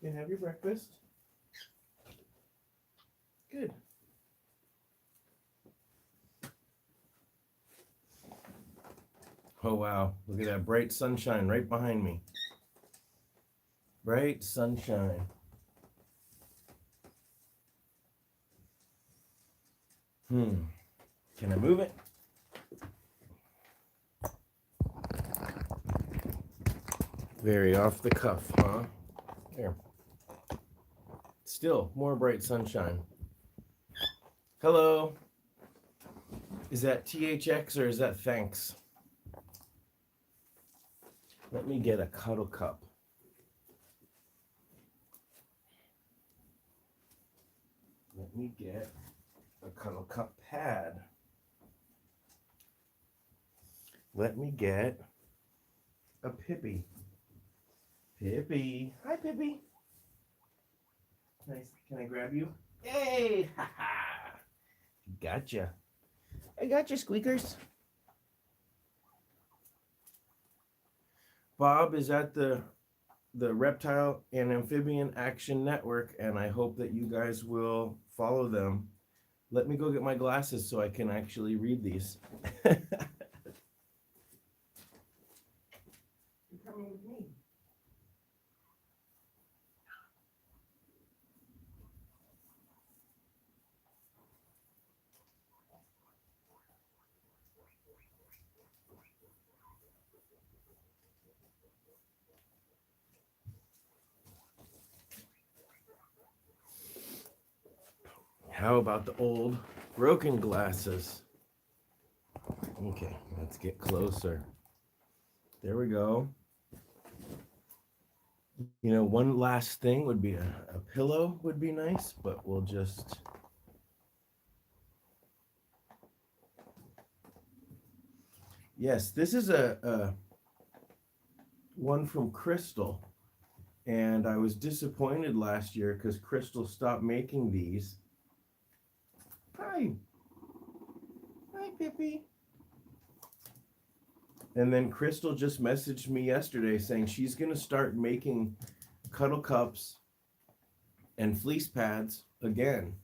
You have your breakfast? Good. Oh, wow. Look at that bright sunshine right behind me. Bright sunshine. Can I move it? Very off the cuff, huh? There. Still more bright sunshine. Hello. Is that THX or is that thanks? Let me get a cuddle cup. Let me get a cuddle cup pad. Let me get a Pippi. Pippi. Hi, Pippi. Nice. Can I grab you? Yay! Ha ha! Gotcha. I got you, squeakers. Bob is at the Reptile and Amphibian Action Network, and I hope that you guys will follow them. Let me go get my glasses so I can actually read these. You're coming with me. How about the old broken glasses? Okay, let's get closer. There we go. You know, one last thing would be a pillow would be nice, but we'll just... Yes, this is a one from Crystal. And I was disappointed last year because Crystal stopped making these. Hi. Hi, Pippi. And then Crystal just messaged me yesterday saying she's going to start making cuddle cups and fleece pads again.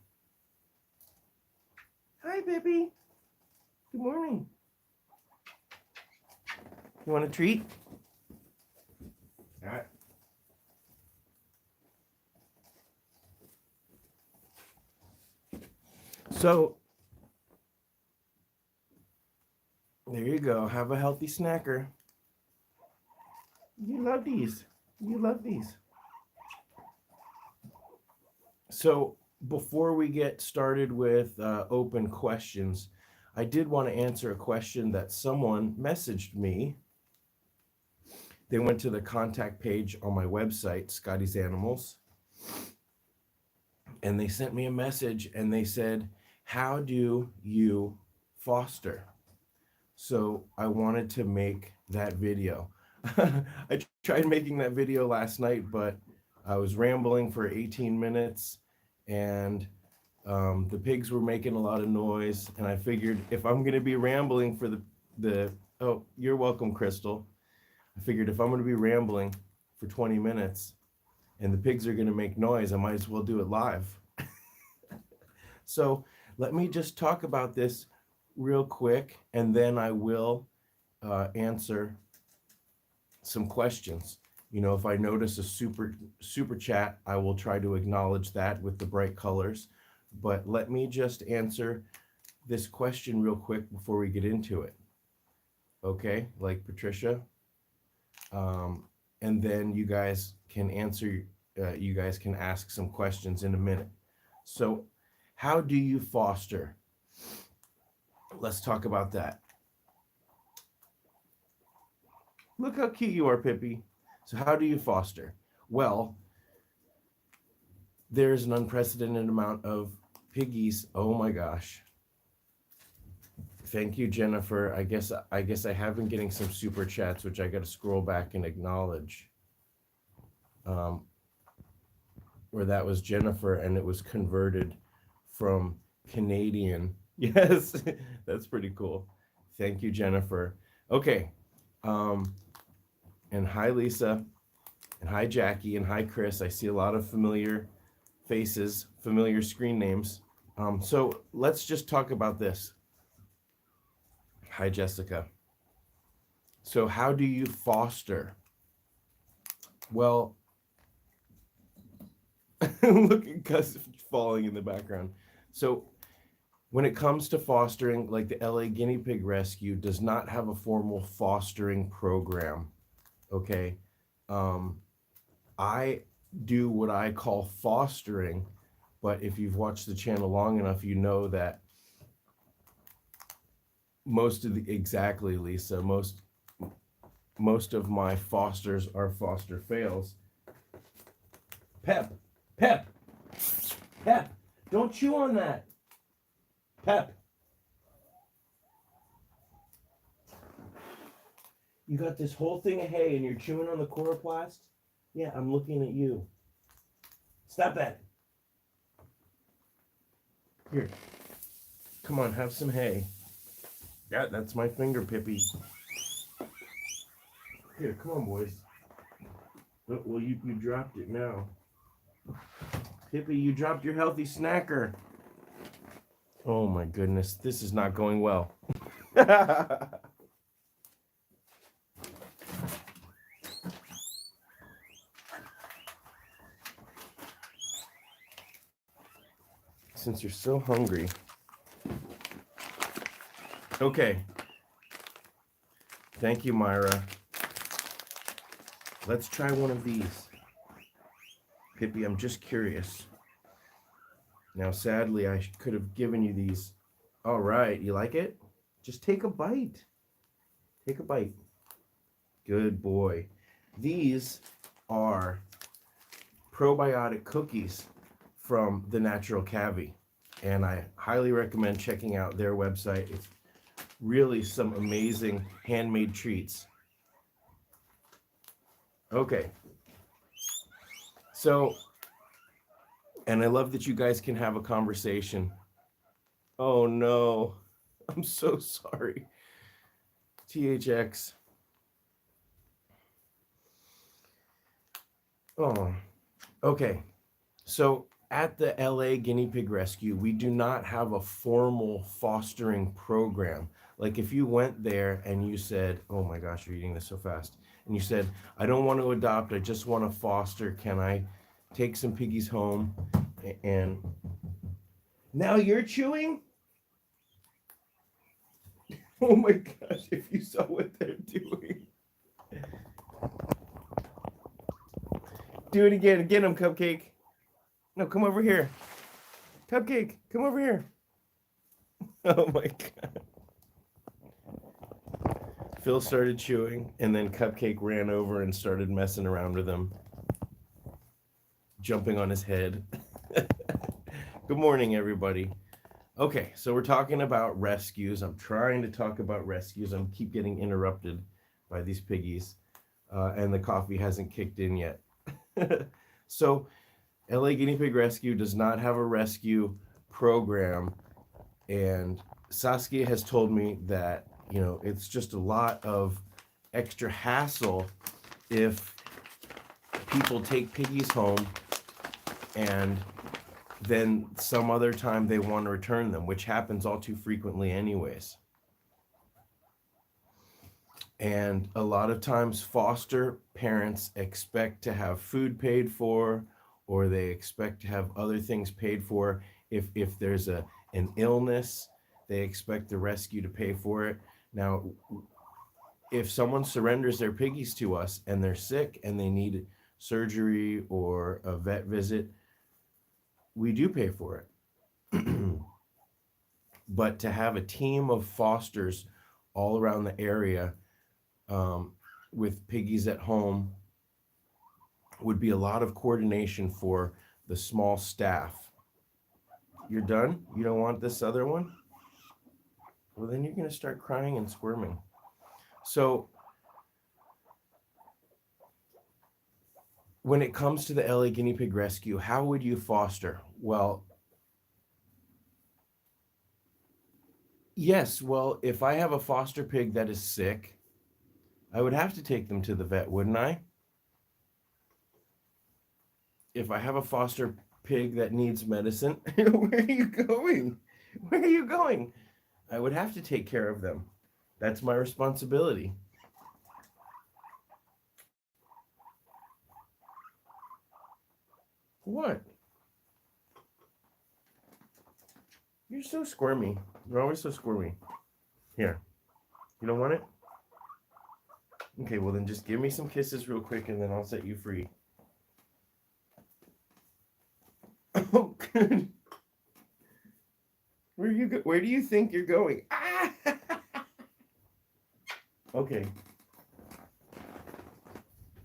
Hi, Pippi. Good morning. You want a treat? All right. So, there you go. Have a healthy snacker. You love these. You love these. So, before we get started with open questions, I did want to answer a question that someone messaged me. They went to the contact page on my website, Scotty's Animals, and they sent me a message and they said, how do you foster? So I wanted to make that video. I tried making that video last night, but I was rambling for 18 minutes and the pigs were making a lot of noise. And I figured if I'm going to be rambling for oh, you're welcome, Crystal. I figured if I'm going to be rambling for 20 minutes and the pigs are going to make noise, I might as well do it live. So let me just talk about this real quick, and then I will answer some questions. You know, if I notice a super chat, I will try to acknowledge that with the bright colors. But let me just answer this question real quick before we get into it. Okay, like Patricia. And then you guys can answer, you guys can ask some questions in a minute. So, how do you foster? Let's talk about that. Look how cute you are, Pippi. So how do you foster? Well, there's an unprecedented amount of piggies. Oh my gosh. Thank you, Jennifer. I guess I have been getting some super chats, which I got to scroll back and acknowledge. Where that was Jennifer, and it was converted from Canadian. Yes, that's pretty cool. Thank you, Jennifer. Okay. And hi, Lisa. And hi, Jackie, and hi, Chris. I see a lot of familiar faces, familiar screen names. So let's just talk about this. Hi, Jessica. So how do you foster? Well, look at Gus falling in the background. So when it comes to fostering, like the LA Guinea Pig Rescue does not have a formal fostering program. Okay. I do what I call fostering, but if you've watched the channel long enough, you know that exactly, Lisa, most of my fosters are foster fails. Pep, Pep, Pep, don't chew on that. Pep. You got this whole thing of hay and you're chewing on the coroplast? Yeah, I'm looking at you. Stop that. Here. Come on, have some hay. Yeah, that's my finger, Pippi. Here, come on, boys. Oh, well, you dropped it now. Pippi, you dropped your healthy snacker. Oh my goodness, this is not going well. Since you're so hungry. Okay. Thank you, Myra. Let's try one of these. Pippi, I'm just curious. Now, sadly, I could have given you these. All right, you like it? Just take a bite. Take a bite. Good boy. These are probiotic cookies from the Natural Cavity, and I highly recommend checking out their website. It's really some amazing handmade treats. Okay. So, and I love that you guys can have a conversation. Oh no, I'm so sorry. THX. Oh, okay. So at the LA Guinea Pig Rescue, we do not have a formal fostering program. Like if you went there and you said, oh my gosh, you're eating this so fast. And you said, I don't want to adopt, I just want to foster. Can I take some piggies home? And now you're chewing? Oh my gosh, if you saw what they're doing. Do it again. Get him, Cupcake. No, come over here. Cupcake, come over here. Oh my God. Phil started chewing, and then Cupcake ran over and started messing around with him, jumping on his head. Good morning, everybody. Okay, so we're talking about rescues. I'm trying to talk about rescues. I keep getting interrupted by these piggies, and the coffee hasn't kicked in yet. So, LA Guinea Pig Rescue does not have a rescue program, and Saskia has told me that, you know, it's just a lot of extra hassle if people take piggies home and then some other time they want to return them, which happens all too frequently anyways. And a lot of times foster parents expect to have food paid for, or they expect to have other things paid for. If there's an illness, they expect the rescue to pay for it. Now, if someone surrenders their piggies to us and they're sick and they need surgery or a vet visit, we do pay for it. But to have a team of fosters all around the area with piggies at home would be a lot of coordination for the small staff. You're done? You don't want this other one? Well, then you're going to start crying and squirming. So when it comes to the LA Guinea Pig Rescue, how would you foster? Well, yes, well, if I have a foster pig that is sick, I would have to take them to the vet, wouldn't I? if I have a foster pig that needs medicine, where are you going? Where are you going? I would have to take care of them. That's my responsibility. What? You're so squirmy. You're always so squirmy. Here. You don't want it? Okay, well then just give me some kisses real quick and then I'll set you free. Oh, good. Where do you think you're going? Ah! Okay.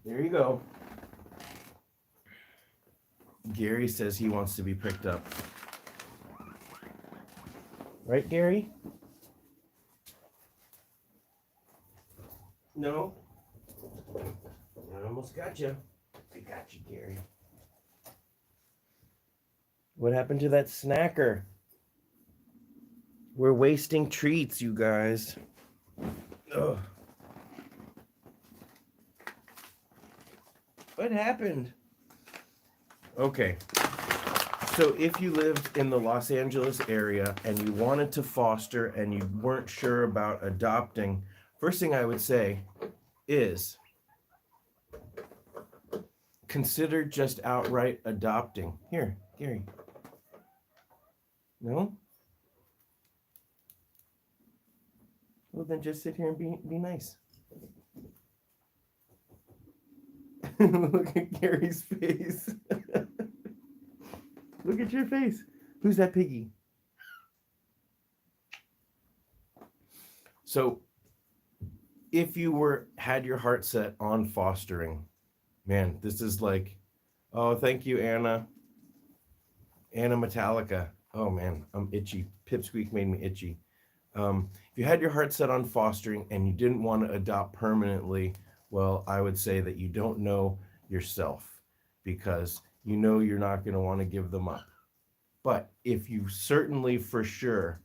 There you go. Gary says he wants to be picked up. Right, Gary? No? I almost got you. I got you, Gary. What happened to that snacker? We're wasting treats, you guys. Ugh. What happened? Okay. So if you lived in the Los Angeles area and you wanted to foster and you weren't sure about adopting, first thing I would say is consider just outright adopting. Here, Gary. No? Well, then just sit here and be nice. Look at Gary's face. Look at your face. Who's that piggy? So, if you had your heart set on fostering, man, this is like, oh, thank you, Anna. Anna Metallica. Oh man, I'm itchy. Pipsqueak made me itchy. If you had your heart set on fostering and you didn't want to adopt permanently, well, I would say that you don't know yourself because you know you're not going to want to give them up. But if you certainly for sure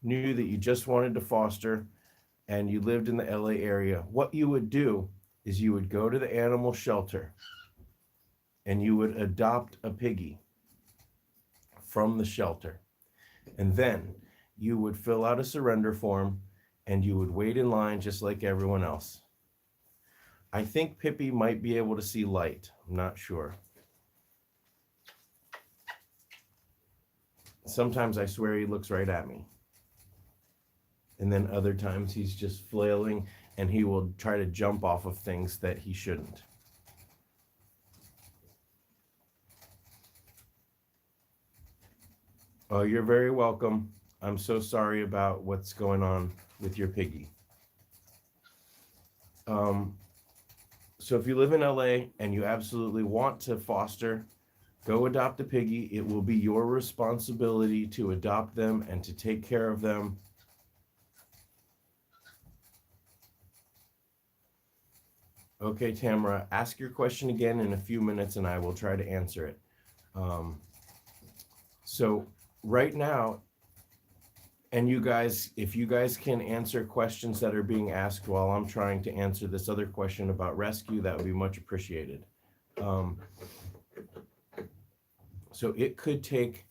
knew that you just wanted to foster and you lived in the LA area, what you would do is you would go to the animal shelter and you would adopt a piggy from the shelter. And then you would fill out a surrender form and you would wait in line just like everyone else. I think Pippi might be able to see light. I'm not sure. Sometimes I swear he looks right at me. And then other times he's just flailing and he will try to jump off of things that he shouldn't. Oh, you're very welcome. I'm so sorry about what's going on with your piggy. So if you live in LA and you absolutely want to foster, go adopt a piggy. It will be your responsibility to adopt them and to take care of them. Okay, Tamara, ask your question again in a few minutes and I will try to answer it. So right now, and you guys, if you guys can answer questions that are being asked while I'm trying to answer this other question about rescue, that would be much appreciated. So it could take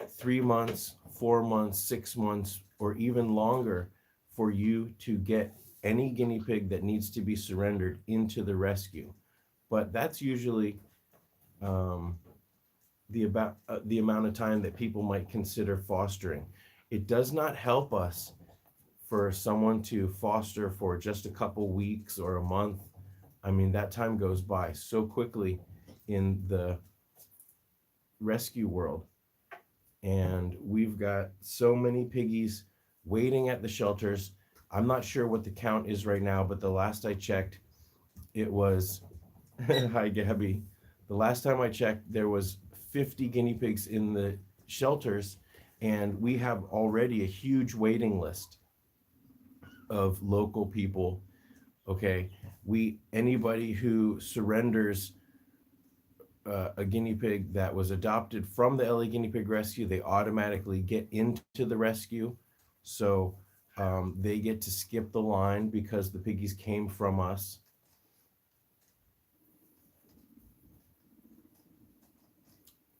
3 months, 4 months, 6 months, or even longer for you to get any guinea pig that needs to be surrendered into the rescue. But that's usually the amount of time that people might consider fostering. It does not help us for someone to foster for just a couple weeks or a month. I mean, that time goes by so quickly in the rescue world. And we've got so many piggies waiting at the shelters. I'm not sure what the count is right now, but the last I checked, it was, hi Gabby. The last time I checked, there was 50 guinea pigs in the shelters, and we have already a huge waiting list of local people. Okay, anybody who surrenders a guinea pig that was adopted from the LA Guinea Pig Rescue, they automatically get into the rescue. So they get to skip the line because the piggies came from us.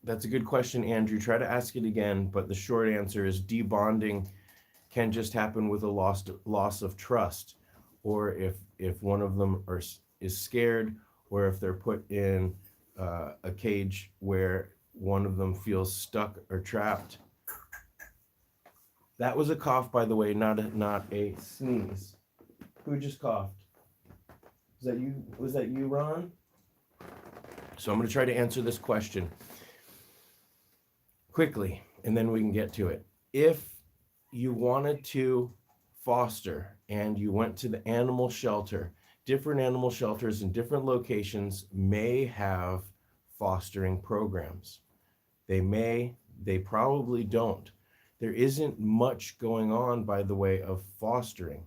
That's a good question, Andrew. Try to ask it again, but the short answer is debonding can just happen with a loss of trust, or if one of them is scared, or if they're put in a cage where one of them feels stuck or trapped. That was a cough, by the way, not a sneeze. Who just coughed? Was that you? Was that you, Ron? So I'm going to try to answer this question quickly, and then we can get to it. If you wanted to foster and you went to the animal shelter, different animal shelters in different locations may have fostering programs. They probably don't. There isn't much going on, by the way, of fostering,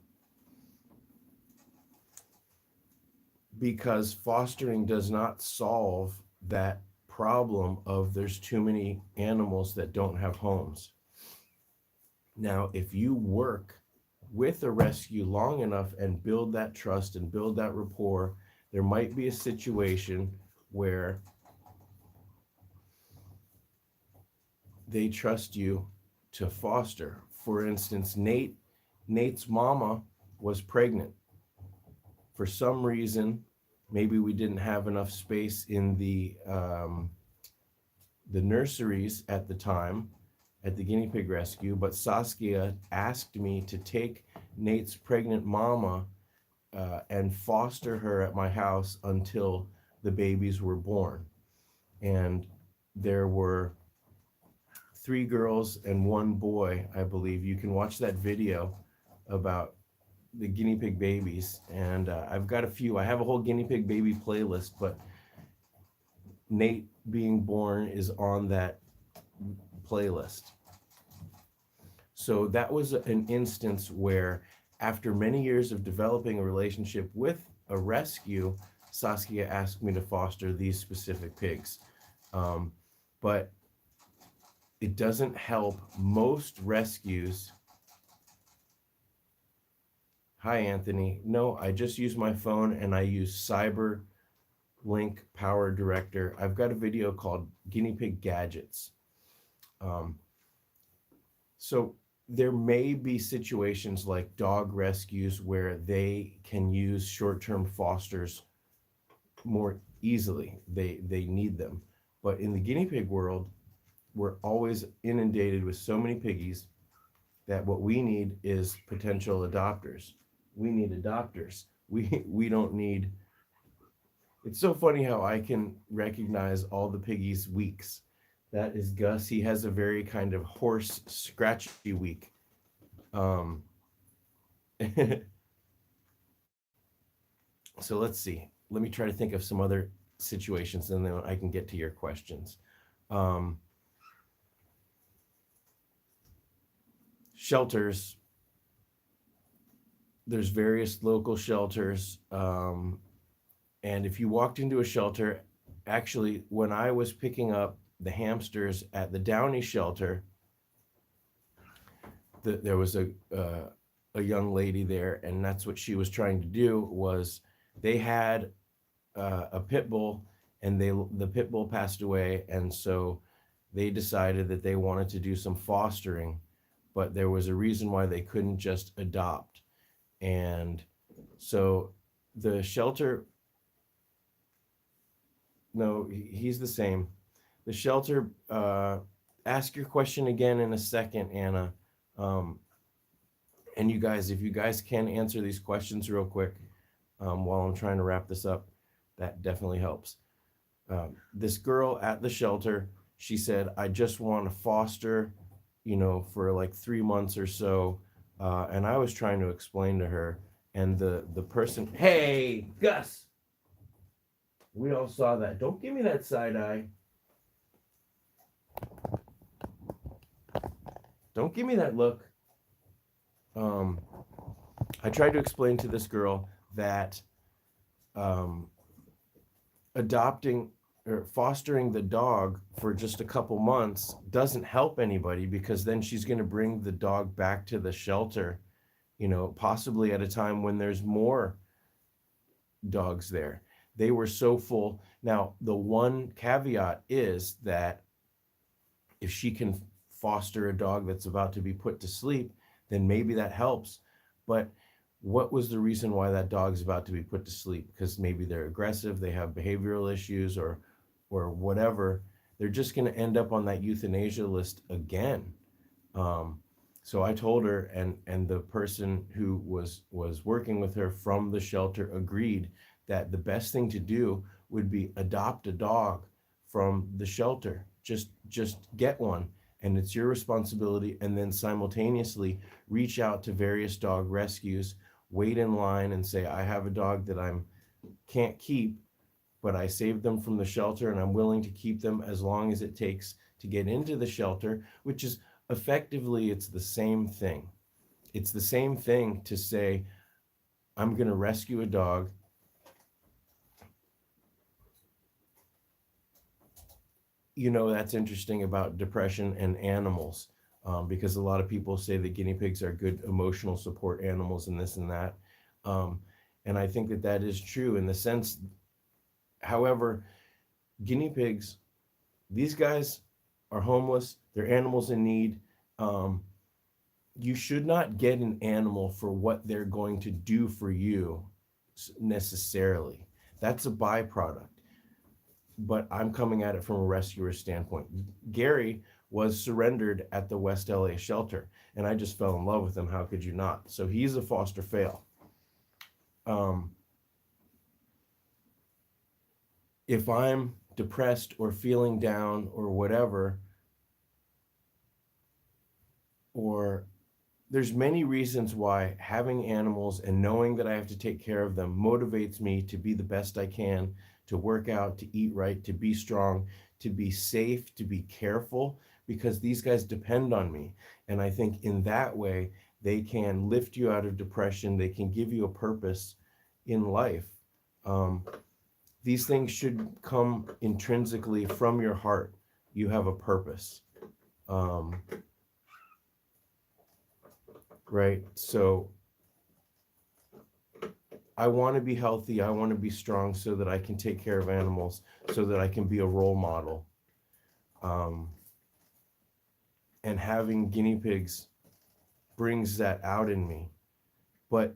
because fostering does not solve that problem of there's too many animals that don't have homes. Now, if you work with a rescue long enough and build that trust and build that rapport, there might be a situation where they trust you to foster. For instance, Nate's mama was pregnant. For some reason, maybe we didn't have enough space in the nurseries at the time at the guinea pig rescue, but Saskia asked me to take Nate's pregnant mama and foster her at my house until the babies were born. And there were 3 girls and 1 boy, I believe. You can watch that video about the guinea pig babies, and I've got a few. I have a whole guinea pig baby playlist, but Nate being born is on that playlist. So that was an instance where, after many years of developing a relationship with a rescue, Saskia asked me to foster these specific pigs. But it doesn't help. Most rescues. Hi, Anthony. No, I just use my phone and I use Cyber Link Power Director. I've got a video called Guinea Pig Gadgets. So there may be situations like dog rescues where they can use short-term fosters more easily. They need them. But in the guinea pig world, we're always inundated with so many piggies that what we need is potential adopters. We need adopters. We don't need. It's so funny how I can recognize all the piggies' weeks. That is Gus. He has a very kind of hoarse, scratchy week. So let's see. Let me try to think of some other situations, and then I can get to your questions. Shelters. There's various local shelters. And if you walked into a shelter, actually, when I was picking up the hamsters at the Downey shelter, there was a young lady there, and that's what she was trying to do. Was they had a pit bull, and the pit bull passed away, and so they decided that they wanted to do some fostering, but there was a reason why they couldn't just adopt. And so the shelter, no, he's the same. The shelter, ask your question again in a second, Anna. And you guys, if you guys can answer these questions real quick while I'm trying to wrap this up, that definitely helps. This girl at the shelter, she said, I just want to foster, for like 3 months or so. And I was trying to explain to her, and the person, hey, Gus, we all saw that. Don't give me that side eye. Don't give me that look. I tried to explain to this girl that adopting or fostering the dog for just a couple months doesn't help anybody, because then she's going to bring the dog back to the shelter, possibly at a time when there's more dogs there. They were so full. Now, the one caveat is that if she can foster a dog that's about to be put to sleep, then maybe that helps. But what was the reason why that dog's about to be put to sleep? Because maybe they're aggressive, they have behavioral issues, or whatever. They're just going to end up on that euthanasia list again. So I told her, and the person who was working with her from the shelter agreed that the best thing to do would be adopt a dog from the shelter. Just get one, and it's your responsibility. And then simultaneously reach out to various dog rescues, wait in line, and say, I have a dog that I can't keep, but I saved them from the shelter, and I'm willing to keep them as long as it takes to get into the shelter, which is effectively, it's the same thing. It's the same thing to say, I'm going to rescue a dog. You know, that's interesting about depression and animals, because a lot of people say that guinea pigs are good emotional support animals and this and that. And I think that that is true in the sense. However, guinea pigs, these guys are homeless. They're animals in need. You should not get an animal for what they're going to do for you necessarily. That's a byproduct. But I'm coming at it from a rescuer standpoint. Gary was surrendered at the West LA shelter, and I just fell in love with him. How could you not? So he's a foster fail. If I'm depressed or feeling down or whatever, or there's many reasons why having animals and knowing that I have to take care of them motivates me to be the best I can, to work out, to eat right, to be strong, to be safe, to be careful, because these guys depend on me. And I think in that way, they can lift you out of depression. They can give you a purpose in life. These things should come intrinsically from your heart. You have a purpose. Right? So I want to be healthy. I want to be strong so that I can take care of animals, so that I can be a role model. And having guinea pigs brings that out in me. But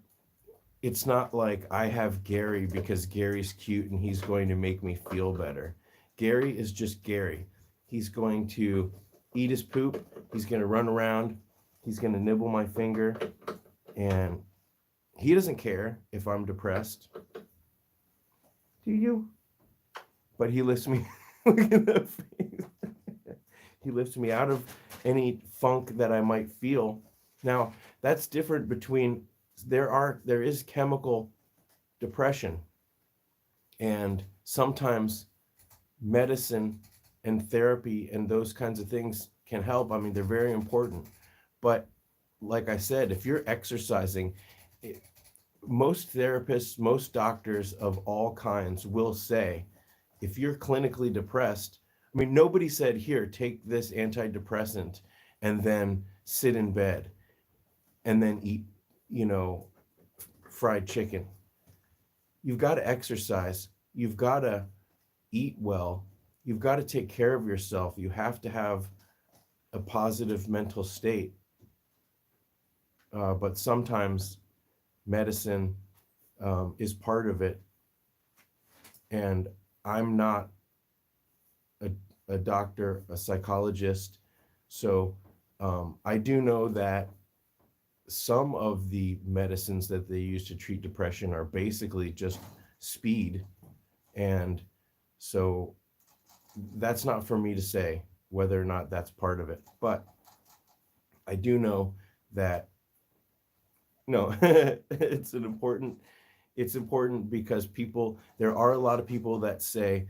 it's not like I have Gary because Gary's cute and he's going to make me feel better. Gary is just Gary. He's going to eat his poop. He's going to run around. He's going to nibble my finger. And he doesn't care if I'm depressed. Do you? But he lifts me. Look at that face. He lifts me out of any funk that I might feel. Now, that's different between, there is chemical depression, and sometimes medicine and therapy and those kinds of things can help. I mean, they're very important. But like I said, if you're exercising, most therapists, most doctors of all kinds will say, if you're clinically depressed, I mean, nobody said, here, take this antidepressant and then sit in bed and then eat, fried chicken. You've got to exercise. You've got to eat well. You've got to take care of yourself. You have to have a positive mental state. But sometimes medicine is part of it. And I'm not a doctor, a psychologist. So I do know that some of the medicines that they use to treat depression are basically just speed. And so that's not for me to say whether or not that's part of it. But I do know that, no, it's important because there are a lot of people that say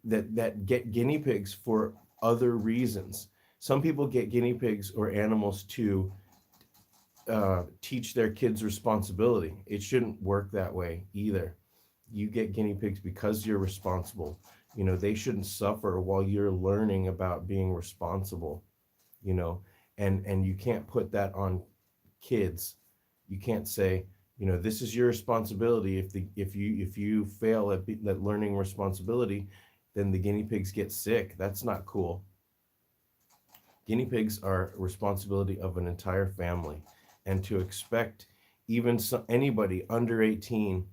that get guinea pigs for other reasons. Some people get guinea pigs or animals to teach their kids responsibility. It shouldn't work that way either. You get guinea pigs because you're responsible. They shouldn't suffer while you're learning about being responsible, and you can't put that on kids. You can't say, this is your responsibility. If you fail at learning responsibility, then the guinea pigs get sick. That's not cool. Guinea pigs are a responsibility of an entire family, and to expect even anybody under 18,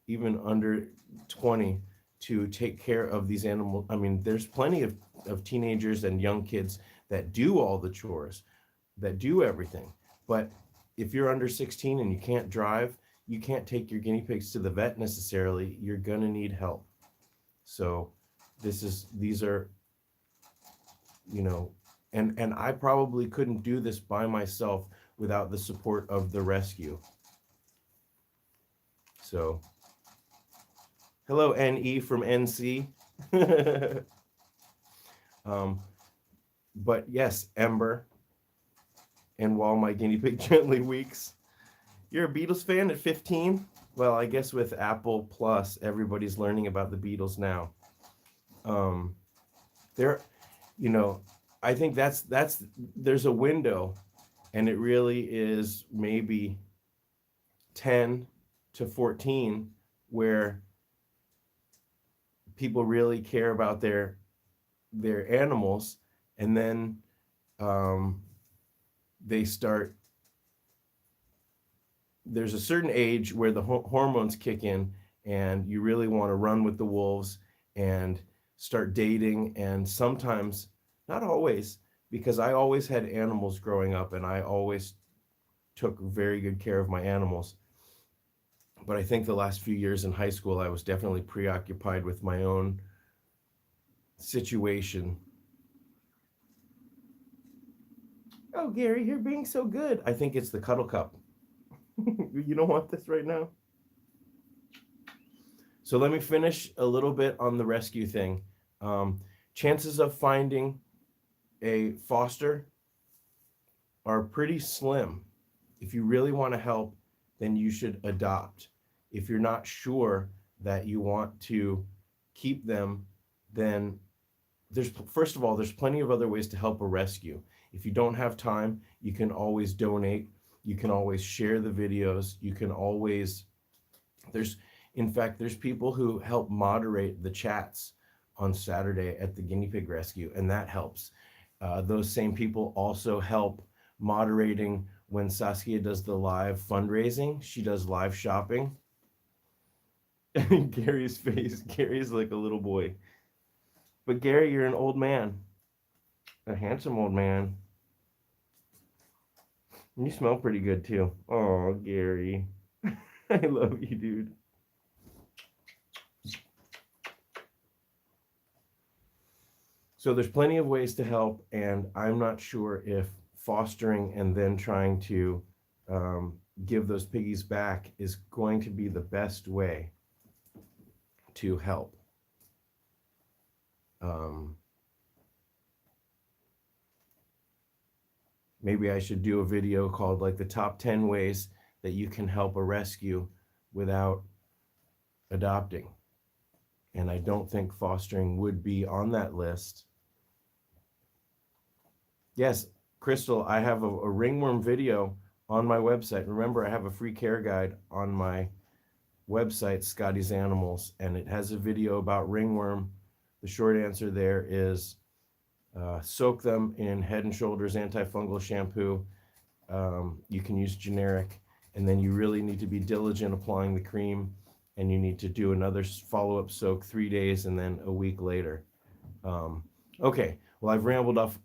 even under 20, to take care of these animals. I mean, there's plenty of teenagers and young kids that do all the chores, that do everything. But if you're under 16 and you can't drive, you can't take your guinea pigs to the vet necessarily. You're gonna need help. So these are, you know, and I probably couldn't do this by myself without the support of the rescue. So hello, NE from NC. But yes, Ember, and while my guinea pig gently weeks. You're a Beatles fan at 15? Well, I guess with Apple Plus, everybody's learning about the Beatles now. There, you know, I think there's a window, and it really is maybe 10 to 14 where people really care about their animals, and then they start. There's a certain age where the hormones kick in, and you really want to run with the wolves and start dating. And sometimes, not always, because I always had animals growing up, and I always took very good care of my animals. But I think the last few years in high school, I was definitely preoccupied with my own situation. Oh, Gary, you're being so good. I think it's the cuddle cup. You don't want this right now? So let me finish a little bit on the rescue thing. Chances of finding a foster are pretty slim. If you really want to help, then you should adopt. If you're not sure that you want to keep them, then first of all, there's plenty of other ways to help a rescue. If you don't have time, you can always donate. You can always share the videos. You can always, in fact, there's people who help moderate the chats on Saturday at the Guinea Pig Rescue, and that helps. Those same people also help moderating when Saskia does the live fundraising. She does live shopping. Gary's face, Gary's like a little boy. But Gary, you're an old man, a handsome old man. You smell pretty good too. Oh, Gary. I love you, dude. So there's plenty of ways to help, and I'm not sure if fostering and then trying to give those piggies back is going to be the best way to help. Maybe I should do a video called like the top 10 ways that you can help a rescue without adopting. And I don't think fostering would be on that list. Yes, Crystal, I have a ringworm video on my website. Remember, I have a free care guide on my website, Scotty's Animals, and it has a video about ringworm. The short answer there is soak them in Head and Shoulders antifungal shampoo. You can use generic, and then you really need to be diligent applying the cream, and you need to do another follow-up soak 3 days and then a week later. Okay, well, I've rambled off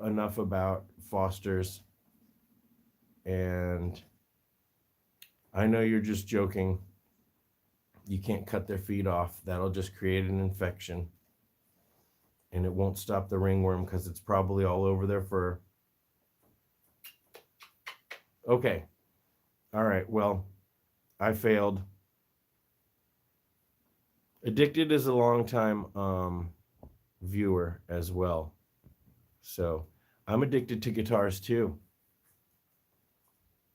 enough about fosters, and I know you're just joking. You can't cut their feet off. That'll just create an infection, and it won't stop the ringworm because it's probably all over their fur. Okay. All right. Well, I failed. Addicted is a long time viewer as well. So I'm addicted to guitars too.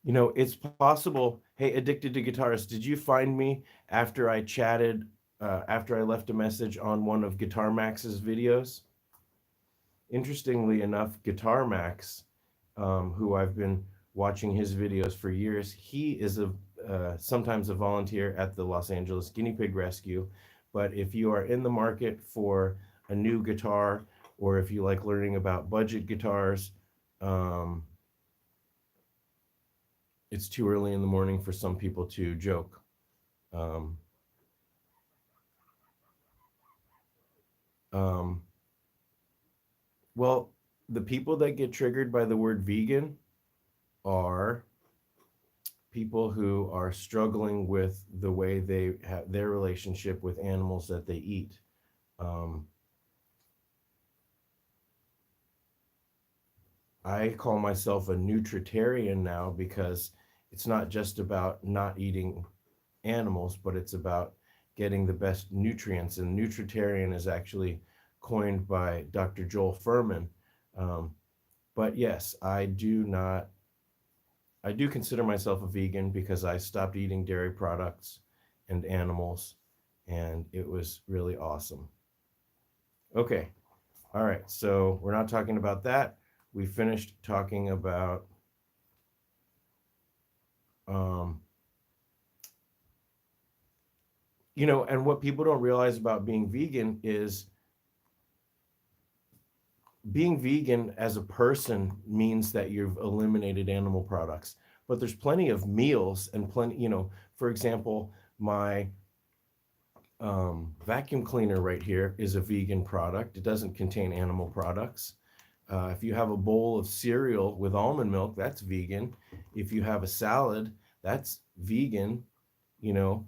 You know, it's possible. Hey, Addicted to Guitars, did you find me after I chatted, after I left a message on one of Guitar Max's videos? Interestingly enough, Guitar Max, who I've been watching his videos for years, he is sometimes a volunteer at the Los Angeles Guinea Pig Rescue. But if you are in the market for a new guitar or if you like learning about budget guitars, it's too early in the morning for some people to joke. Um, um, well, the people that get triggered by the word vegan are people who are struggling with the way they have their relationship with animals that they eat. Um, I call myself a nutritarian now because it's not just about not eating animals, but it's about getting the best nutrients. And nutritarian is actually coined by Dr. Joel Furman. Um, but yes, I do consider myself a vegan because I stopped eating dairy products and animals, and it was really awesome. Okay, all right, so we're not talking about that. We finished talking about um, and what people don't realize about being vegan is being vegan as a person means that you've eliminated animal products. But there's plenty of meals and plenty, for example, my vacuum cleaner right here is a vegan product. It doesn't contain animal products. If you have a bowl of cereal with almond milk, that's vegan. If you have a salad, that's vegan. You know,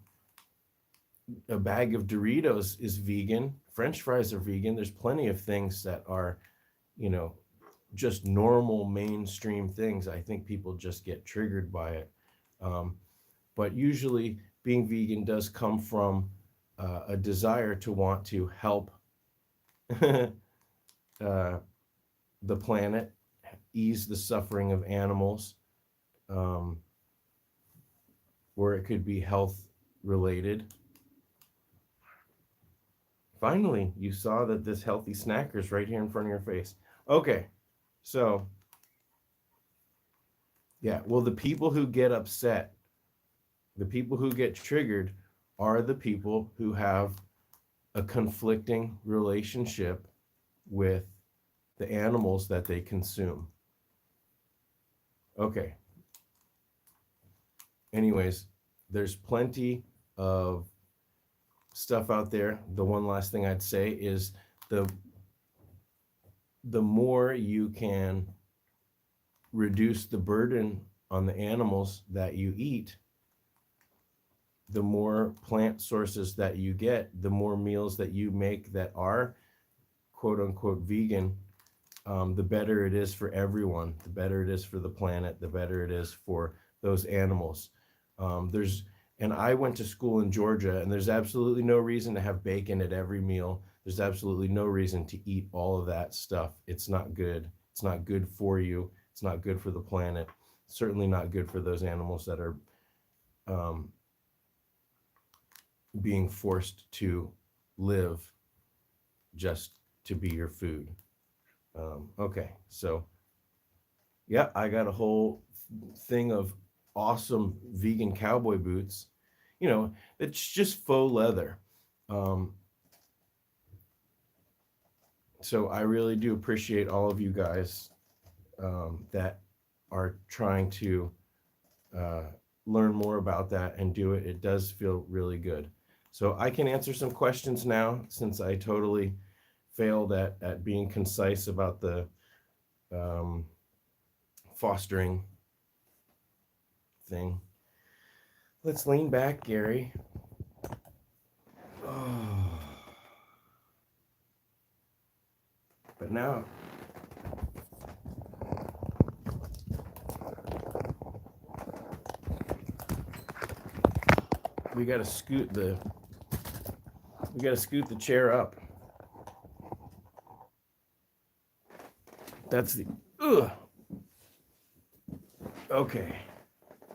a bag of Doritos is vegan. French fries are vegan. There's plenty of things that are, you know, just normal mainstream things. I think people just get triggered by it. Um, but usually being vegan does come from a desire to want to help uh, the planet, ease the suffering of animals, um, or it could be health related. Finally, you saw that this healthy snacker is right here in front of your face. Okay, so yeah, well, the people who get upset, the people who get triggered, are the people who have a conflicting relationship with the animals that they consume. Okay. Anyways, there's plenty of stuff out there. The one last thing I'd say is the more you can reduce the burden on the animals that you eat, the more plant sources that you get, the more meals that you make that are quote unquote vegan, the better it is for everyone, the better it is for the planet, the better it is for those animals. And I went to school in Georgia, and there's absolutely no reason to have bacon at every meal. There's absolutely no reason to eat all of that stuff. It's not good. It's not good for you. It's not good for the planet. Certainly not good for those animals that are um, being forced to live just to be your food. Okay, so yeah, I got a whole thing of awesome vegan cowboy boots. It's just faux leather. Um, so I really do appreciate all of you guys that are trying to uh, learn more about that and do it. It does feel really good. So I can answer some questions now since I totally failed at being concise about the um, fostering thing. Let's lean back, Gary. Oh. But now, we gotta scoot the chair up. That's the ugh. Okay,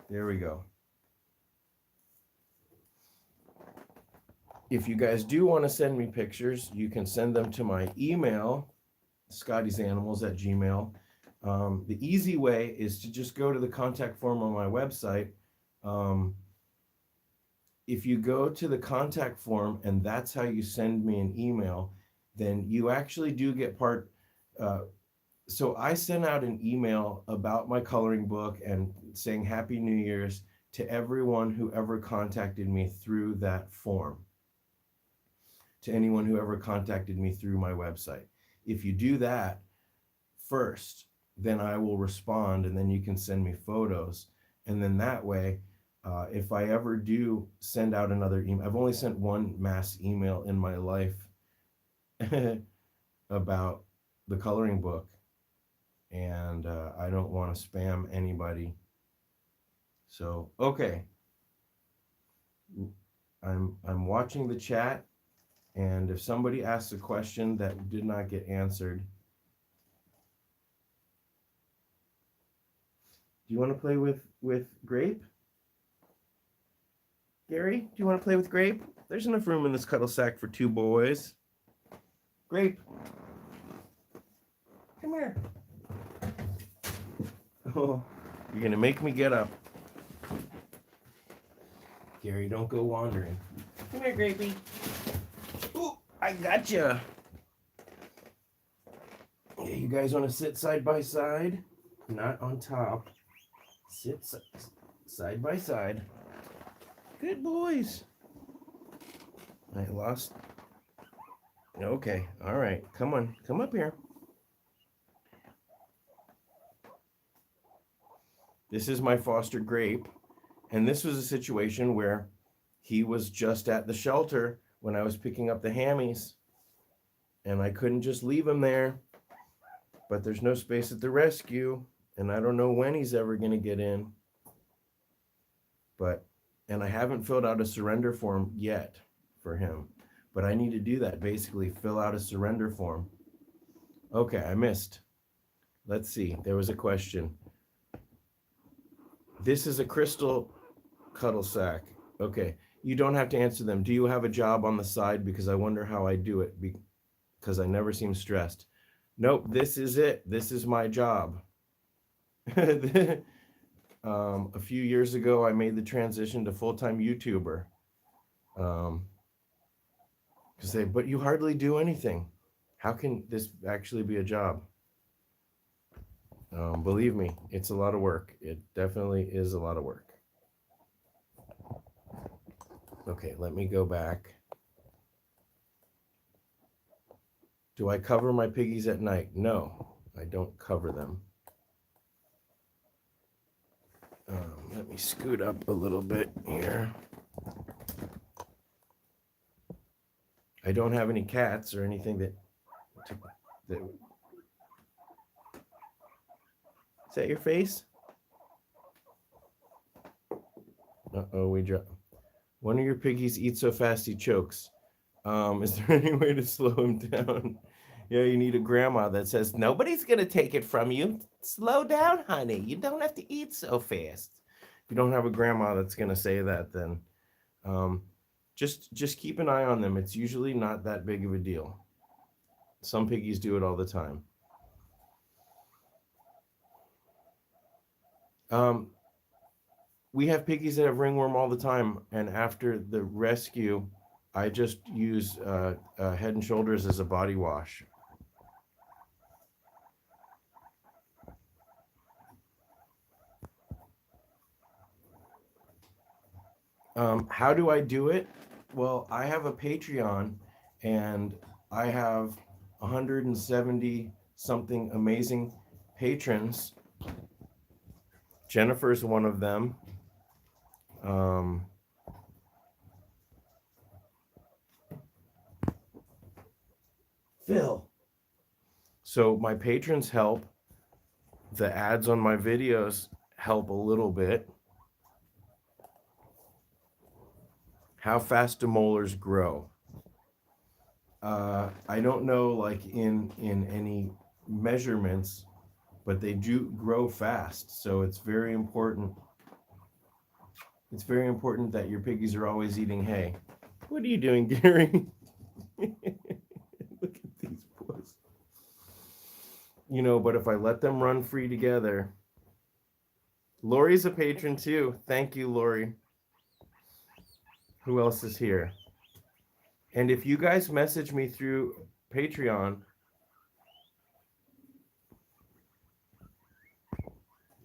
there we go. If you guys do want to send me pictures, you can send them to my email, scottiesanimals@gmail. The easy way is to just go to the contact form on my website. If you go to the contact form and that's how you send me an email, then you actually do get part. So I sent out an email about my coloring book and saying Happy New Year's to everyone who ever contacted me through that form, to anyone who ever contacted me through my website. If you do that first, then I will respond, and then you can send me photos. And then that way, if I ever do send out another email, I've only sent one mass email in my life about the coloring book, and I don't want to spam anybody. So, okay. I'm watching the chat, and if somebody asks a question that did not get answered, do you want to play with Grape? Gary, do you want to play with Grape? There's enough room in this cuddle sack for 2 boys. Grape. Come here. Oh, you're going to make me get up. Gary, don't go wandering. Come here, Grapey. Ooh, I gotcha. Yeah, you guys want to sit side by side? Not on top. Sit side by side. Good boys. I lost. Okay, all right. Come on, come up here. This is my foster Grape, and this was a situation where he was just at the shelter when I was picking up the hammies, and I couldn't just leave him there, but there's no space at the rescue, and I don't know when he's ever going to get in, and I haven't filled out a surrender form yet for him, but I need to do that, basically fill out a surrender form. Okay, I missed. Let's see, there was a question. This is a crystal cuddle sack. Okay, you don't have to answer them. Do you have a job on the side? Because I wonder how I do it, because I never seem stressed. Nope, this is it. This is my job. A few years ago, I made the transition to full-time YouTuber. But you hardly do anything. How can this actually be a job? Believe me, it's a lot of work. It definitely is a lot of work. Okay, let me go back. Do I cover my piggies at night? No, I don't cover them. Let me scoot up a little bit here. I don't have any cats or anything that Is that your face? Uh-oh, we dropped. One of your piggies eats so fast he chokes. Is there any way to slow him down? Yeah, you need a grandma that says, nobody's going to take it from you. Slow down, honey. You don't have to eat so fast. If you don't have a grandma that's going to say that, then just keep an eye on them. It's usually not that big of a deal. Some piggies do it all the time. We have piggies that have ringworm all the time, and after the rescue, I just use Head and Shoulders as a body wash. How do I do it? Well, I have a Patreon, and I have 170 something amazing patrons. Jennifer's one of them. Phil. So my patrons help. The ads on my videos help a little bit. How fast do molars grow? I don't know, like in any measurements, but they do grow fast. So it's very important. It's very important that your piggies are always eating hay. What are you doing, Gary? Look at these boys. You know, but if I let them run free together. Lori's a patron too. Thank you, Lori. Who else is here? And if you guys message me through Patreon.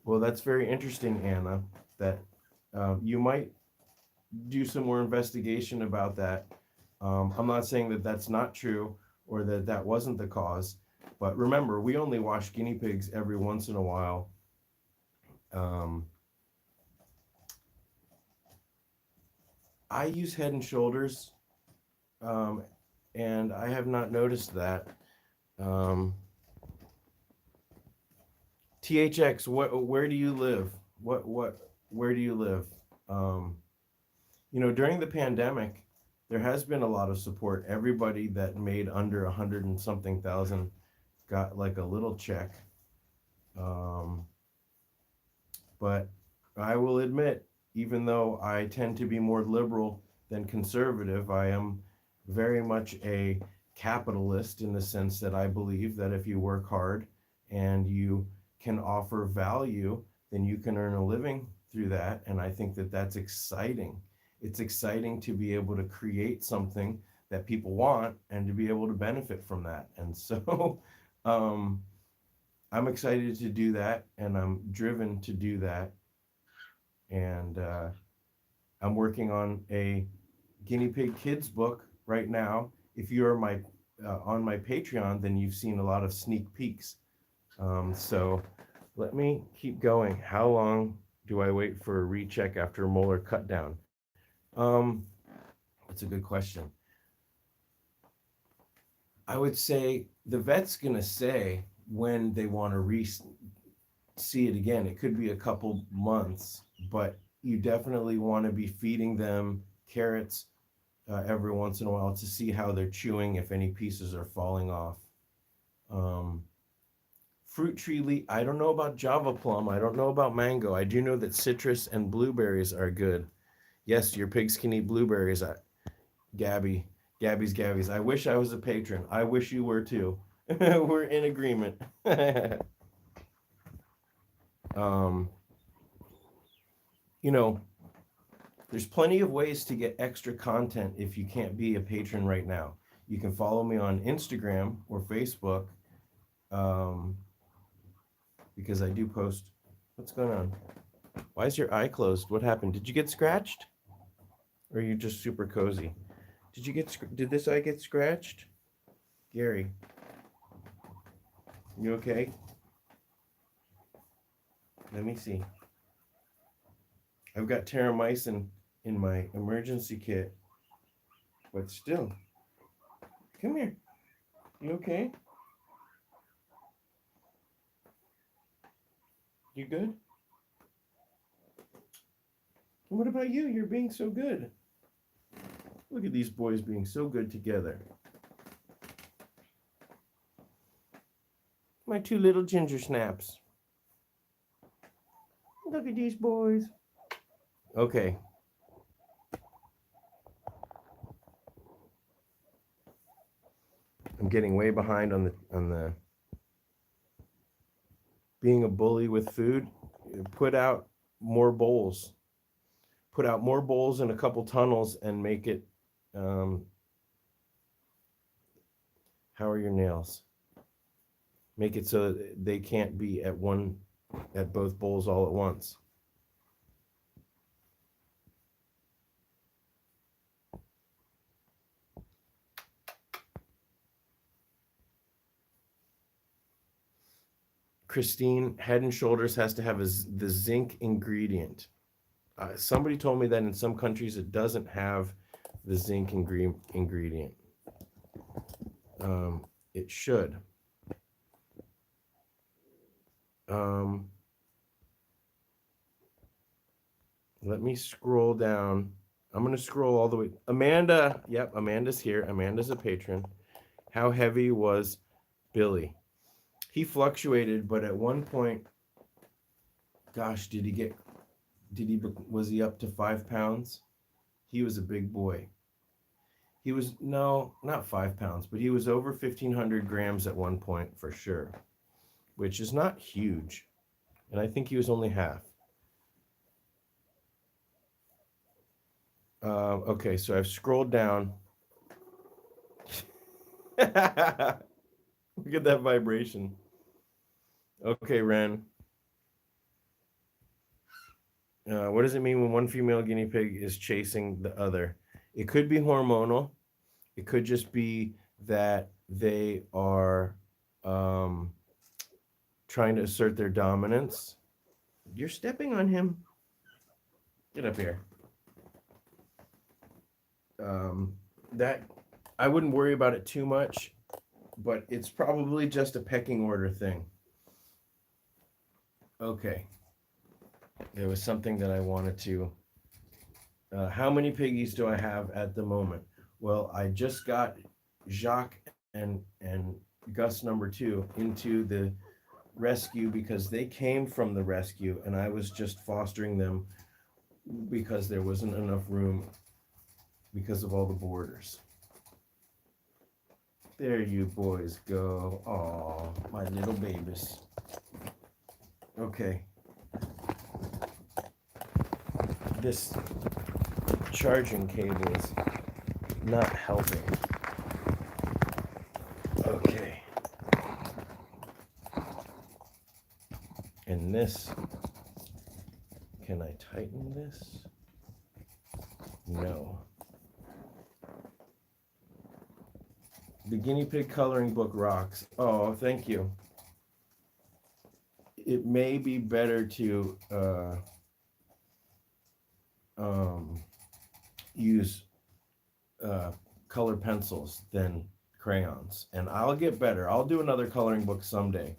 Well, that's very interesting, Anna, that you might do some more investigation about that. I'm not saying that that's not true or that that wasn't the cause, but remember, we only wash guinea pigs every once in a while. Um, I use Head and Shoulders, um, and I have not noticed that. Um, THX, where do you live? where do you live? Um, during the pandemic, there has been a lot of support. Everybody that made under 100 and something thousand got like a little check. Um, but I will admit, even though I tend to be more liberal than conservative, I am very much a capitalist in the sense that I believe that if you work hard and you can offer value, then you can earn a living through that. And I think that that's exciting. It's exciting to be able to create something that people want and to be able to benefit from that. And so um, I'm excited to do that, and I'm driven to do that. And I'm working on a guinea pig kids book right now. If you are my on my Patreon, then you've seen a lot of sneak peeks. So let me keep going. How long do I wait for a recheck after a molar cut down? That's a good question. I would say the vet's gonna say when they want to see it again. It could be a couple months, but you definitely want to be feeding them carrots every once in a while to see how they're chewing, if any pieces are falling off. Fruit tree leaf. I don't know about Java plum. I don't know about mango. I do know that citrus and blueberries are good. Yes, your pigs can eat blueberries. Gabby's. I wish I was a patron. I wish you were too. We're in agreement. um, you know, there's plenty of ways to get extra content if you can't be a patron right now. You can follow me on Instagram or Facebook, because I do post. What's going on? Why is your eye closed? What happened? Did you get scratched? Or are you just super cozy? Did this eye get scratched? Gary, you okay? Let me see. I've got terramycin in my emergency kit, but still. Come here. You okay? You good? And what about you? You're being so good. Look at these boys being so good together. My two little ginger snaps. Look at these boys. Okay. I'm getting way behind on the being a bully with food. Put out more bowls. Put out more bowls in a couple tunnels and make it. How are your nails? Make it so that they can't be at both bowls all at once. Christine, Head and Shoulders has to have the zinc ingredient. Somebody told me that in some countries it doesn't have the zinc ingredient. It should. Let me scroll down. I'm going to scroll all the way. Amanda. Yep, Amanda's here. Amanda's a patron. How heavy was Billy? He fluctuated, but at one point, gosh, was he up to 5 pounds? He was a big boy. He was, no, not 5 pounds, but he was over 1,500 grams at one point for sure, which is not huge. And I think he was only half. Okay, so I've scrolled down. Look at that vibration. Okay, Ren. What does it mean when one female guinea pig is chasing the other? It could be hormonal. It could just be that they are trying to assert their dominance. You're stepping on him. Get up here. That I wouldn't worry about it too much, but it's probably just a pecking order thing. Okay. There was something that I wanted to. How many piggies do I have at the moment? Well, I just got Jacques and Gus number 2 into the rescue because they came from the rescue, and I was just fostering them because there wasn't enough room because of all the boarders. There you boys go. Aw, my little babies. Okay. This charging cable is not helping. Okay. And this, can I tighten this? No. The guinea pig coloring book rocks. Oh, thank you. It may be better to use colored pencils than crayons. And I'll get better. I'll do another coloring book someday.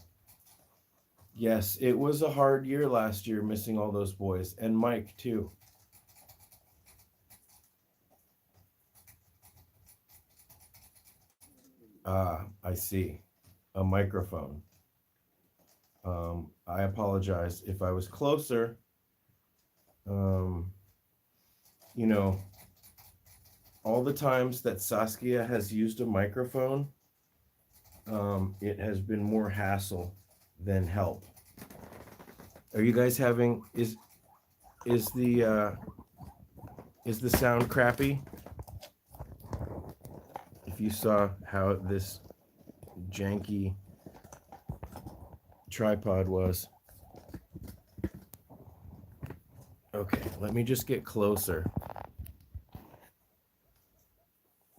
Yes, it was a hard year last year, missing all those boys. And Mike, too. I see. A microphone. I apologize. If I was closer, you know, all the times that Saskia has used a microphone, it has been more hassle than help. Are you guys having, is the sound crappy? If you saw how this janky tripod was. Okay, let me just get closer.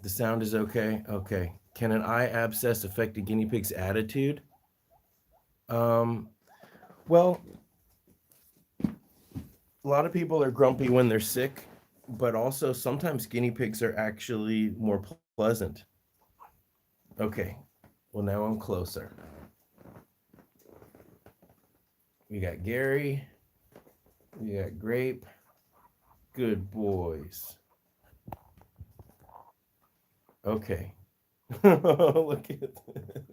The sound is okay? Okay. Can an eye abscess affect a guinea pig's attitude? Well, a lot of people are grumpy when they're sick, but also sometimes guinea pigs are actually more pleasant. Okay, well now I'm closer. We got Gary. We got Grape. Good boys. Okay. Look at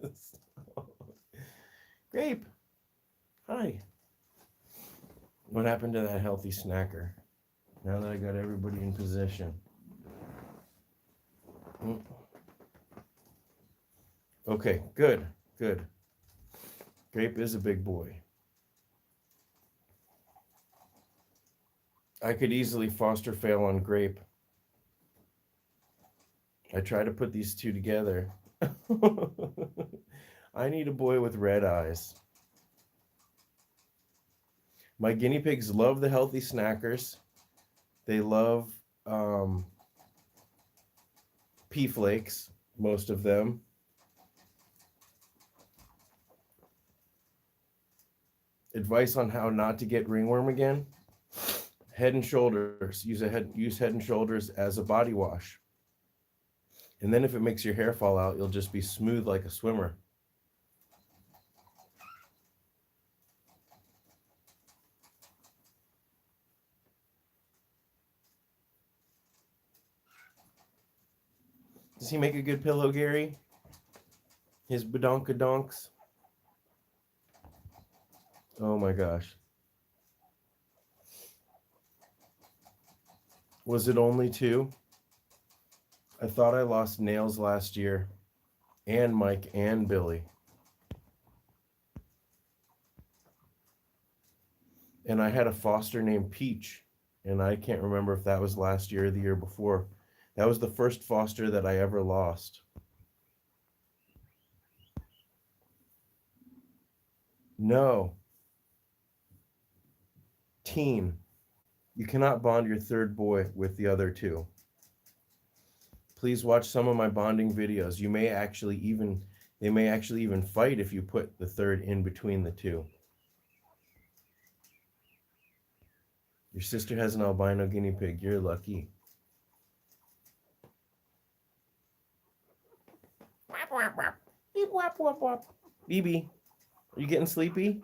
this. Grape. Hi. What happened to that healthy snacker? Now that I got everybody in position. Okay, good, good. Grape is a big boy. I could easily foster fail on Grape. I try to put these two together. I need a boy with red eyes. My guinea pigs love the healthy snackers. They love pea flakes, most of them. Advice on how not to get ringworm again. Head and Shoulders. Use Head and Shoulders as a body wash. And then if it makes your hair fall out, you'll just be smooth like a swimmer. Does he make a good pillow, Gary? His badonkadonks? Oh my gosh. Was it only 2? I thought I lost Nails last year, and Mike and Billy. And I had a foster named Peach, and I can't remember if that was last year or the year before. That was the first foster that I ever lost. No. Teen. You cannot bond your third boy with the other two. Please watch some of my bonding videos. They may actually even fight if you put the third in between the two. Your sister has an albino guinea pig. You're lucky. Wap, wap, wap. Beep, wap, wap, wap. BB, are you getting sleepy?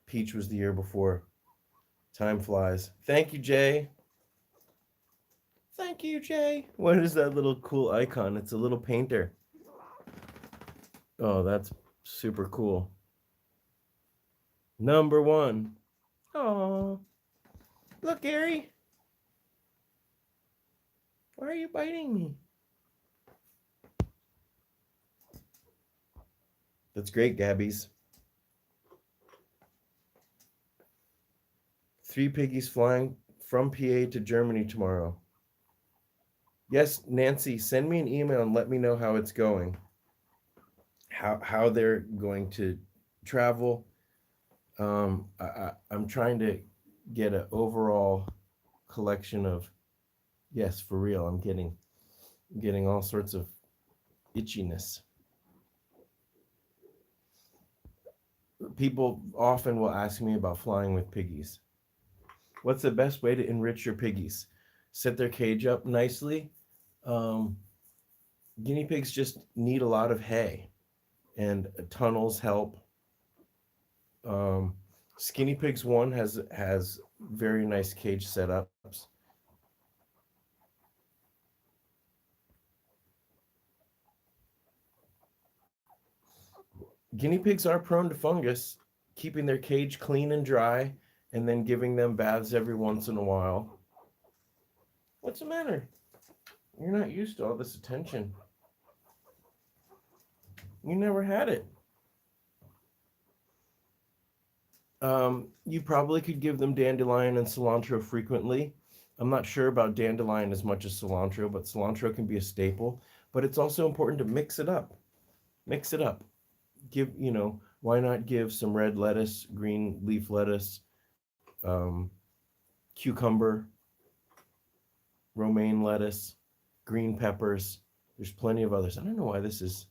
Peach was the year before. Time flies. Thank you, Jay. Thank you, Jay. What is that little cool icon? It's a little painter. Oh, that's super cool. Number one. Oh, look, Gary. Why are you biting me? That's great, Gabbies. 3 piggies flying from PA to Germany tomorrow. Yes, Nancy, send me an email and let me know how it's going. How they're going to travel. I'm trying to get an overall collection of. Yes, for real. I'm getting all sorts of itchiness. People often will ask me about flying with piggies. What's the best way to enrich your piggies? Set their cage up nicely. Guinea pigs just need a lot of hay, and tunnels help. Skinny Pigs 1 has very nice cage setups. Guinea pigs are prone to fungus. Keeping their cage clean and dry, and then giving them baths every once in a while. What's the matter? You're not used to all this attention. You never had it. You probably could give them dandelion and cilantro frequently. I'm not sure about dandelion as much as cilantro, but cilantro can be a staple. But it's also important to mix it up. Mix it up. Why not give some red lettuce, green leaf lettuce, cucumber, romaine lettuce, green peppers. There's plenty of others. I don't know why this is.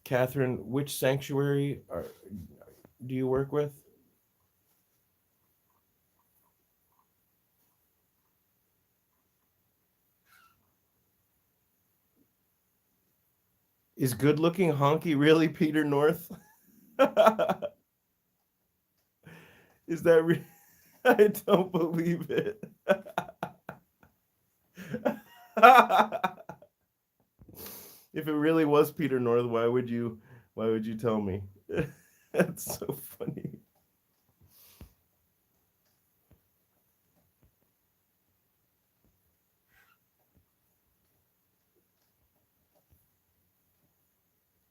Catherine, which sanctuary do you work with? Is good-looking honky really Peter North? Is that I don't believe it. If it really was Peter North, why would you tell me? That's so funny.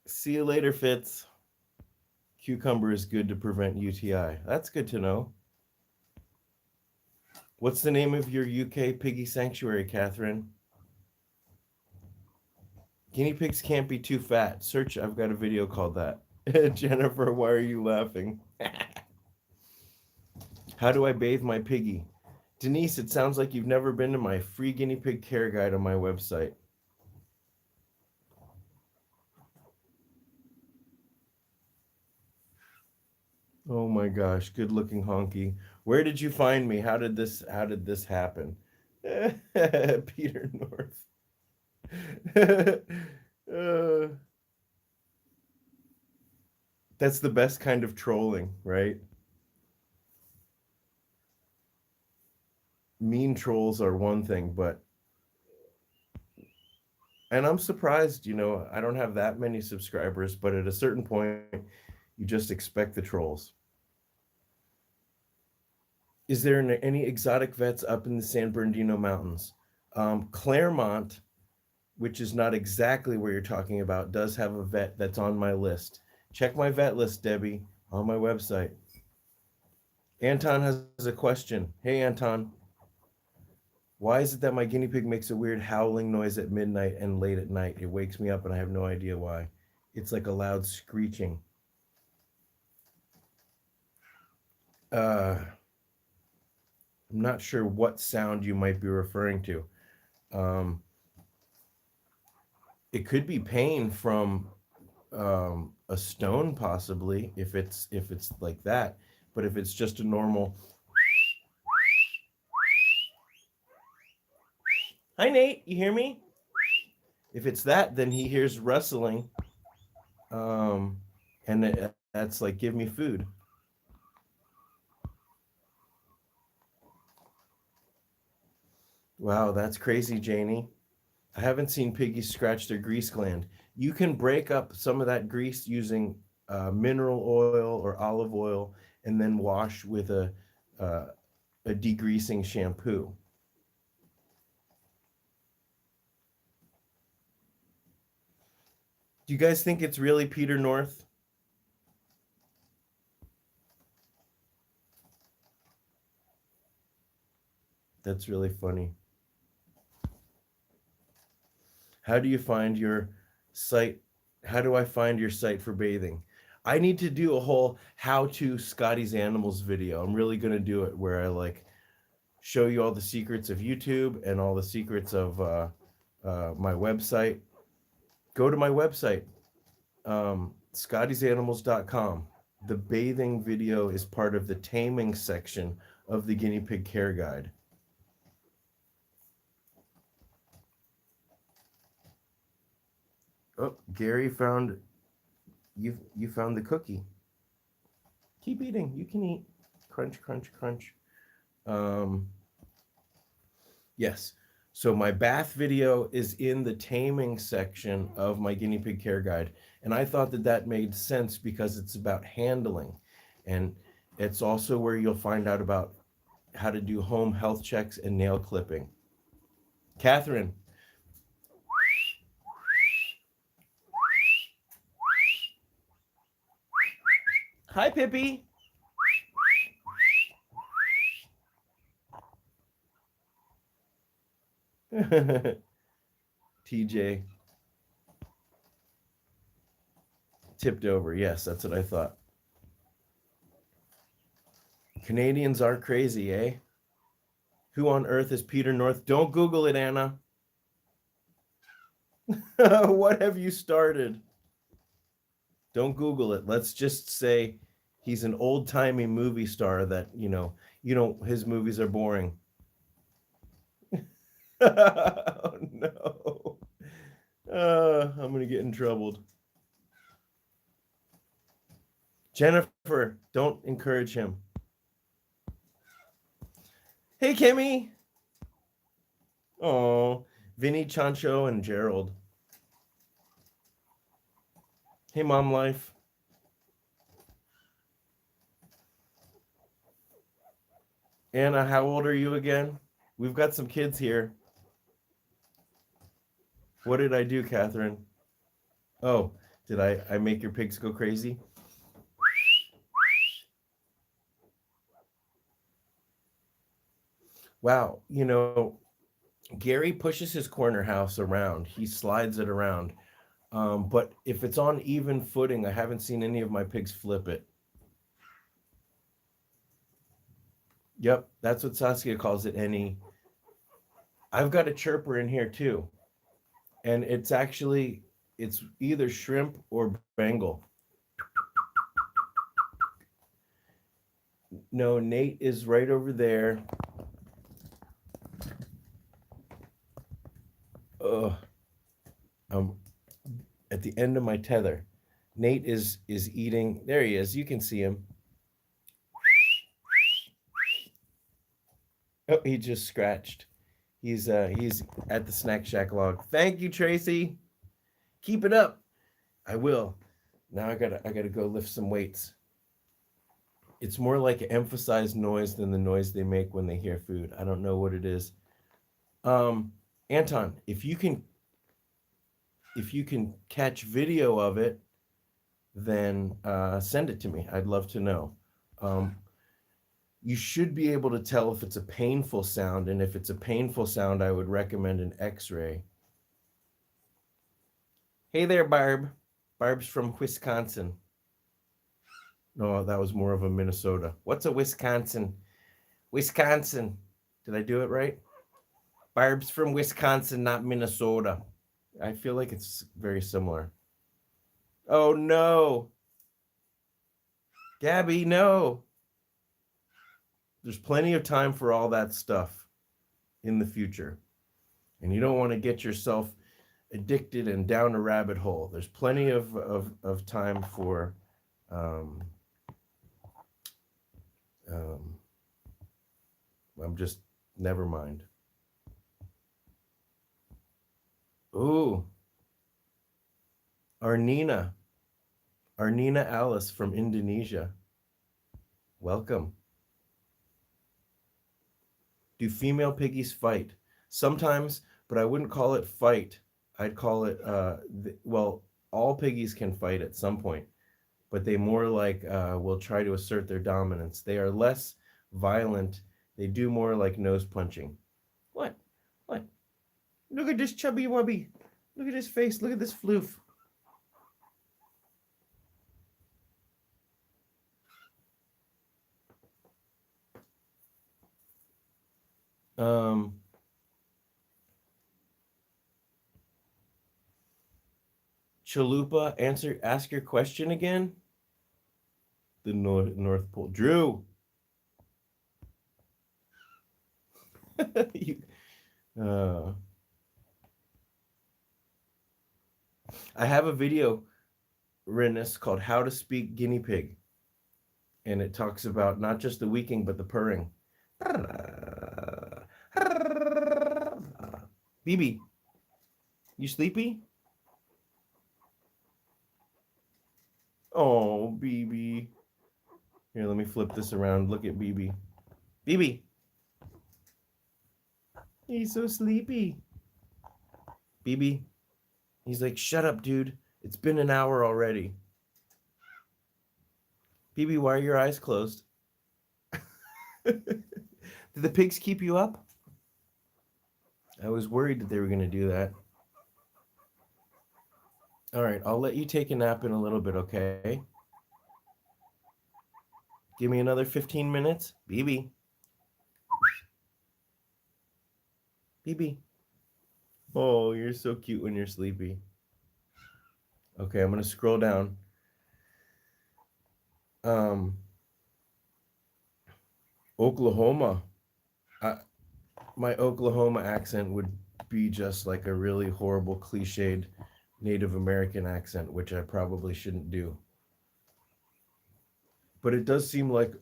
See you later, Fitz. Cucumber is good to prevent UTI. That's good to know. What's the name of your UK piggy sanctuary, Catherine? Guinea pigs can't be too fat. Search, I've got a video called that. Jennifer, why are you laughing? How do I bathe my piggy? Denise, it sounds like you've never been to my free guinea pig care guide on my website. Oh my gosh, good looking honky. Where did you find me? How did this happen? Peter North. That's the best kind of trolling, right? Mean trolls are one thing, and I'm surprised, I don't have that many subscribers, but at a certain point, you just expect the trolls. Is there any exotic vets up in the San Bernardino Mountains? Claremont, which is not exactly where you're talking about, does have a vet that's on my list. Check my vet list, Debbie, on my website. Anton has a question. Hey, Anton. Why is it that my guinea pig makes a weird howling noise at midnight and late at night? It wakes me up and I have no idea why. It's like a loud screeching. I'm not sure what sound you might be referring to. Um, it could be pain from a stone, possibly, if it's like that. But if it's just a normal, hi Nate, you hear me? If it's that, then he hears rustling, um, and that's like, give me food. Wow, that's crazy, Janie. I haven't seen piggies scratch their grease gland. You can break up some of that grease using mineral oil or olive oil, and then wash with uh, a degreasing shampoo. Do you guys think it's really Peter North? That's really funny. How do you find your site? How do I find your site for bathing? I need to do a whole how to Scotty's Animals video. I'm really going to do it where I like show you all the secrets of YouTube and all the secrets of my website. Go to my website, scottysanimals.com. The bathing video is part of the taming section of the guinea pig care guide. Oh, Gary found you found the cookie. Keep eating. You can eat. Crunch, crunch, crunch. Um, yes. So my bath video is in the taming section of my guinea pig care guide, and I thought that that made sense because it's about handling, and it's also where you'll find out about how to do home health checks and nail clipping. Catherine, hi Pippi. TJ tipped over. Yes, that's what I thought. Canadians are crazy, eh? Who on earth is Peter North? Don't Google it, Anna. What have you started? Don't Google it. Let's just say he's an old-timey movie star that, his movies are boring. Oh, no. I'm going to get in trouble. Jennifer, don't encourage him. Hey, Kimmy. Oh, Vinny, Chancho, and Gerald. Hey, Mom Life. Anna, how old are you again? We've got some kids here. What did I do, Catherine? Oh, did I make your pigs go crazy? Wow, Gary pushes his corner house around. He slides it around. But if it's on even footing, I haven't seen any of my pigs flip it. Yep, that's what Saskia calls it, Annie. I've got a chirper in here too. And it's either shrimp or Bengal. No, Nate is right over there. I'm at the end of my tether. Nate is eating. There he is. You can see him. Oh, he just scratched. He's at the Snack Shack log. Thank you, Tracy. Keep it up. I will. Now I gotta go lift some weights. It's more like an emphasized noise than the noise they make when they hear food. I don't know what it is. Anton, if you can catch video of it, then send it to me. I'd love to know. you should be able to tell if it's a painful sound, and if it's a painful sound, I would recommend an X-ray. Hey there, Barb. Barb's from Wisconsin. No, that was more of a Minnesota. What's a Wisconsin? Wisconsin. Did I do it right? Barb's from Wisconsin, not Minnesota. I feel like it's very similar. Oh no. Gabby, no. There's plenty of time for all that stuff in the future. And you don't want to get yourself addicted and down a rabbit hole. There's plenty of time for I'm just, never mind. Ooh, Arnina Alice from Indonesia. Welcome. Do female piggies fight? Sometimes, but I wouldn't call it fight. I'd call it, well, all piggies can fight at some point, but they more like will try to assert their dominance. They are less violent. They do more like nose punching. What? What? Look at this chubby wubby. Look at his face. Look at this floof. Chalupa, ask your question again. The North Pole. Drew. you, I have a video, Renus, called How to Speak Guinea Pig. And it talks about not just the weaking, but the purring. BB, you sleepy? Oh, BB. Here, let me flip this around. Look at BB. BB. He's so sleepy. BB. He's like, shut up, dude. It's been an hour already. BB, why are your eyes closed? Did the pigs keep you up? I was worried that they were going to do that. All right, I'll let you take a nap in a little bit, okay? Give me another 15 minutes. BB. BB. Oh, you're so cute when you're sleepy. Okay, I'm going to scroll down. Oklahoma. My Oklahoma accent would be just like a really horrible, cliched Native American accent, which I probably shouldn't do. But it does seem like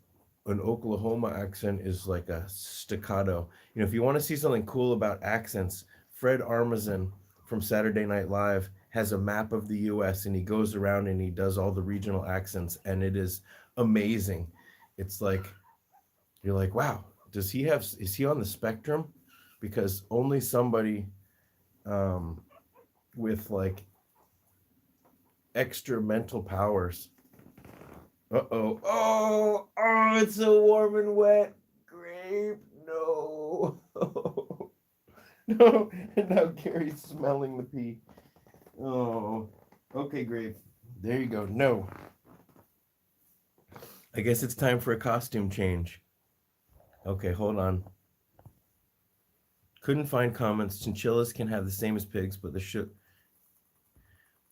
an Oklahoma accent is like a staccato. You know, if you want to see something cool about accents, Fred Armisen from Saturday Night Live has a map of the US and he goes around and he does all the regional accents and it is amazing. It's like, you're like, wow, is he on the spectrum? Because only somebody with like extra mental powers. Oh, it's so warm and wet. Grape, no. No, and now Gary's smelling the pee. Oh, okay, Grape. There you go. No. I guess it's time for a costume change. Okay, hold on. Couldn't find comments. Chinchillas can have the same as pigs, but the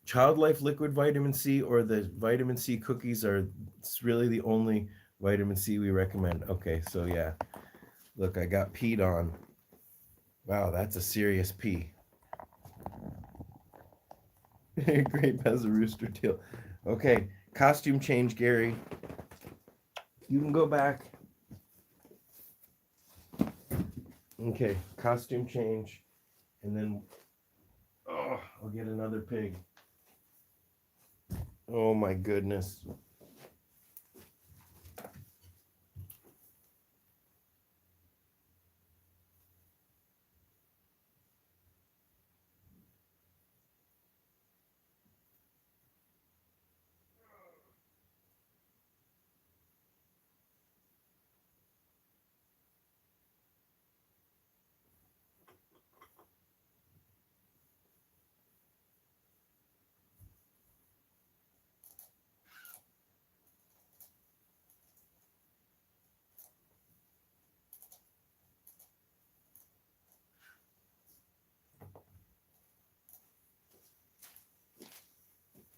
Child Life liquid vitamin C or the vitamin C cookies it's really the only vitamin C we recommend. Okay, so yeah. Look, I got peed on. Wow, that's a serious pee. Grape has a rooster tail. Okay, costume change, Gary. You can go back. Okay, costume change. And then, I'll get another pig. Oh my goodness.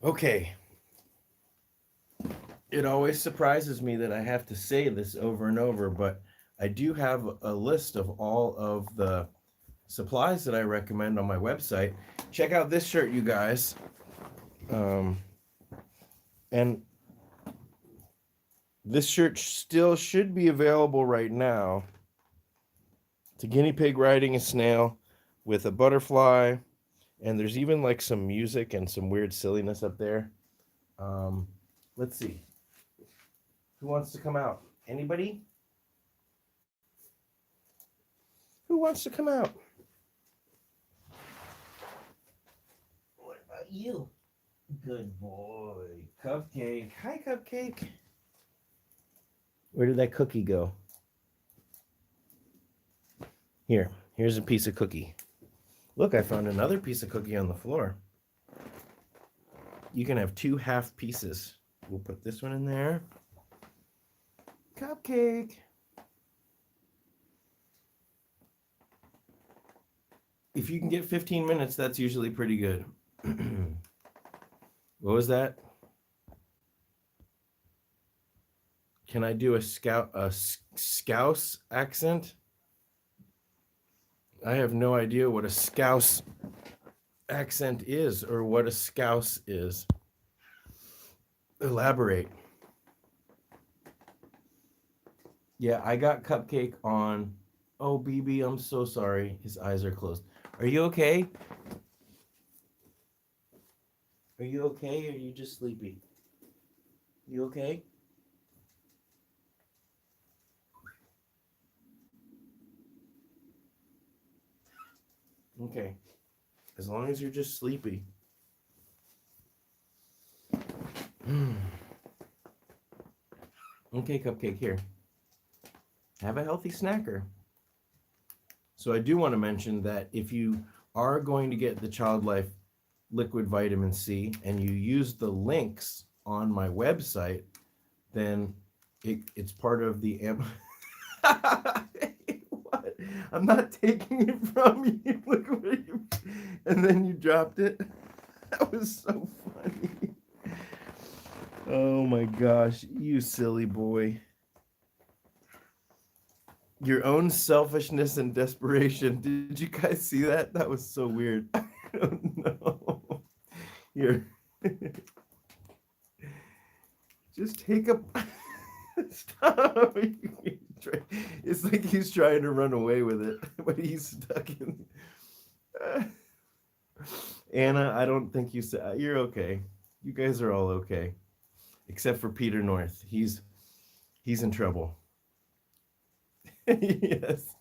Okay. It always surprises me that I have to say this over and over, but I do have a list of all of the supplies that I recommend on my website. Check out this shirt, you guys. And this shirt still should be available right now. It's a guinea pig riding a snail with a butterfly, and there's even like some music and some weird silliness up there. Let's see. Who wants to come out? Anybody? Who wants to come out? What about you? Good boy. Cupcake. Hi, Cupcake. Where did that cookie go? Here's a piece of cookie. Look, I found another piece of cookie on the floor. You can have 2 half pieces. We'll put this one in there. Cupcake. If you can get 15 minutes, that's usually pretty good. What was that? Can I do a Scouse accent? I have no idea what a Scouse accent is or what a Scouse is. Elaborate. Yeah, I got Cupcake on. Oh, BB, I'm so sorry. His eyes are closed. Are you okay? Are you okay or are you just sleepy? You okay? Okay. As long as you're just sleepy. Okay, Cupcake, here. Have a healthy snacker. So I do want to mention that if you are going to get the Child Life liquid vitamin C and you use the links on my website, then it's part of the What? I'm not taking it from you. Look what you, and then you dropped it. That was so funny. Oh my gosh, you silly boy. Your own selfishness and desperation. Did you guys see that? That was so weird. I don't know. Here. Just take a... Stop. It's like he's trying to run away with it, but he's stuck in... Anna, I don't think you said... You're okay. You guys are all okay. Except for Peter North. He's in trouble. Yes.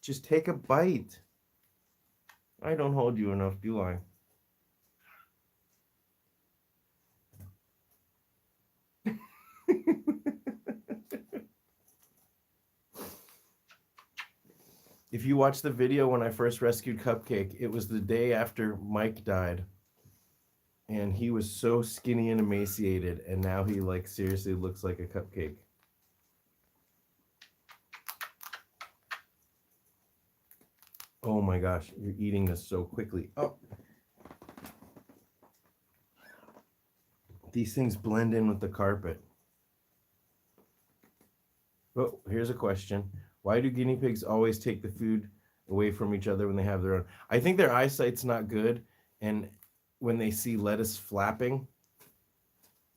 Just take a bite. I don't hold you enough, do I? If you watch the video when I first rescued Cupcake, it was the day after Mike died. And he was so skinny and emaciated, and now he like seriously looks like a cupcake. Oh my gosh, you're eating this so quickly. Oh. These things blend in with the carpet. Oh, here's a question. Why do guinea pigs always take the food away from each other when they have their own? I think their eyesight's not good, and when they see lettuce flapping,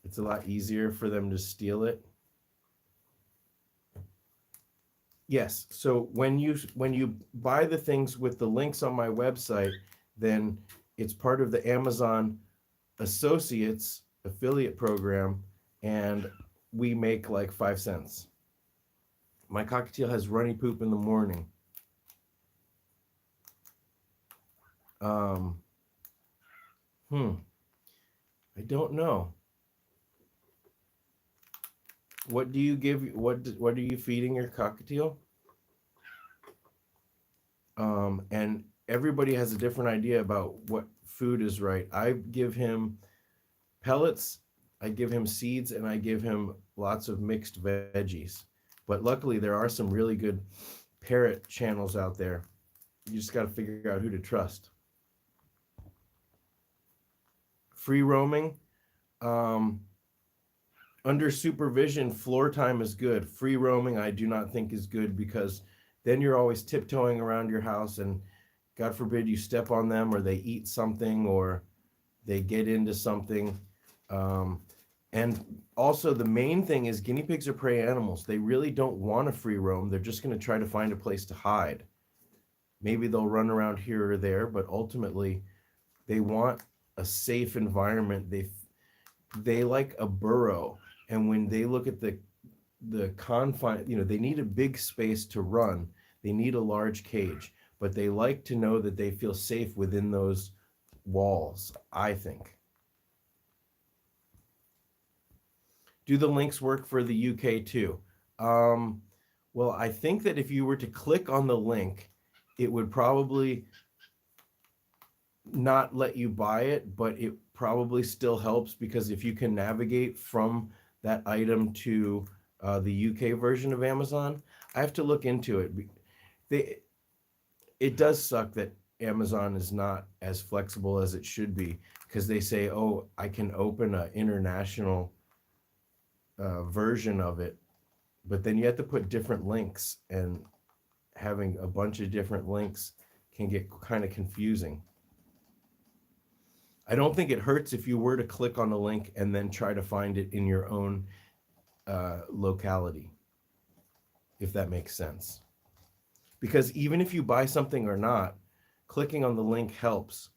it's a lot easier for them to steal it. Yes, so when you buy the things with the links on my website, then it's part of the Amazon Associates affiliate program, and we make like 5 cents. My cockatiel has runny poop in the morning. I don't know. What do you give? What are you feeding your cockatiel? And everybody has a different idea about what food is right. I give him pellets, I give him seeds, and I give him lots of mixed veggies. But luckily, there are some really good parrot channels out there. You just got to figure out who to trust. Free roaming. Under supervision, floor time is good. Free roaming, I do not think is good, because then you're always tiptoeing around your house, and God forbid you step on them, or they eat something, or they get into something. And also, the main thing is guinea pigs are prey animals. They really don't want to free roam. They're just going to try to find a place to hide. Maybe they'll run around here or there, but ultimately they want a safe environment. They like a burrow, and when they look at the confine, they need a big space to run. They need a large cage, but they like to know that they feel safe within those walls, I think. Do the links work for the UK too? Well, I think that if you were to click on the link, it would probably not let you buy it, but it probably still helps, because if you can navigate from that item to the UK version of Amazon, I have to look into it. It does suck that Amazon is not as flexible as it should be, because they say, oh, I can open an international version of it, but then you have to put different links, and having a bunch of different links can get kind of confusing. I don't think it hurts if you were to click on a link and then try to find it in your own locality, if that makes sense. Because even if you buy something or not, clicking on the link helps,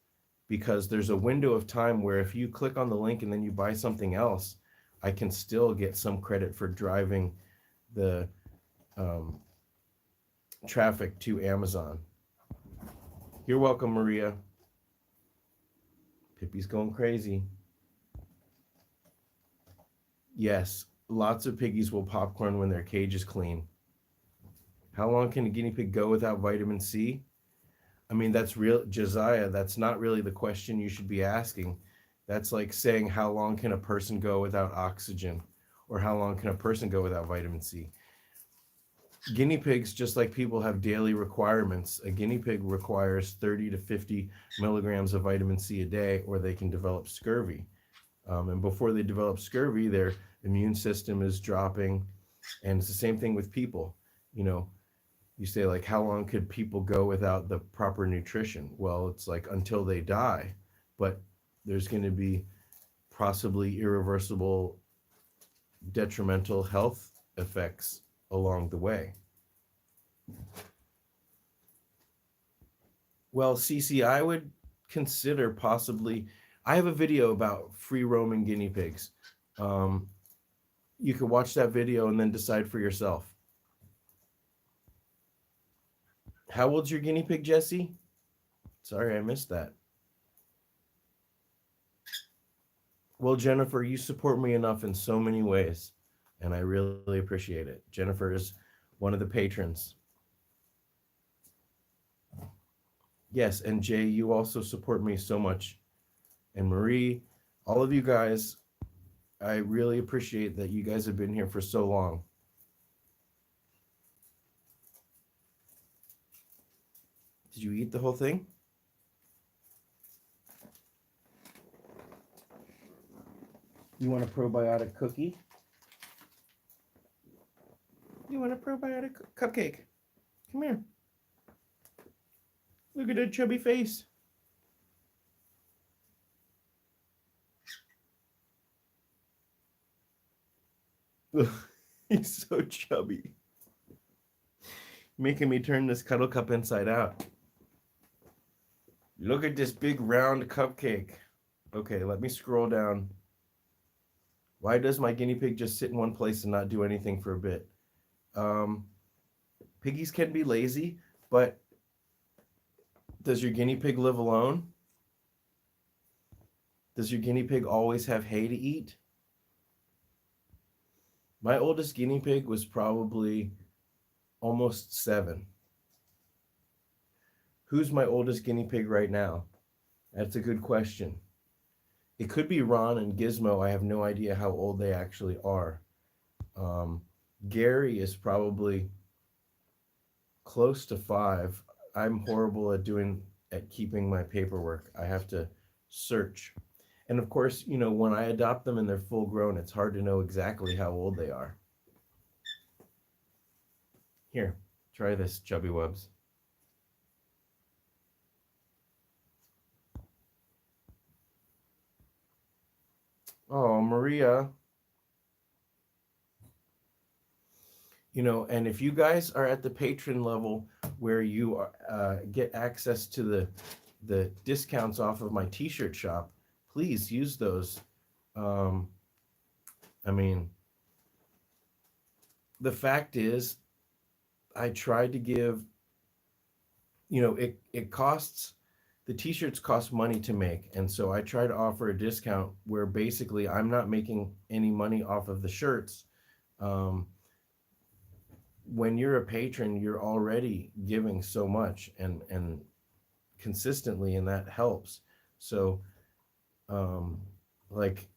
because there's a window of time where if you click on the link and then you buy something else, I can still get some credit for driving the traffic to Amazon. You're welcome, Maria. Pippi's going crazy. Yes, lots of piggies will popcorn when their cage is clean. How long can a guinea pig go without vitamin C? I mean, that's real, Josiah. That's not really the question you should be asking. That's like saying, how long can a person go without oxygen? Or how long can a person go without vitamin C? Guinea pigs, just like people, have daily requirements. A guinea pig requires 30 to 50 milligrams of vitamin C a day, or they can develop scurvy. And before they develop scurvy, their immune system is dropping. And it's the same thing with people. You say, like, how long could people go without the proper nutrition? Well, it's like until they die. But there's going to be possibly irreversible detrimental health effects along the way. Well, Cece, I would consider possibly, I have a video about free roaming guinea pigs. You could watch that video and then decide for yourself. How old's your guinea pig, Jesse? Sorry, I missed that. Well, Jennifer, you support me enough in so many ways, and I really appreciate it. Jennifer is one of the patrons. Yes, and Jay, you also support me so much. And Marie, all of you guys, I really appreciate that you guys have been here for so long. Did you eat the whole thing? You want a probiotic cookie? You want a probiotic cupcake? Come here. Look at that chubby face. He's so chubby. Making me turn this cuddle cup inside out. Look at this big round cupcake. Okay, let me scroll down. Why does my guinea pig just sit in one place and not do anything for a bit? Piggies can be lazy, but does your guinea pig live alone? Does your guinea pig always have hay to eat? My oldest guinea pig was probably almost 7. Who's my oldest guinea pig right now? That's a good question. It could be Ron and Gizmo. I have no idea how old they actually are. Gary is probably close to 5. I'm horrible at keeping my paperwork. I have to search. And of course, when I adopt them and they're full grown, it's hard to know exactly how old they are. Here, try this, Chubby Wubs. Oh, Maria. And if you guys are at the patron level where you get access to the discounts off of my t-shirt shop, please use those. I mean, the fact is, I tried to give, it costs, the t-shirts cost money to make. And so I try to offer a discount where basically I'm not making any money off of the shirts. When you're a patron, you're already giving so much and consistently, and that helps. So, like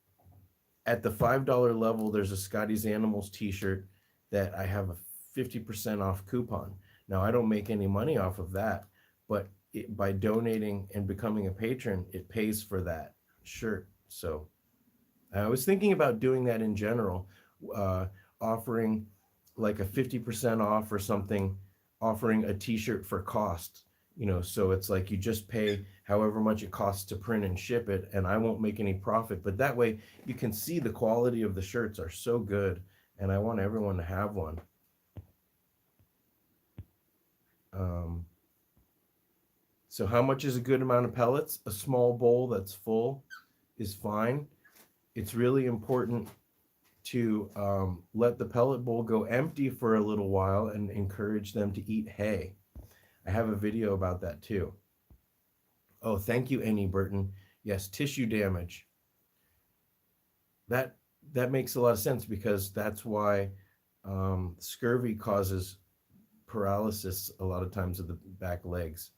at the $5 level, there's a Scotty's Animals t-shirt that I have a 50% off coupon. Now, I don't make any money off of that, but by donating and becoming a patron, it pays for that shirt. So I was thinking about doing that in general, offering like a 50% off or something, offering a t-shirt for cost, so it's like you just pay however much it costs to print and ship it, and I won't make any profit. But that way you can see the quality of the shirts are so good, and I want everyone to have one. So how much is a good amount of pellets? A small bowl that's full is fine. It's really important to let the pellet bowl go empty for a little while and encourage them to eat hay. I have a video about that too. Oh, thank you, Annie Burton. Yes, tissue damage. That makes a lot of sense, because that's why scurvy causes paralysis a lot of times of the back legs.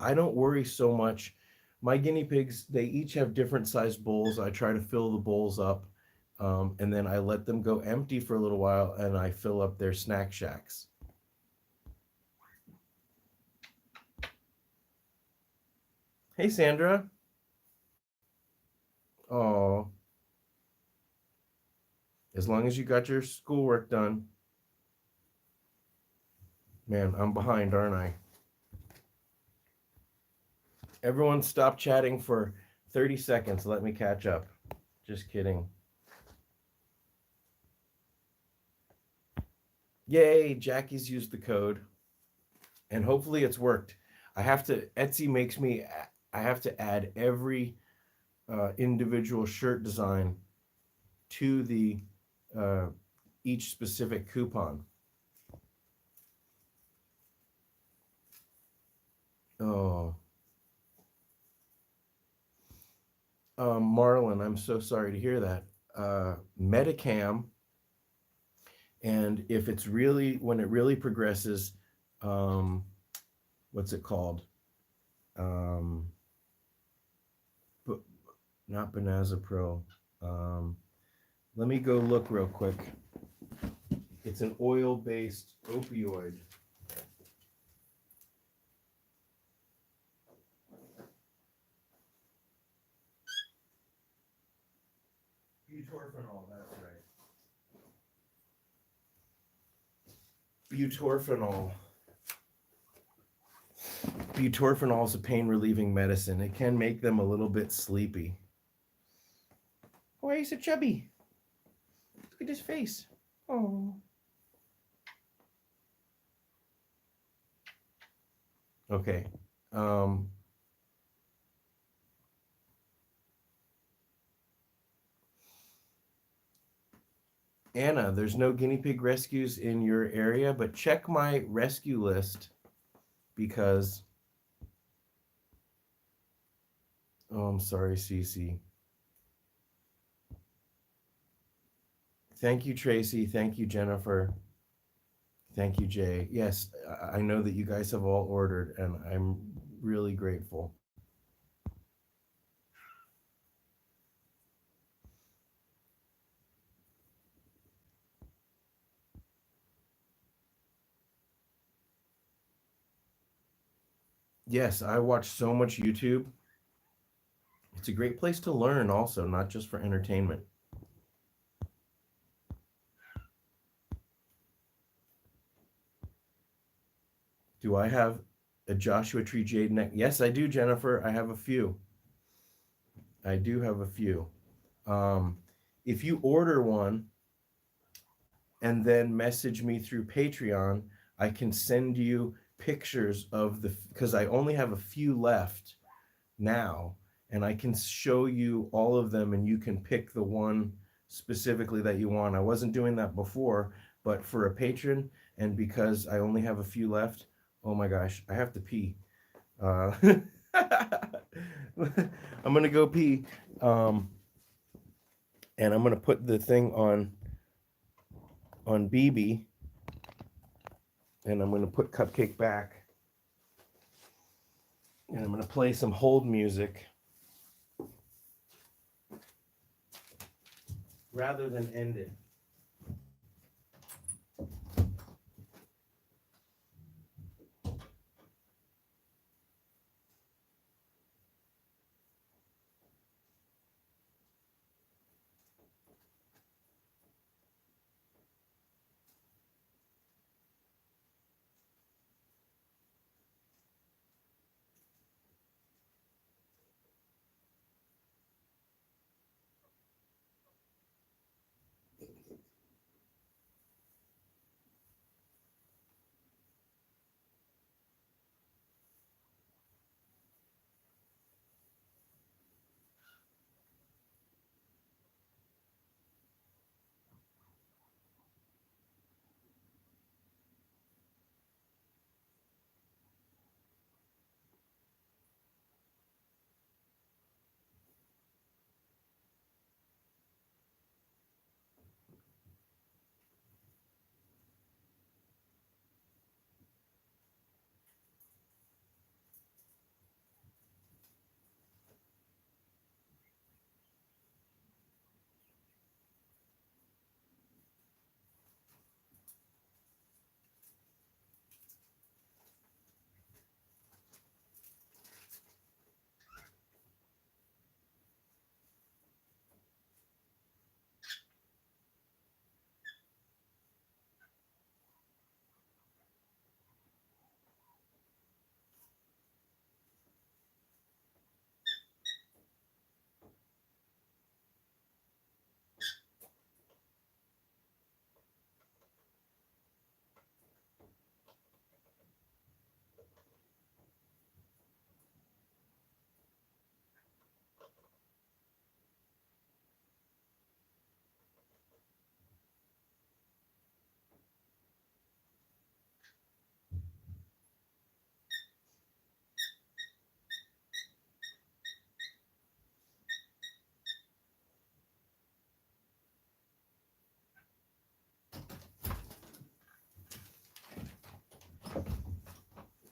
I don't worry so much. My guinea pigs, they each have different sized bowls. I try to fill the bowls up, and then I let them go empty for a little while, and I fill up their snack shacks. Hey, Sandra. Oh, as long as you got your schoolwork done. Man, I'm behind, aren't I? Everyone stop chatting for 30 seconds. Let me catch up. Just kidding. Yay, Jackie's used the code. And hopefully it's worked. Etsy makes me, I have to add every individual shirt design to the each specific coupon. Oh. Marlon, I'm so sorry to hear that. Metacam, and if it's really, when it really progresses, what's it called? But not Benazapro. Let me go look real quick. It's an oil-based opioid. Butorphanol, that's right. Butorphanol. Butorphanol is a pain-relieving medicine. It can make them a little bit sleepy. Why are you so chubby? Look at his face. Oh. Okay. Anna, there's no guinea pig rescues in your area, but check my rescue list, because I'm sorry, Cece. Thank you, Tracy. Thank you, Jennifer. Thank you, Jay. Yes, I know that you guys have all ordered, and I'm really grateful. Yes, I watch so much YouTube. It's a great place to learn also, not just for entertainment. Do I have a Joshua Tree jade neck? Yes, I do, Jennifer. I have a few. I do have a few. Um, if you order one and then message me through Patreon, I can send you pictures of the, because I only have a few left now, and I can show you all of them and you can pick the one specifically that you want. I wasn't doing that before, but for a patron, and because I only have a few left, oh my gosh, I have to pee. Uh, I'm gonna go pee, um, and I'm gonna put the thing on BB, and I'm gonna put Cupcake back, and I'm gonna play some hold music rather than end it.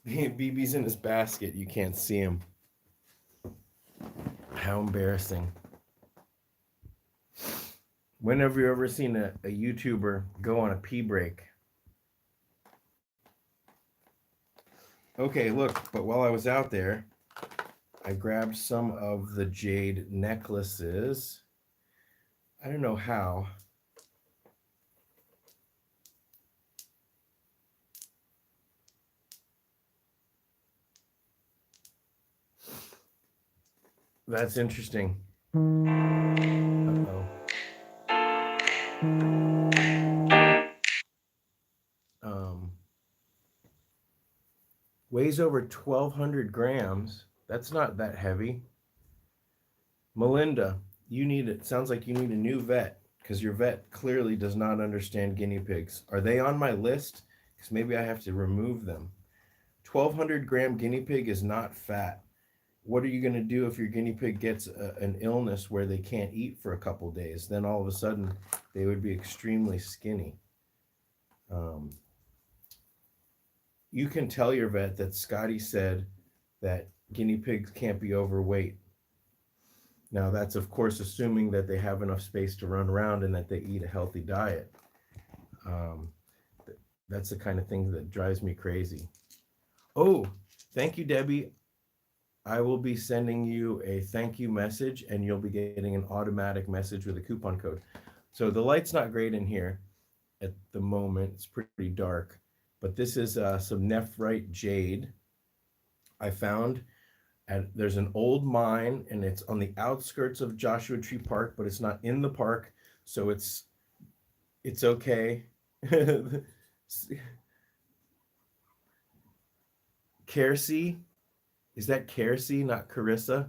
BB's in his basket. You can't see him. How embarrassing. When have you ever seen a YouTuber go on a pee break? Okay, look, but while I was out there, I grabbed some of the jade necklaces. I don't know how. That's interesting. Uh-oh. Um, weighs over 1,200 grams. That's not that heavy. Melinda, you need it. Sounds like you need a new vet because your vet clearly does not understand guinea pigs. Are they on my list? Because maybe I have to remove them. 1,200-gram guinea pig is not fat. What are you going to do if your guinea pig gets an illness where they can't eat for a couple days? Then all of a sudden they would be extremely skinny. You can tell your vet that Scotty said that guinea pigs can't be overweight. Now, that's of course assuming that they have enough space to run around and that they eat a healthy diet. Um, that's the kind of thing that drives me crazy. Oh, Thank you, Debbie. I will be sending you a thank you message, and you'll be getting an automatic message with a coupon code. So the light's not great in here at the moment. It's pretty dark, but this is some nephrite jade I found. And there's an old mine, and it's on the outskirts of Joshua Tree Park, but it's not in the park, so it's okay. Kersey, is that Kersey, not Carissa?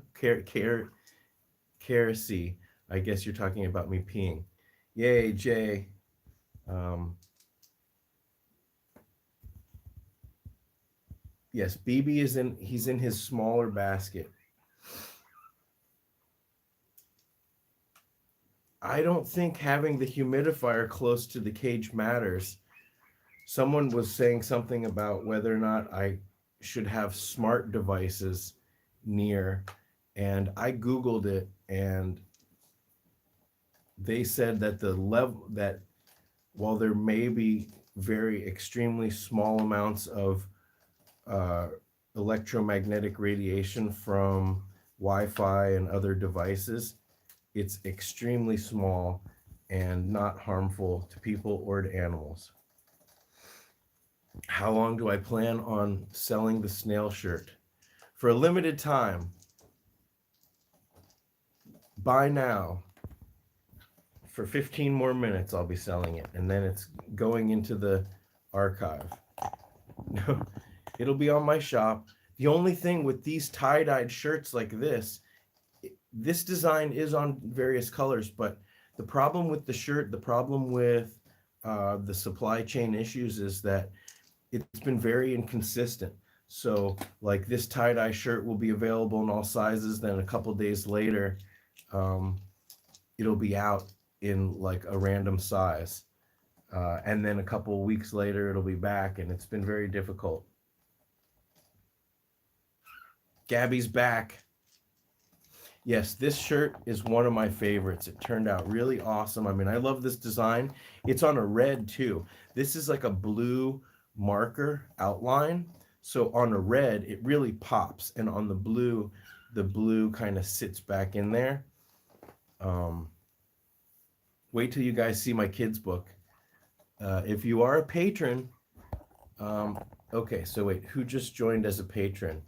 Kersey. I guess you're talking about me peeing. Yay, Jay. Yes, BB is he's in his smaller basket. I don't think having the humidifier close to the cage matters. Someone was saying something about whether or not I should have smart devices near, and I Googled it, and they said that the level that while there may be very extremely small amounts of electromagnetic radiation from Wi-Fi and other devices, it's extremely small and not harmful to people or to animals. How long do I plan on selling the snail shirt? For a limited time. Buy now. For 15 more minutes, I'll be selling it, and then it's going into the archive. No, it'll be on my shop. The only thing with these tie-dyed shirts like this design is on various colors, but the problem with the shirt, the problem with the supply chain issues is that it's been very inconsistent. So like this tie-dye shirt will be available in all sizes, then a couple days later it'll be out in like a random size, and then a couple weeks later it'll be back, and it's been very difficult. Gabby's back. Yes, this shirt is one of my favorites. It turned out really awesome. I mean, I love this design. It's on a red too. This is like a blue marker outline. So on a red, it really pops. And on the blue kind of sits back in there. Wait till you guys see my kids' book. If you are a patron, okay, so wait, who just joined as a patron?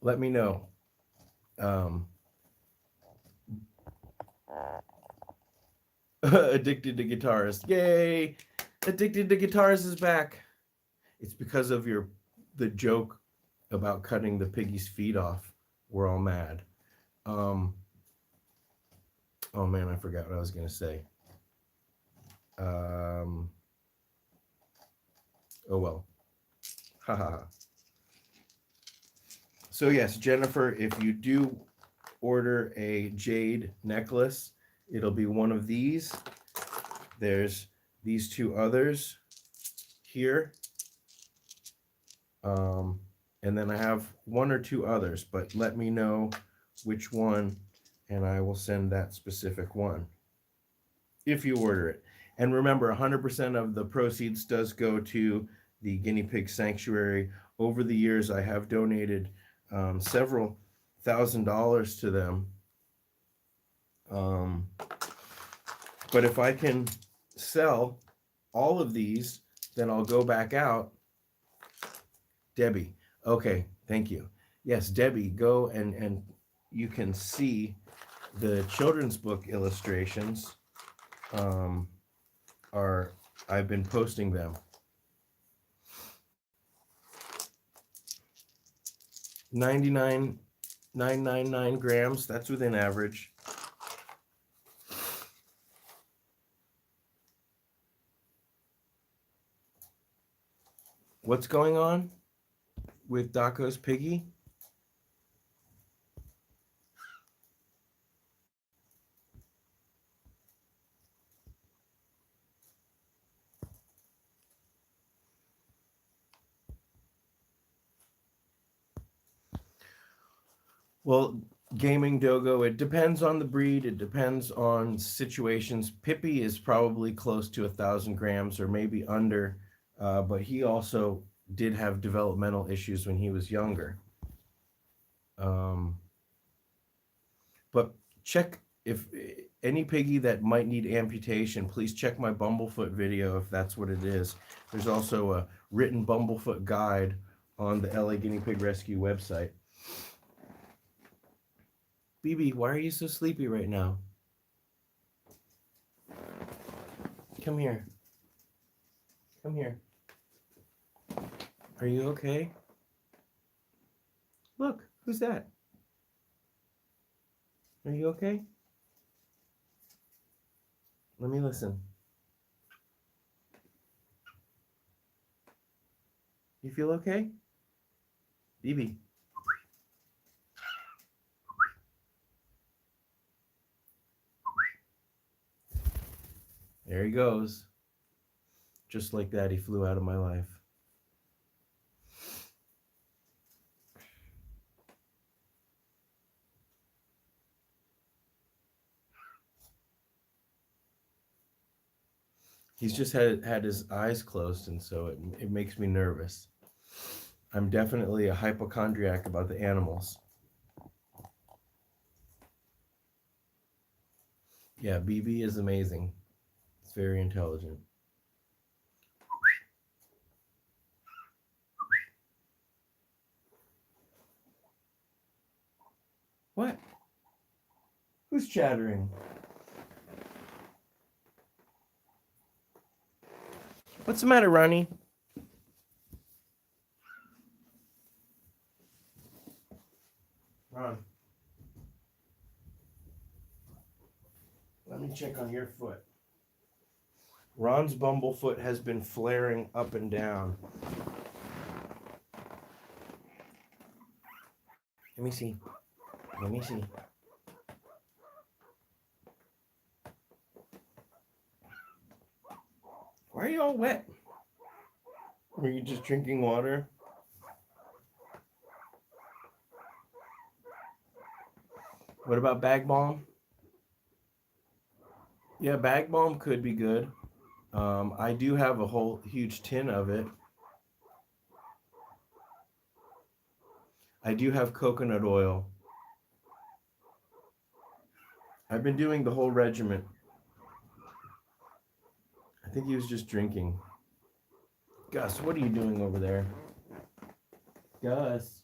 Let me know. Addicted to Guitars. Yay! Addicted to Guitars is back. It's because of the joke about cutting the piggy's feet off. We're all mad. Oh man, I forgot what I was gonna say. Oh well. Haha. So yes, Jennifer, if you do order a jade necklace, it'll be one of these. There's these two others here. And then I have one or two others, but let me know which one, and I will send that specific one if you order it. And remember, 100% of the proceeds does go to the Guinea Pig Sanctuary. Over the years, I have donated several $1,000s to them. But if I can sell all of these, then I'll go back out. Debbie, okay, thank you. Yes, Debbie, go and you can see the children's book illustrations. I've been posting them. 99.999 grams, that's within average. What's going on with Daco's piggy? Well, Gaming Dogo, it depends on the breed. It depends on situations. Pippi is probably close to 1,000 grams or maybe under, but he also did have developmental issues when he was younger. But check if any piggy that might need amputation, please check my Bumblefoot video if that's what it is. There's also a written Bumblefoot guide on the LA Guinea Pig Rescue website. BB, why are you so sleepy right now? Come here. Come here. Are you okay? Look, who's that? Are you okay? Let me listen. You feel okay? BB. There he goes. Just like that, he flew out of my life. He's just had his eyes closed, and so it makes me nervous. I'm definitely a hypochondriac about the animals. Yeah, BB is amazing. It's very intelligent. What? Who's chattering? What's the matter, Ronnie? Ron. Let me check on your foot. Ron's bumblefoot has been flaring up and down. Let me see. Let me see. Why are you all wet? Were you just drinking water? What about bag balm? Yeah, bag balm could be good. I do have a whole huge tin of it. I do have coconut oil. I've been doing the whole regimen. I think he was just drinking. Gus, what are you doing over there? Gus.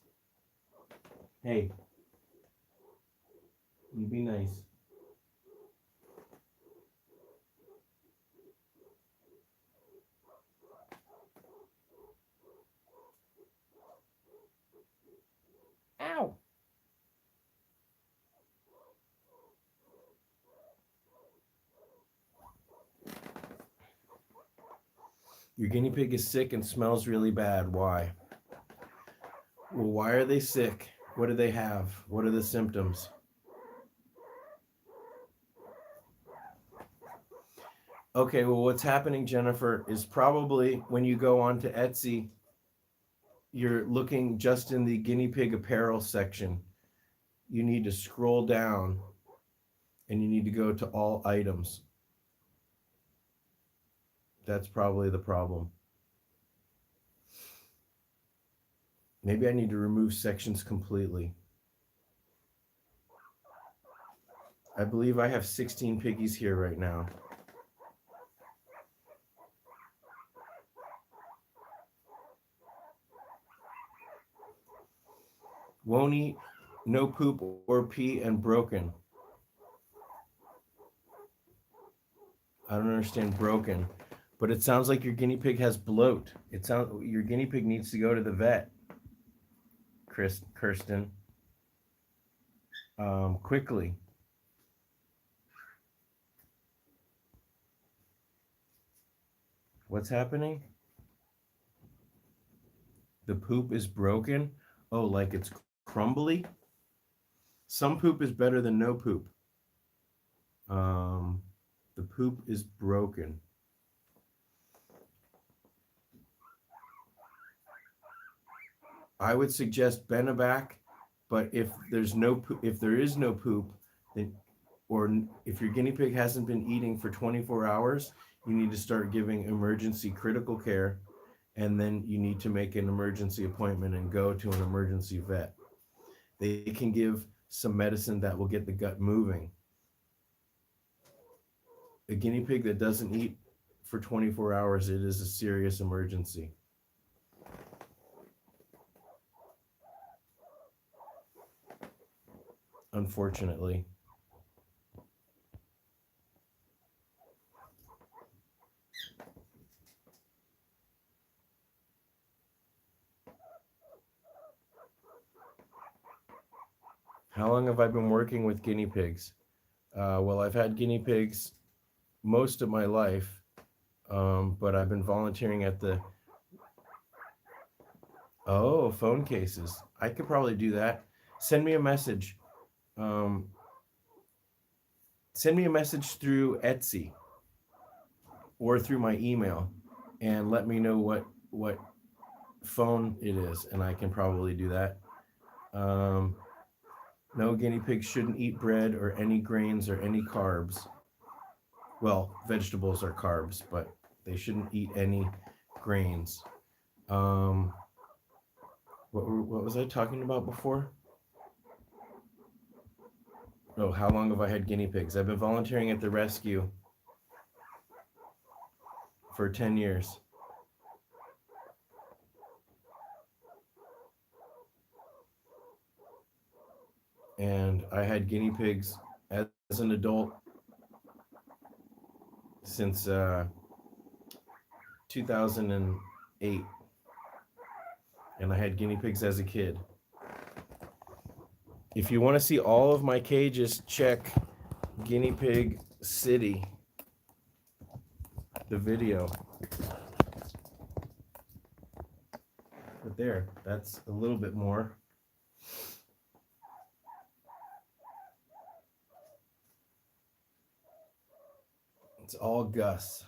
Hey. You be nice. Ow. Your guinea pig is sick and smells really bad. Why? Well, why are they sick? What do they have? What are the symptoms? Okay, well, what's happening, Jennifer, is probably when you go on to Etsy, you're looking just in the guinea pig apparel section. You need to scroll down and you need to go to all items. That's probably the problem. Maybe I need to remove sections completely. I believe I have 16 piggies here right now. Won't eat, no poop or pee, and broken. I don't understand broken, but it sounds like your guinea pig has bloat. It sounds your guinea pig needs to go to the vet. Kirsten, quickly. What's happening? The poop is broken. Oh, like it's crumbly. Some poop is better than no poop. The poop is broken. I would suggest Benebac But if there is no poop, then, or if your guinea pig hasn't been eating for 24 hours, you need to start giving emergency critical care, and then you need to make an emergency appointment and go to an emergency vet. They can give some medicine that will get the gut moving. A guinea pig that doesn't eat for 24 hours, it is a serious emergency. Unfortunately. How long have I been working with guinea pigs? Well, I've had guinea pigs most of my life, but I've been volunteering at the phone cases. I could probably do that. Send me a message. Um, Send me a message through Etsy or through my email, and let me know what phone it is, and I can probably do that. Um, no, guinea pigs shouldn't eat bread or any grains or any carbs. Well, vegetables are carbs, but they shouldn't eat any grains. Um, what was I talking about before? Oh, how long have I had guinea pigs? I've been volunteering at the rescue for 10 years. And I had guinea pigs as an adult since 2008. And I had guinea pigs as a kid. If you want to see all of my cages, check Guinea Pig City, the video. But there, that's a little bit more. It's all Gus.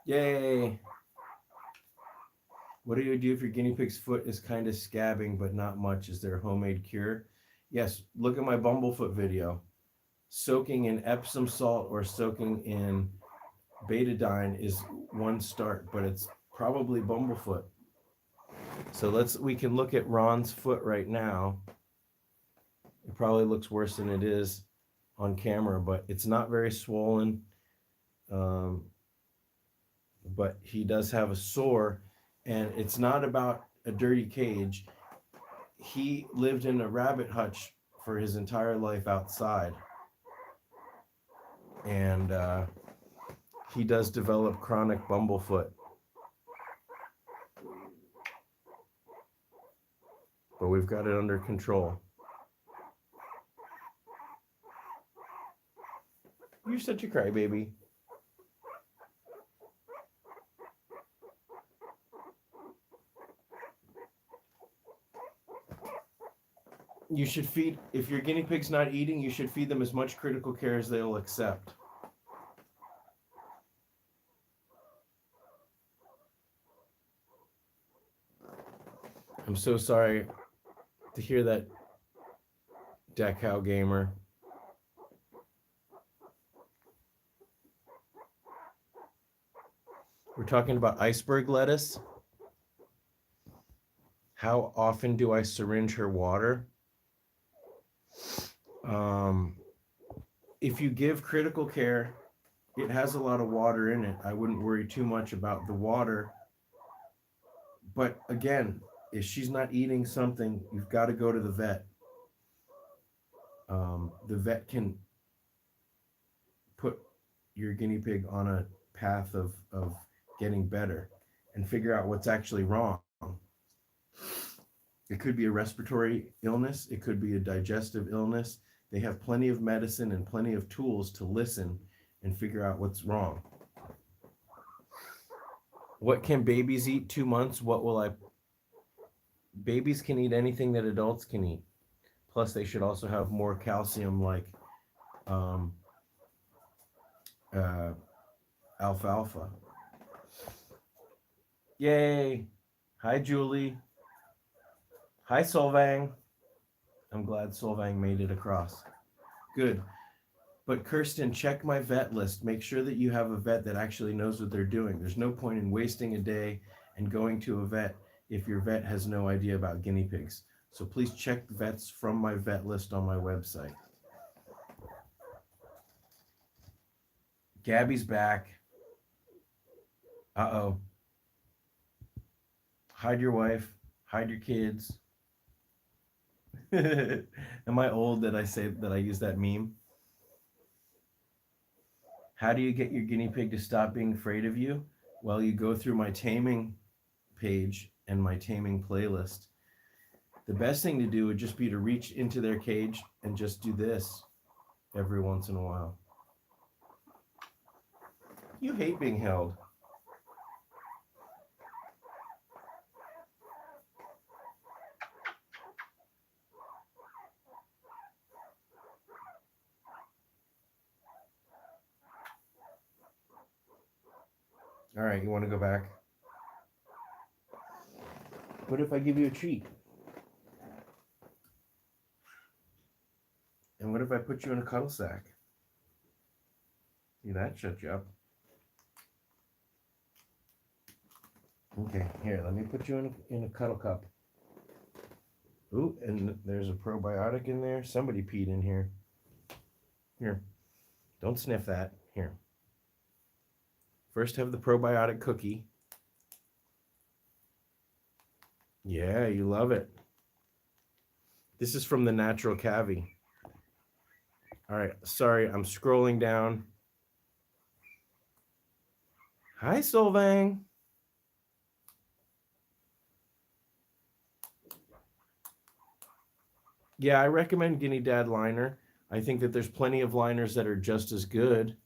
Yay! What do you do if your guinea pig's foot is kind of scabbing but not much? Is there a homemade cure? Yes, look at my bumblefoot video. Soaking in Epsom salt or soaking in betadine is one start, but it's probably bumblefoot. So we can look at Ron's foot right now. It probably looks worse than it is on camera, but it's not very swollen. But he does have a sore, and it's not about a dirty cage. He lived in a rabbit hutch for his entire life outside, and he does develop chronic bumblefoot. But we've got it under control. You're such a crybaby. You should feed, if your guinea pig's not eating, you should feed them as much critical care as they'll accept. I'm so sorry to hear that, Deckhow Gamer. We're talking about iceberg lettuce. How often do I syringe her water? If you give critical care, it has a lot of water in it. I wouldn't worry too much about the water. But again, if she's not eating something, you've got to go to the vet. The vet can put your guinea pig on a path of getting better and figure out what's actually wrong. It could be a respiratory illness. It could be a digestive illness. They have plenty of medicine and plenty of tools to listen and figure out what's wrong. What can babies eat 2 months? What will I babies can eat anything that adults can eat. Plus, they should also have more calcium, like um, uh, alfalfa. Yay! Hi, Julie. Hi, Solvang. I'm glad Solvang made it across. Good. But Kirsten, check my vet list. Make sure that you have a vet that actually knows what they're doing. There's no point in wasting a day and going to a vet if your vet has no idea about guinea pigs. So please check vets from my vet list on my website. Gabby's back. Uh-oh. Hide your wife. Hide your kids. Am I old that I say that I use that meme? How do you get your guinea pig to stop being afraid of you? Well, you go through my taming page and my taming playlist. The best thing to do would just be to reach into their cage and just do this every once in a while. You hate being held. All right, you want to go back? What if I give you a treat? And what if I put you in a cuddle sack? See, that shut you up. Okay, here, let me put you in a cuddle cup. Ooh, and there's a probiotic in there. Somebody peed in here. Here, don't sniff that. Here. First have the probiotic cookie. Yeah, you love it. This is from the Natural Cavi. All right, sorry, I'm scrolling down. Hi, Solvang. Yeah, I recommend Guinea Dad liner. I think that there's plenty of liners that are just as good.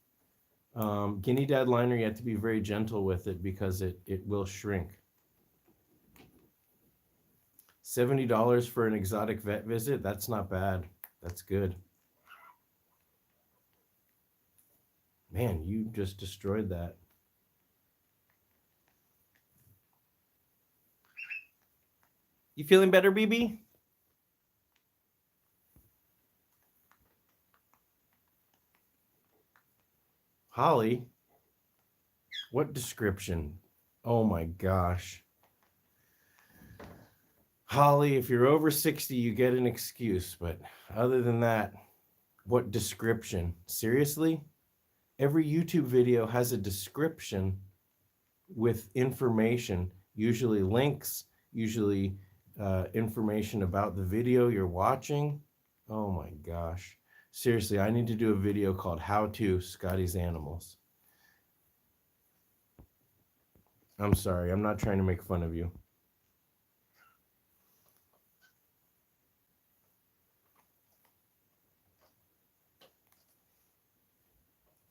Guinea Dad liner, you have to be very gentle with it because it will shrink. $70 for an exotic vet visit, that's not bad. That's good. Man, you just destroyed that. You feeling better, BB? Holly? What description? Oh my gosh. Holly, if you're over 60, you get an excuse. But other than that, what description? Seriously? Every YouTube video has a description with information, usually links, usually information about the video you're watching. Oh my gosh. Seriously, I need to do a video called How to Scotty's Animals. I'm sorry, I'm not trying to make fun of you.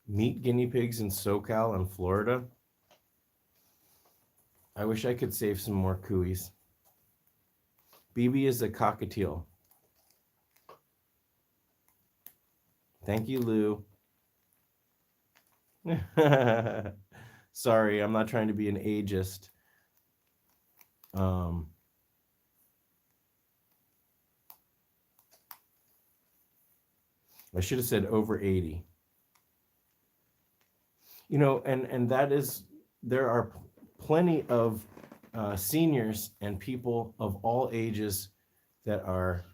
Meat guinea pigs in SoCal and Florida. I wish I could save some more cooies. BB is a cockatiel. Thank you, Lou. Sorry, I'm not trying to be an ageist. I should have said over 80. You know, and that is, there are plenty of seniors and people of all ages that are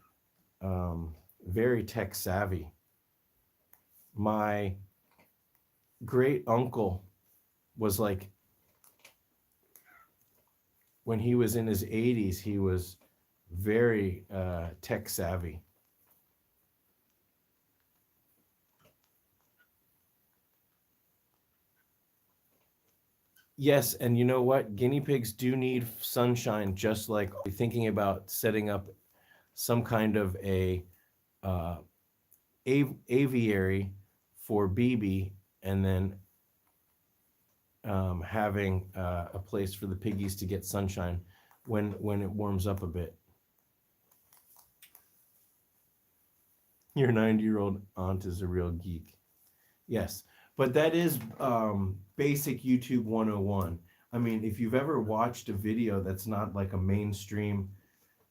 very tech savvy. My great uncle was like, when he was in his 80s, he was very tech savvy. Yes, and you know what? Guinea pigs do need sunshine, just like thinking about setting up some kind of a aviary for BB, and then having a place for the piggies to get sunshine. when it warms up a bit. Your 90-year-old aunt is a real geek. Yes, but that is basic YouTube 101. I mean, if you've ever watched a video that's not like a mainstream,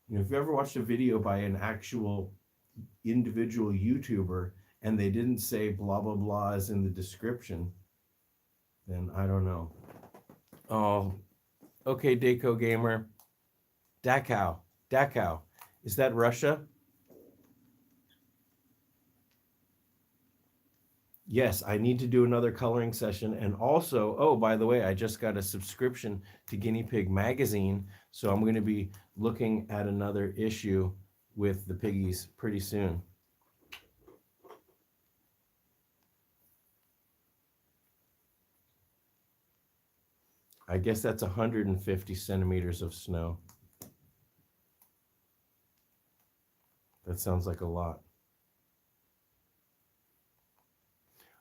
if you ever watched a video by an actual individual YouTuber and they didn't say blah blah blah as in the description, then I don't know. Oh, okay, Daco Gamer. Dachau. Is that Russia? Yes, I need to do another coloring session. And also, oh, by the way, I just got a subscription to Guinea Pig magazine. So I'm going to be looking at another issue with the Piggies pretty soon. I guess that's 150 centimeters of snow. That sounds like a lot.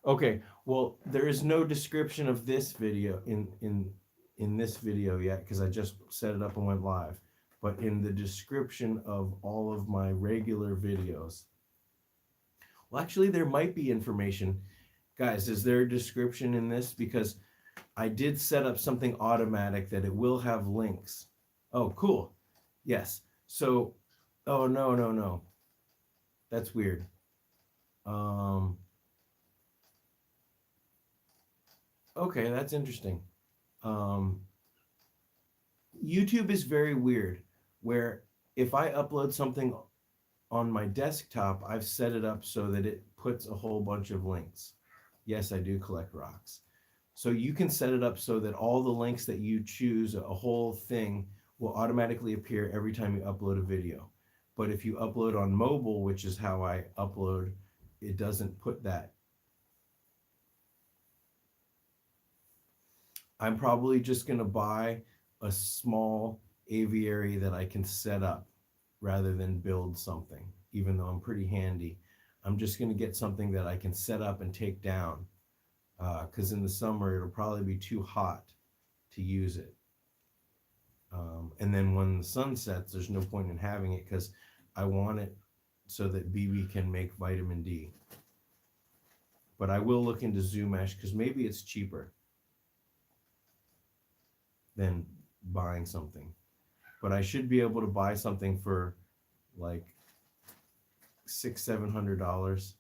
Okay, well, there is no description of this video in this video yet because I just set it up and went live. But in the description of all of my regular videos, well, actually, there might be information. Guys, is there a description in this? Because I did set up something automatic that it will have links. Oh, cool. Yes. So, oh, no. That's weird. Okay, that's interesting. YouTube is very weird, where if I upload something on my desktop, I've set it up so that it puts a whole bunch of links. Yes, I do collect rocks. So you can set it up so that all the links that you choose, a whole thing, will automatically appear every time you upload a video. But if you upload on mobile, which is how I upload, it doesn't put that. I'm probably just going to buy a small aviary that I can set up rather than build something, even though I'm pretty handy. I'm just going to get something that I can set up and take down because in the summer it'll probably be too hot to use it. And then when the sun sets, there's no point in having it because I want it so that BB can make vitamin D. But I will look into Zoomash because maybe it's cheaper than buying something. But I should be able to buy something for like $600-700.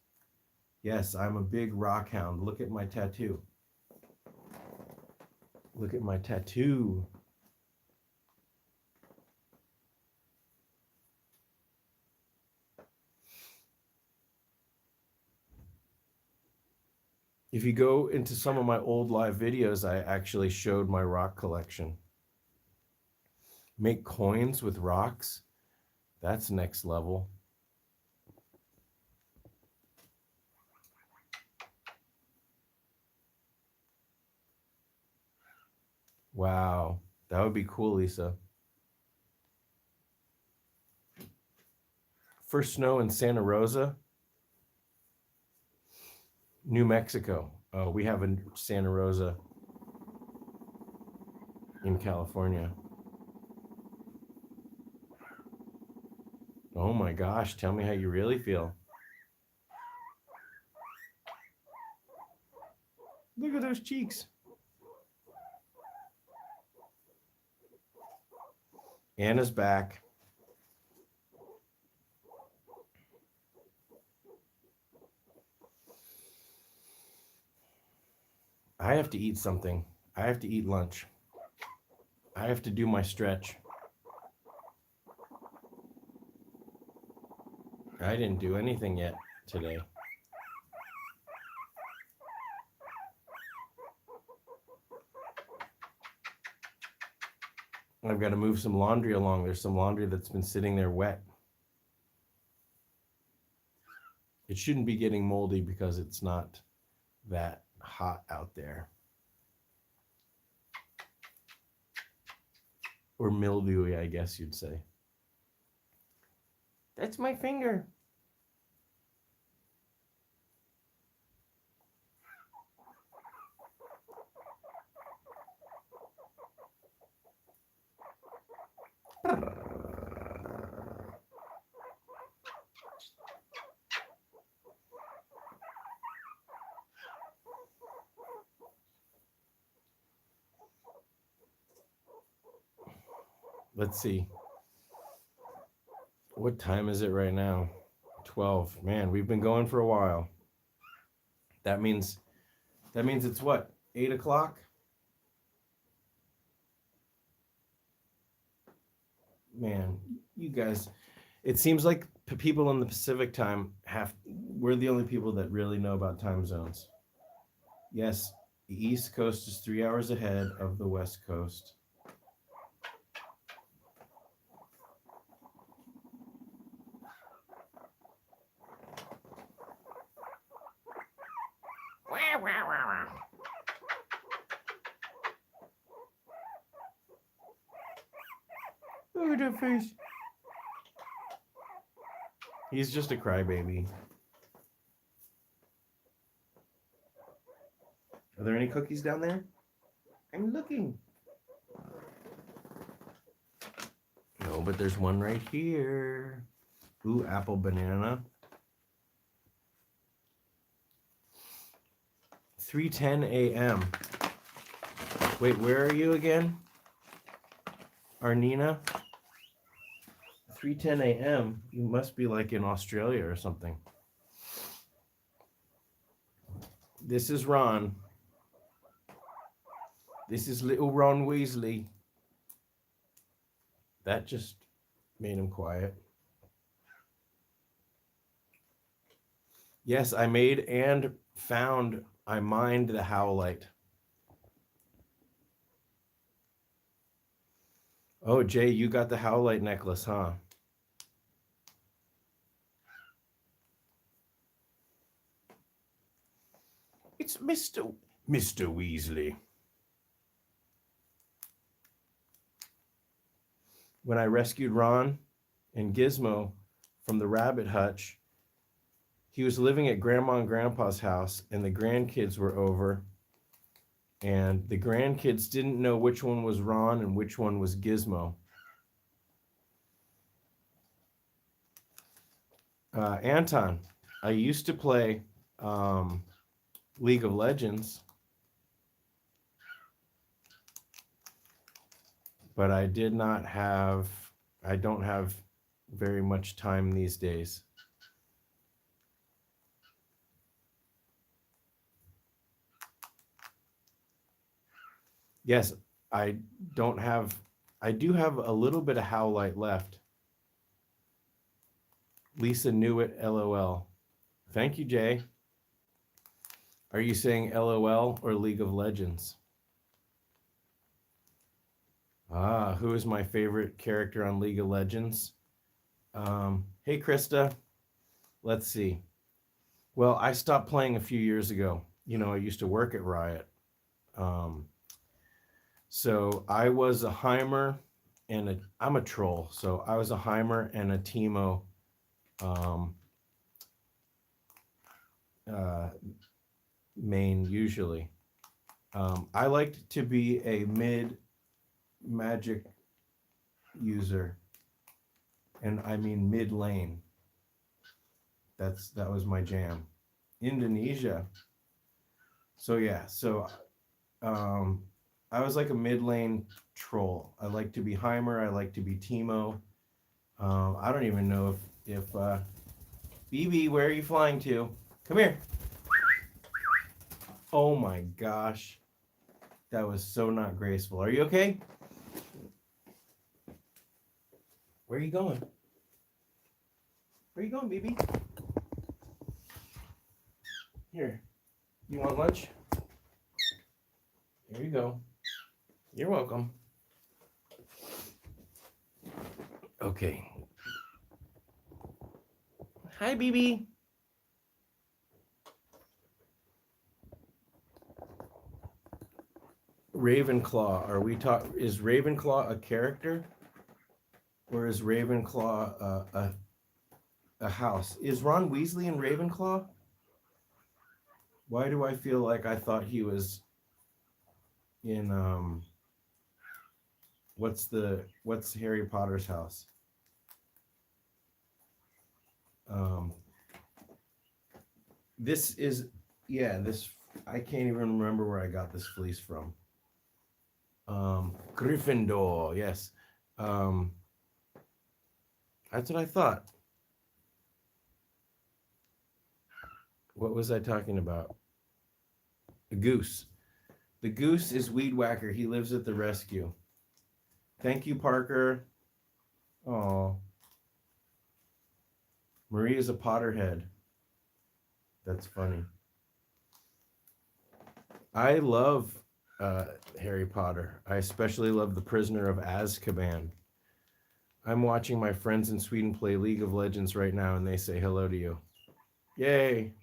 Yes, I'm a big rock hound. Look at my tattoo. Look at my tattoo. If you go into some of my old live videos, I actually showed my rock collection. Make coins with rocks? That's next level. Wow, that would be cool, Lisa. First snow in Santa Rosa, New Mexico. We have a Santa Rosa in California. Oh my gosh, tell me how you really feel. Look at those cheeks. Anna's back. I have to eat something. I have to eat lunch. I have to do my stretch. I didn't do anything yet today. I've got to move some laundry along. There's some laundry that's been sitting there wet. It shouldn't be getting moldy because it's not that hot out there. Or mildewy, I guess you'd say. That's my finger. let's see. What time is it right now? 12. Man, we've been going for a while. That means it's what? 8 o'clock? Man, you guys, it seems like people in the Pacific time we're the only people that really know about time zones. Yes, the East Coast is 3 hours ahead of the West Coast. Look at that face. He's just a crybaby. Are there any cookies down there? I'm looking. No, but there's one right here. Ooh, apple banana. 3:10 a.m. Wait, where are you again? Arnina? 3:10 a.m. You must be like in Australia or something. This is Ron. This is little Ron Weasley. That just made him quiet. Yes, I made and found, I mined the howlite. Oh, Jay, you got the howlite necklace, huh? It's Mr. Weasley. When I rescued Ron and Gizmo from the rabbit hutch, he was living at Grandma and Grandpa's house, and the grandkids were over. And the grandkids didn't know which one was Ron and which one was Gizmo. Anton, I used to play League of Legends, but I don't have very much time these days. Yes, I do have a little bit of howlite left. Lisa knew it, LOL. Thank you, Jay. Are you saying LOL or League of Legends? Who is my favorite character on League of Legends? Hey, Krista. Let's see. Well, I stopped playing a few years ago. You know, I used to work at Riot. So I was a Heimer and I'm a troll. So I was a Heimer and a Teemo main usually. I liked to be a mid magic user, and I mean mid lane. That was my jam. Indonesia. So yeah, I was like a mid lane troll. I like to be Heimer. I like to be Teemo. I don't even know if BB, where are you flying to? Come here. Oh my gosh. That was so not graceful. Are you okay? Where are you going? Where are you going, BB? Here. You want lunch? Here you go. You're welcome. Okay. Hi, BB. Ravenclaw. Is Ravenclaw a character? Or is Ravenclaw a house? Is Ron Weasley in Ravenclaw? Why do I feel like I thought he was in what's Harry Potter's house? This I can't even remember where I got this fleece from. Gryffindor, yes. Um, that's what I thought. What was I talking about? The goose. The goose is Weed Whacker. He lives at the rescue. Thank you, Parker. Oh, Maria's a Potterhead. That's funny. I love Harry Potter. I especially love The Prisoner of Azkaban. I'm watching my friends in Sweden play League of Legends right now, and they say hello to you. Yay!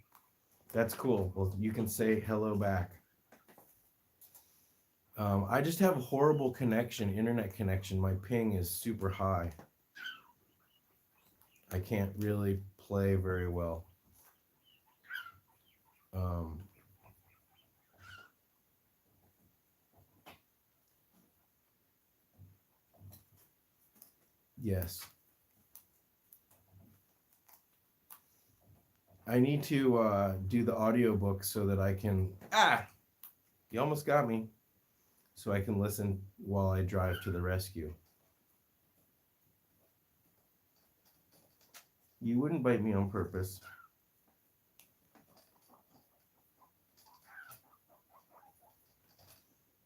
That's cool. Well, you can say hello back. I just have a horrible connection, internet connection. My ping is super high. I can't really play very well. Yes. I need to do the audiobook so that I can... Ah! You almost got me. So I can listen while I drive to the rescue. You wouldn't bite me on purpose.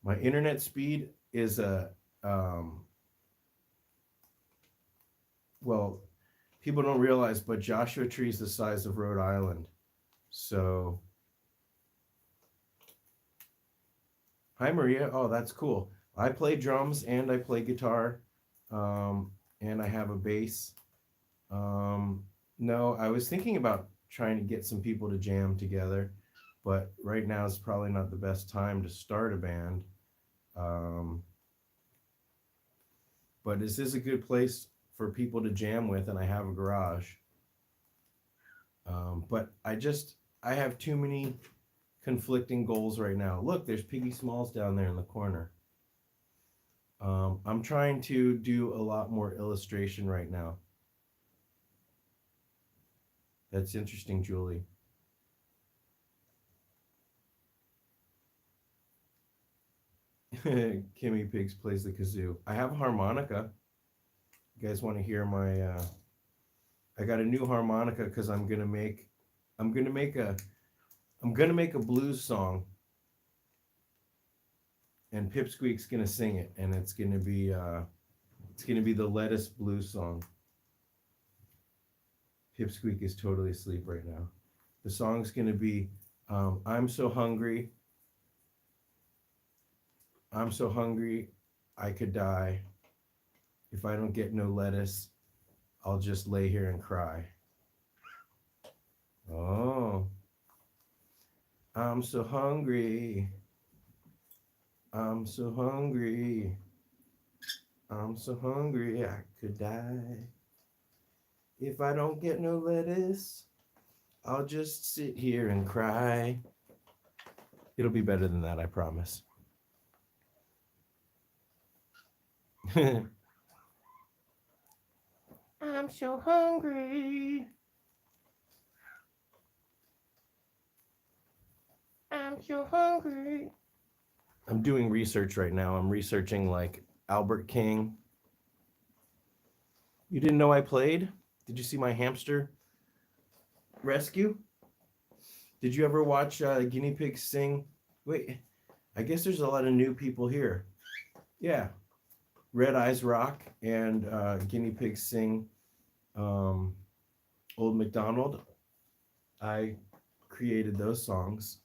My internet speed is well, people don't realize, but Joshua Tree is the size of Rhode Island. So, hi Maria. Oh, that's cool. I play drums and I play guitar, and I have a bass. No, I was thinking about trying to get some people to jam together, but right now is probably not the best time to start a band. But this is a good place for people to jam with, and I have a garage. But I have too many conflicting goals right now. Look, there's Piggy Smalls down there in the corner. I'm trying to do a lot more illustration right now. That's interesting, Julie. Kimmy Pigs plays the kazoo. I have a harmonica. You guys want to hear my I got a new harmonica because I'm gonna make a blues song, and Pipsqueak's gonna sing it, and it's gonna be the Lettuce blues song. Pipsqueak is totally asleep right now. The song's gonna be I'm so hungry. I'm so hungry I could die. If I don't get no lettuce, I'll just lay here and cry. Oh, I'm so hungry. I'm so hungry. I'm so hungry I could die. If I don't get no lettuce, I'll just sit here and cry. It'll be better than that, I promise. I'm so hungry. I'm so hungry. I'm doing research right now. I'm researching like Albert King. You didn't know I played? Did you see my hamster rescue? Did you ever watch Guinea Pig sing? Wait, I guess there's a lot of new people here. Yeah, Red Eyes Rock and Guinea Pig sing Old MacDonald. I created those songs.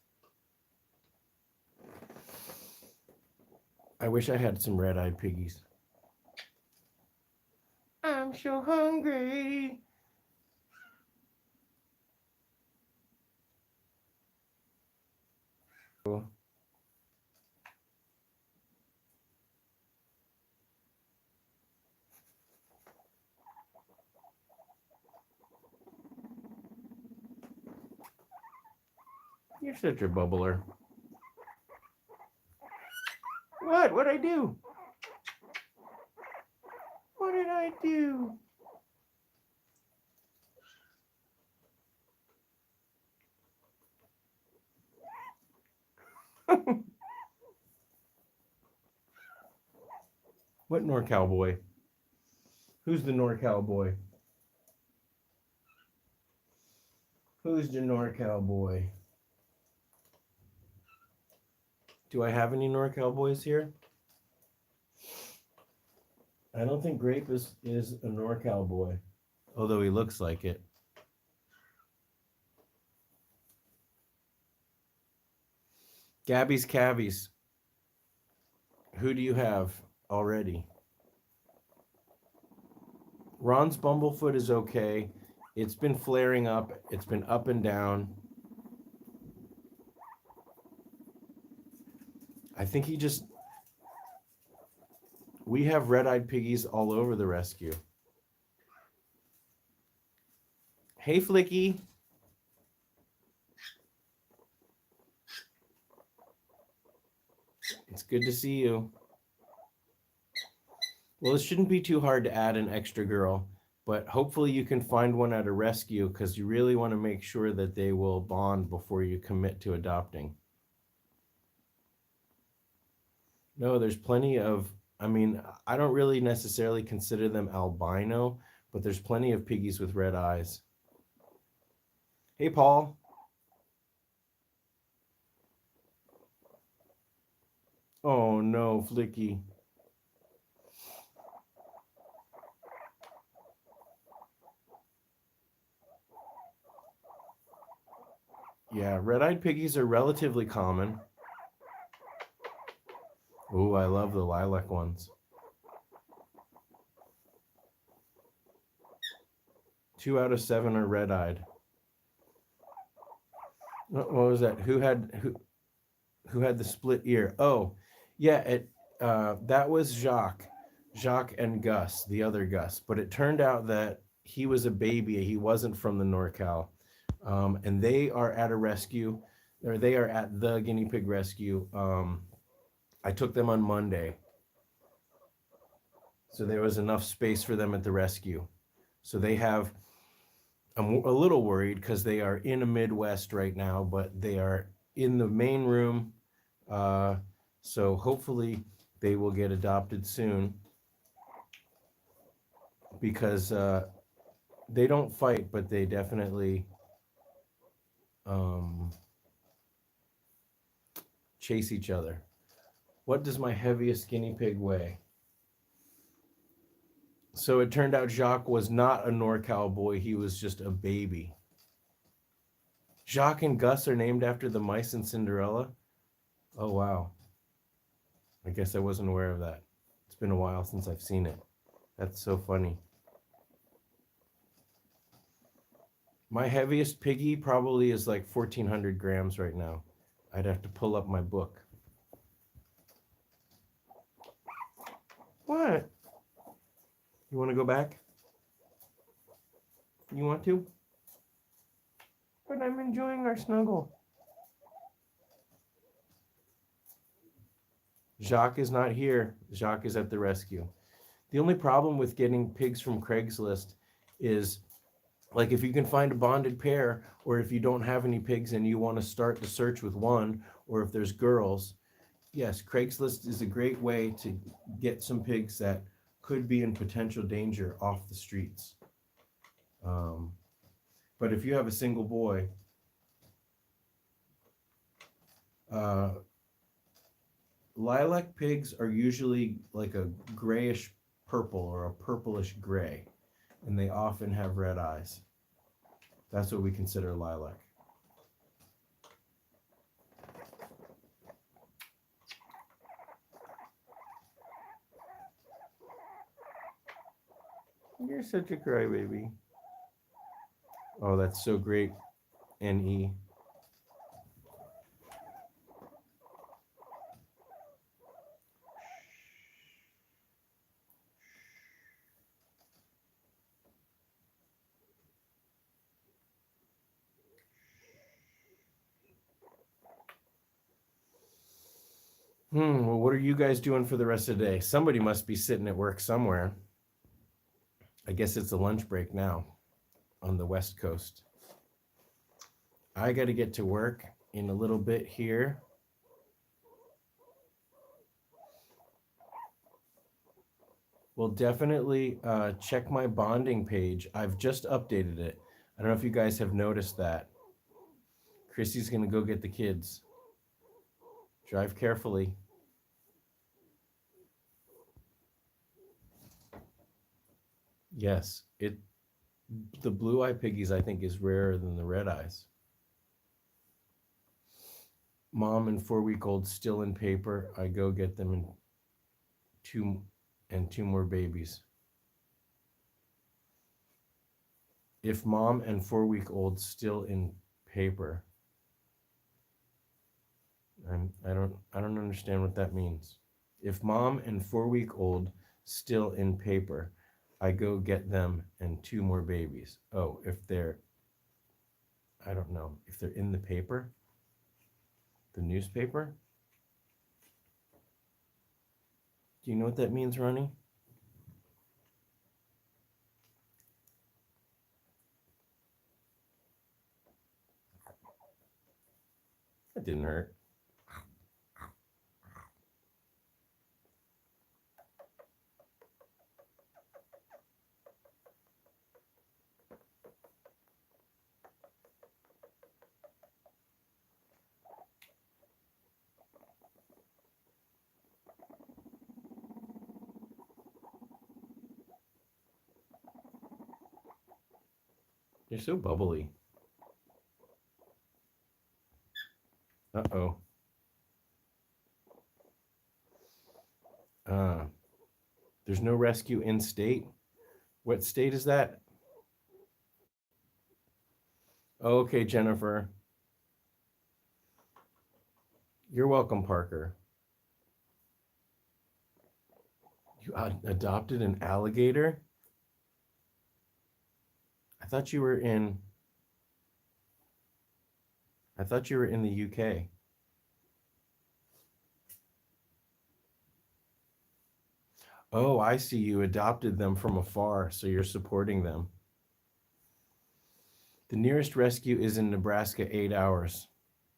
I wish I had some red-eyed piggies. I'm so hungry. You're such a bubbler. What? What'd I do? What did I do? What NorCal boy? Who's the NorCal boy? Who's the NorCal boy? Do I have any NorCal boys here? I don't think Grape is a NorCal boy, although he looks like it. Gabby's Cabbies. Who do you have already? Ron's Bumblefoot is okay. It's been flaring up. It's been up and down. I think he just... We have red-eyed piggies all over the rescue. Hey, Flicky. It's good to see you. Well, it shouldn't be too hard to add an extra girl, but hopefully you can find one at a rescue because you really want to make sure that they will bond before you commit to adopting. No, there's plenty of, I mean, I don't really necessarily consider them albino, but there's plenty of piggies with red eyes. Hey, Paul. Oh, no, Flicky. Yeah, red-eyed piggies are relatively common. Ooh, I love the lilac ones. 2 out of 7 are red-eyed. What was that? Who had the split ear? Oh, yeah, that was Jacques and Gus, the other Gus. But it turned out that he was a baby. He wasn't from the NorCal. And they are at a rescue, or they are at the Guinea Pig rescue. I took them on Monday. So there was enough space for them at the rescue. So they have, I'm a little worried because they are in a Midwest right now, but they are in the main room. So hopefully they will get adopted soon because they don't fight, but they definitely chase each other. What does my heaviest guinea pig weigh? So it turned out Jacques was not a NorCal boy. He was just a baby. Jacques and Gus are named after the mice in Cinderella. Oh, wow. I guess I wasn't aware of that. It's been a while since I've seen it. That's so funny. My heaviest piggy probably is like 1,400 grams right now. I'd have to pull up my book. What? You want to go back? You want to? But I'm enjoying our snuggle. Jacques is not here. Jacques is at the rescue. The only problem with getting pigs from Craigslist is, like, if you can find a bonded pair, or if you don't have any pigs and you want to start the search with one, or if there's girls, yes, Craigslist is a great way to get some pigs that could be in potential danger off the streets. But if you have a single boy, lilac pigs are usually like a grayish purple or a purplish gray, and they often have red eyes. That's what we consider lilac. You're such a crybaby. Oh, that's so great, N.E. Well, what are you guys doing for the rest of the day? Somebody must be sitting at work somewhere. I guess it's a lunch break now on the West Coast. I got to get to work in a little bit here. Well, definitely check my bonding page. I've just updated it. I don't know if you guys have noticed that. Chrissy's going to go get the kids. Drive carefully. Yes, the blue eye piggies I think is rarer than the red eyes. Mom and 4-week-old still in paper. I go get them in two more babies. If mom and 4-week-old still in paper, I don't understand what that means. If mom and 4-week-old still in paper, I go get them and 2 more babies. Oh, if they're, I don't know, if they're in the paper, the newspaper. Do you know what that means, Ronnie? That didn't hurt. You're so bubbly. Uh-oh. There's no rescue in state. What state is that? Okay, Jennifer. You're welcome, Parker. You adopted an alligator? I thought you were in the UK. Oh, I see. You adopted them from afar, so you're supporting them. The nearest rescue is in Nebraska, 8 hours.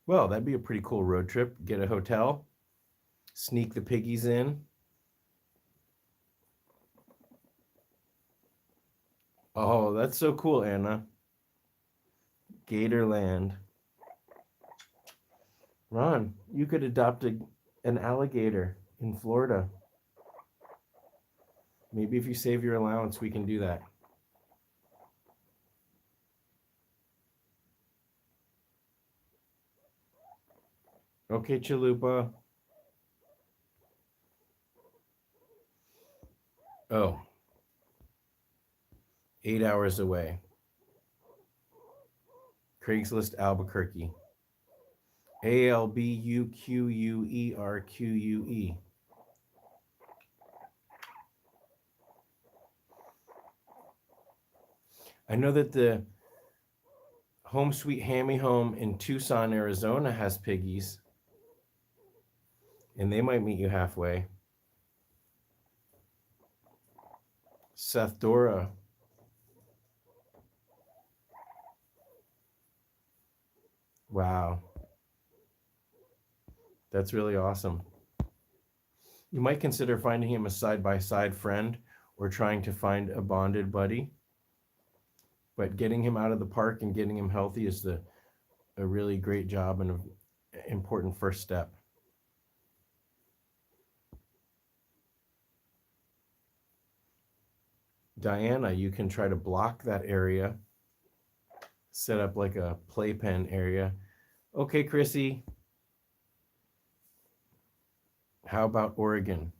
Well, that'd be a pretty cool road trip. Get a hotel, sneak the piggies in. Oh, that's so cool, Anna. Gatorland. Ron, you could adopt an alligator in Florida. Maybe if you save your allowance, we can do that. Okay, Chalupa. Oh, 8 hours away. Craigslist, Albuquerque. ALBUQUERQUE. I know that the Home Sweet Hammy Home in Tucson, Arizona has piggies, and they might meet you halfway. Seth Dora. Wow. That's really awesome. You might consider finding him a side-by-side friend or trying to find a bonded buddy. But getting him out of the park and getting him healthy is a really great job and an important first step. Diana, you can try to block that area, set up like a playpen area. Okay, Chrissy. How about Oregon?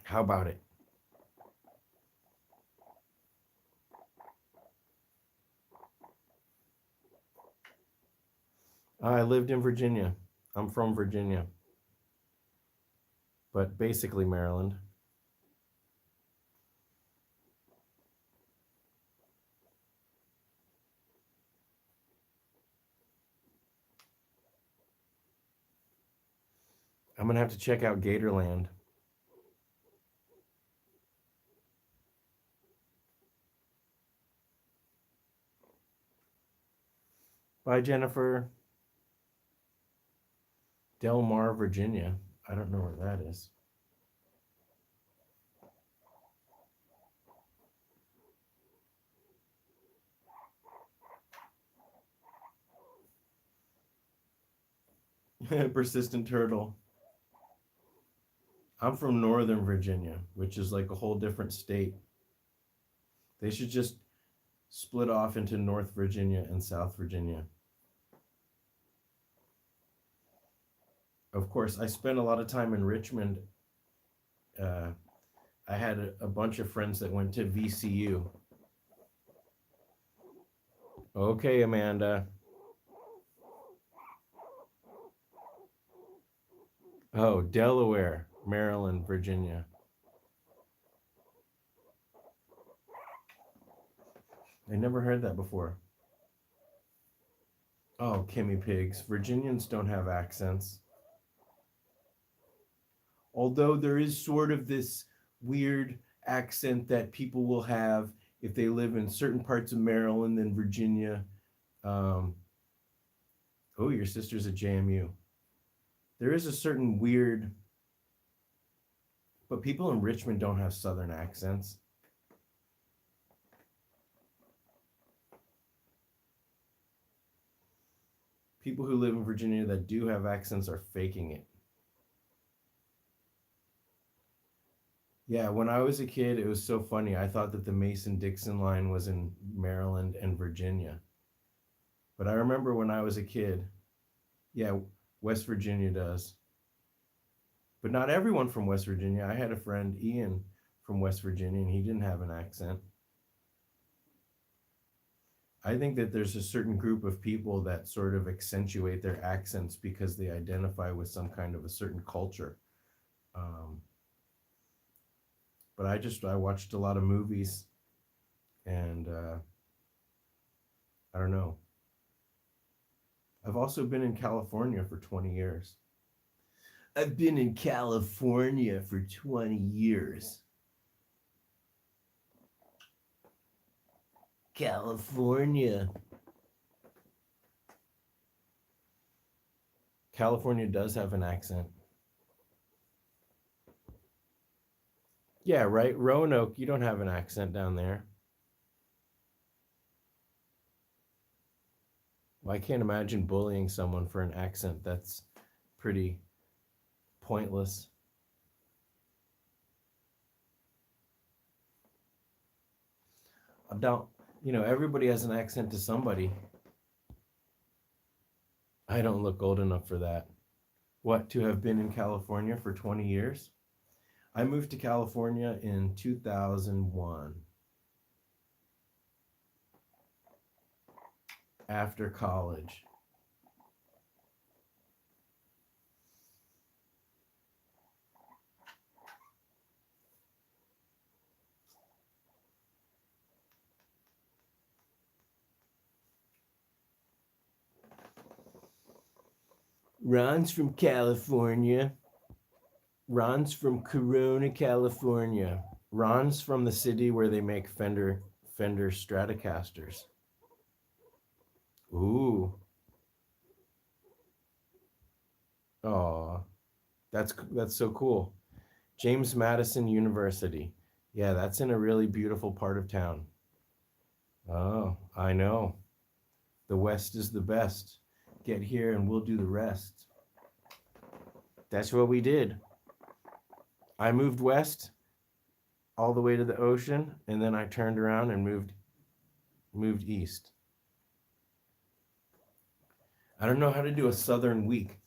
How about it? I lived in Virginia. I'm from Virginia, but basically Maryland. I'm going to have to check out Gatorland. Bye, Jennifer. Del Mar, Virginia. I don't know where that is. Persistent turtle. I'm from Northern Virginia, which is like a whole different state. They should just split off into North Virginia and South Virginia. Of course, I spent a lot of time in Richmond. I had a bunch of friends that went to VCU. Okay, Amanda. Oh, Delaware, Maryland, Virginia. I never heard that before. Oh, Guinea pigs. Virginians don't have accents. Although there is sort of this weird accent that people will have if they live in certain parts of Maryland and Virginia. Oh, your sister's at JMU. There is a certain weird, but people in Richmond don't have Southern accents. People who live in Virginia that do have accents are faking it. Yeah, when I was a kid, it was so funny. I thought that the Mason-Dixon line was in Maryland and Virginia. But I remember when I was a kid, yeah, West Virginia does. But not everyone from West Virginia. I had a friend, Ian, from West Virginia, and he didn't have an accent. I think that there's a certain group of people that sort of accentuate their accents because they identify with some kind of a certain culture. But I watched a lot of movies, and I don't know. I've also been in California for 20 years. I've been in California for 20 years. California. California does have an accent. Yeah, right? Roanoke, you don't have an accent down there. Well, I can't imagine bullying someone for an accent. That's pretty pointless. I don't, everybody has an accent to somebody. I don't look old enough for that. What, to have been in California for 20 years? I moved to California in 2001 after college. Ron's from California. Ron's from Corona, California. Ron's from the city where they make Fender Stratocasters. Ooh. Oh, that's so cool. James Madison University. Yeah, that's in a really beautiful part of town. Oh, I know. The West is the best. Get here and we'll do the rest. That's what we did. I moved west all the way to the ocean, and then I turned around and moved east. I don't know how to do a southern week.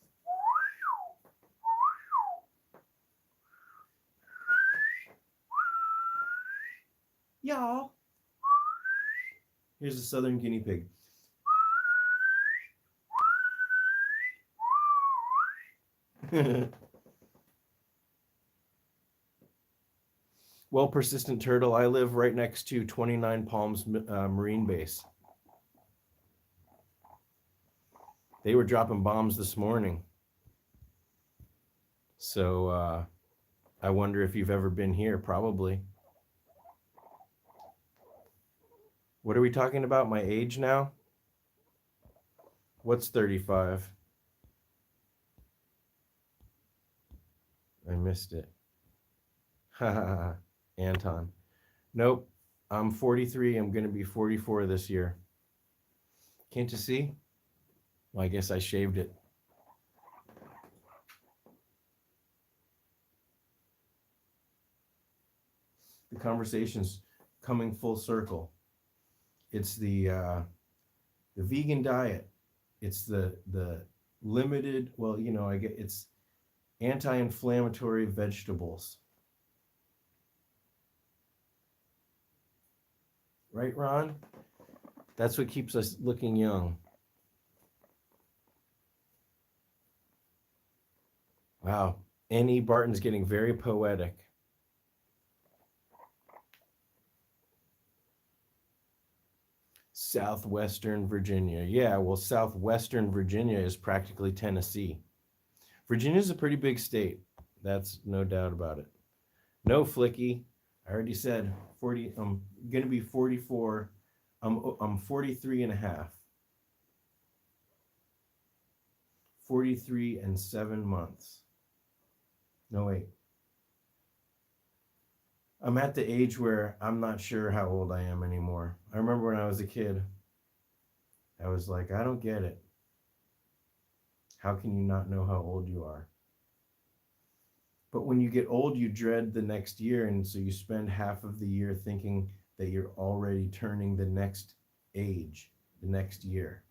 Y'all. Here's a southern guinea pig. Well, persistent turtle, I live right next to 29 Palms Marine Base. They were dropping bombs this morning. So I wonder if you've ever been here. Probably. What are we talking about? My age now? What's 35? I missed it. Ha Anton. Nope. I'm 43. I'm going to be 44 this year. Can't you see? Well, I guess I shaved it. The conversation's coming full circle. It's the vegan diet. It's the limited. Well, you know, I get it's anti-inflammatory vegetables. Right, Ron? That's what keeps us looking young. Wow. N.E. Barton's getting very poetic. Southwestern Virginia. Yeah, well, Southwestern Virginia is practically Tennessee. Virginia's a pretty big state. That's no doubt about it. No, Flicky. I already said 40. I'm going to be 44. I'm 43 and a half. 43 and 7 months. No, wait. I'm at the age where I'm not sure how old I am anymore. I remember when I was a kid, I was like, I don't get it. How can you not know how old you are? But when you get old, you dread the next year. And so you spend half of the year thinking that you're already turning the next age, the next year.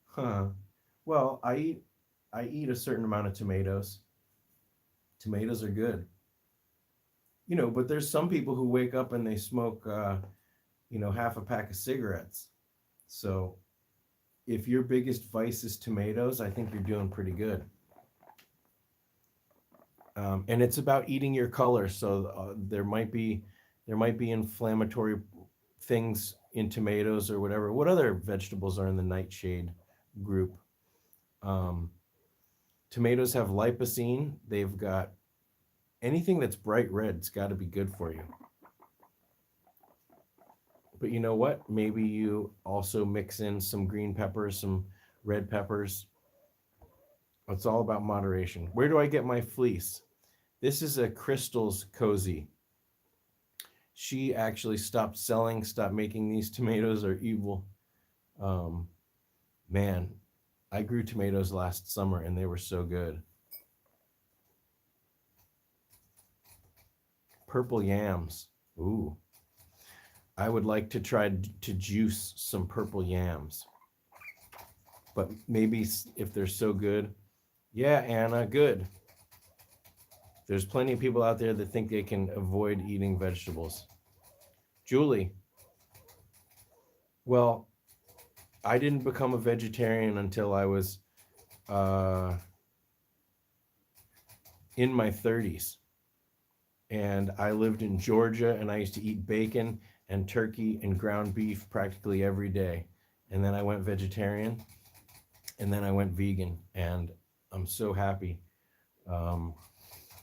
Huh. Well, I eat a certain amount of tomatoes. Tomatoes are good. You know, but there's some people who wake up and they smoke, you know, half a pack of cigarettes. So if your biggest vice is tomatoes, I think you're doing pretty good. And it's about eating your color. So there might be inflammatory things in tomatoes or whatever. What other vegetables are in the nightshade group? Tomatoes have lipocene. They've got anything that's bright red. It's got to be good for you. But you know what? Maybe you also mix in some green peppers, some red peppers. It's all about moderation. Where do I get my fleece? This is a Crystal's Cozy. She actually stopped making these. Tomatoes are evil. Man, I grew tomatoes last summer and they were so good. Purple yams. Ooh. I would like to try to juice some purple yams. But maybe if they're so good. Yeah, Anna, good. There's plenty of people out there that think they can avoid eating vegetables. Julie. Well, I didn't become a vegetarian until I was in my 30s. And I lived in Georgia and I used to eat bacon and turkey and ground beef practically every day. And then I went vegetarian and then I went vegan. And I'm so happy.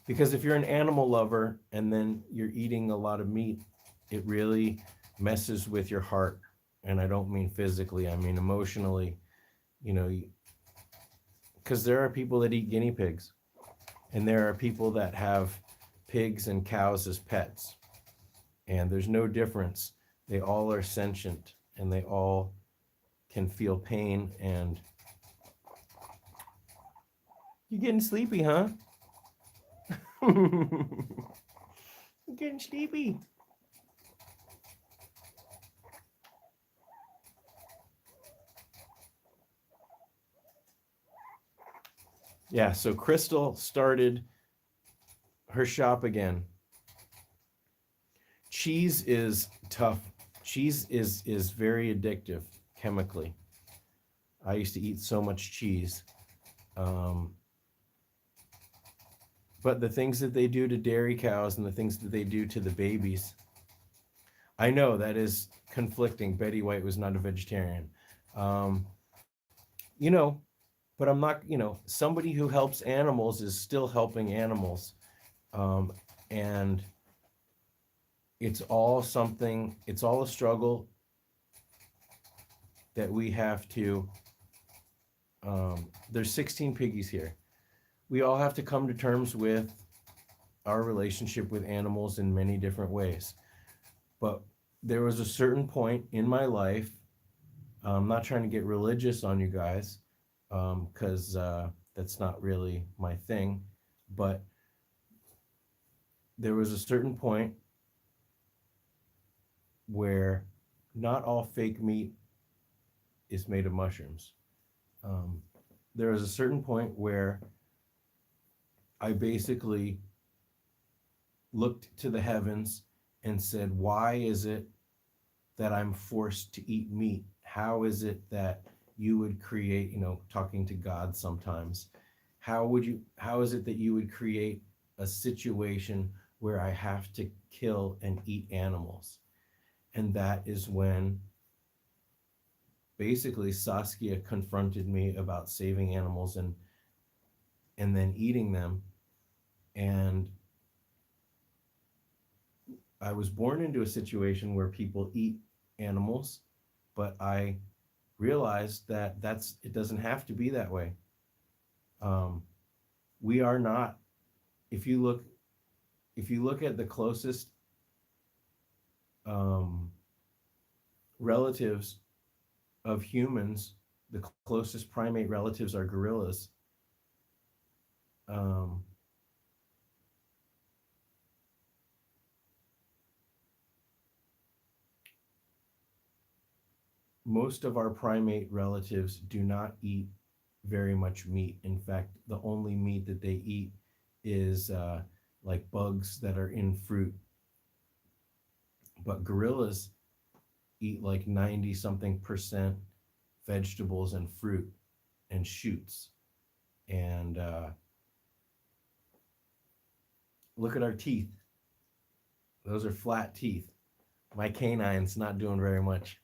Because if you're an animal lover and then you're eating a lot of meat, it really messes with your heart. And I don't mean physically, I mean emotionally, you know, because there are people that eat guinea pigs and there are people that have pigs and cows as pets. And there's no difference. They all are sentient and they all can feel pain. And you're getting sleepy, huh? You're getting sleepy. Yeah, so Crystal started her shop again. Cheese is tough. Cheese is very addictive chemically. I used to eat so much cheese. But the things that they do to dairy cows and the things that they do to the babies, I know that is conflicting. Betty White was not a vegetarian. You know, but I'm not, you know, somebody who helps animals is still helping animals. And it's all a struggle that we have to, there's 16 piggies here. We all have to come to terms with our relationship with animals in many different ways. But there was a certain point in my life, I'm not trying to get religious on you guys, because that's not really my thing. But there was a certain point where not all fake meat is made of mushrooms. Um, there was a certain point where I basically looked to the heavens and said, why is it that I'm forced to eat meat? How is it that you would create, talking to God sometimes, how is it that you would create a situation where I have to kill and eat animals? And that is when basically Saskia confronted me about saving animals and then eating them. And I was born into a situation where people eat animals, but I realized that it doesn't have to be that way. Um, we are not. If you look, if you look at the closest um, relatives of humans, the closest primate relatives are gorillas. Um, Most of our primate relatives do not eat very much meat. In fact, the only meat that they eat is like bugs that are in fruit. But gorillas eat like 90 something percent vegetables and fruit and shoots. And look at our teeth. Those are flat teeth. My canine's not doing very much.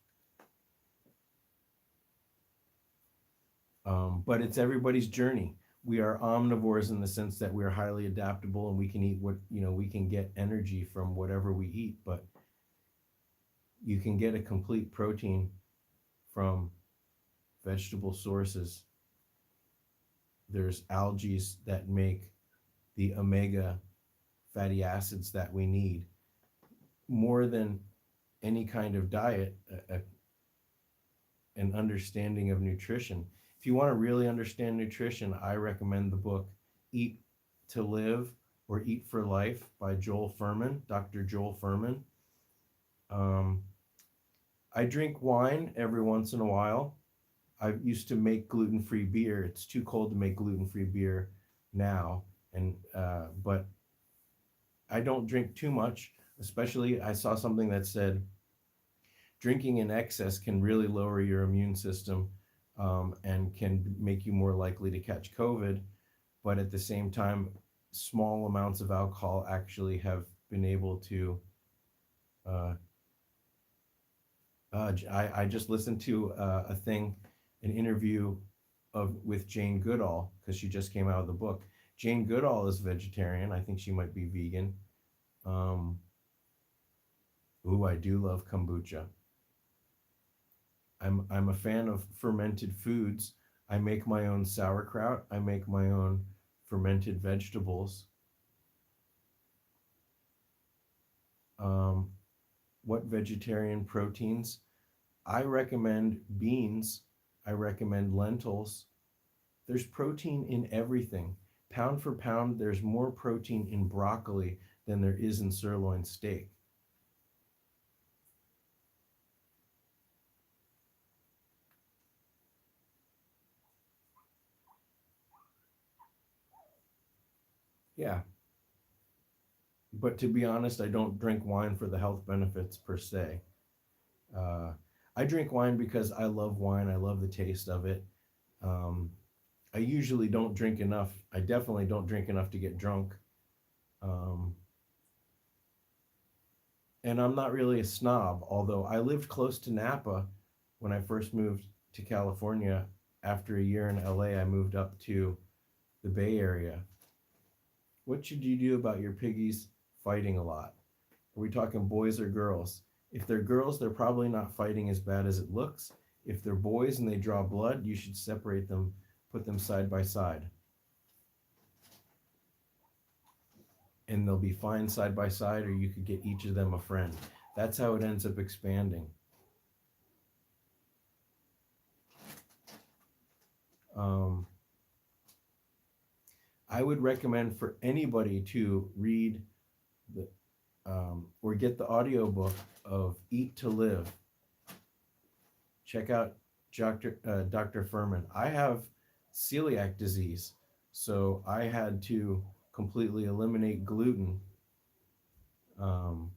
But it's everybody's journey. We are omnivores in the sense that we are highly adaptable and we can eat we can get energy from whatever we eat, but you can get a complete protein from vegetable sources. There's algae that make the omega fatty acids that we need more than any kind of diet, an understanding of nutrition. If you want to really understand nutrition, I recommend the book Eat to Live or Eat for Life by Joel Fuhrman, Dr. Joel Fuhrman. I drink wine every once in a while. I used to make gluten-free beer. It's too cold to make gluten-free beer now, and but I don't drink too much. Especially, I saw something that said drinking in excess can really lower your immune system and can make you more likely to catch COVID. But at the same time, small amounts of alcohol actually have been able to. I just listened to an interview with Jane Goodall because she just came out with the book. Jane Goodall is vegetarian. I think she might be vegan. I do love kombucha. I'm a fan of fermented foods. I make my own sauerkraut. I make my own fermented vegetables. What vegetarian proteins? I recommend beans. I recommend lentils. There's protein in everything. Pound for pound, there's more protein in broccoli than there is in sirloin steak. Yeah. But to be honest, I don't drink wine for the health benefits per se. Uh, I drink wine because I love wine. I love the taste of it. Um, I usually don't drink enough. I definitely don't drink enough to get drunk. Um, and I'm not really a snob, although I lived close to Napa when I first moved to California. After a year in LA, I moved up to the Bay Area. What should you do about your piggies fighting a lot? Are we talking boys or girls? If they're girls, they're probably not fighting as bad as it looks. If they're boys and they draw blood, you should separate them, put them side by side. And they'll be fine side by side, or you could get each of them a friend. That's how it ends up expanding. Um, I would recommend for anybody to read the or get the audiobook of Eat to Live. Check out Dr. Furman. I have celiac disease, so I had to completely eliminate gluten. Um,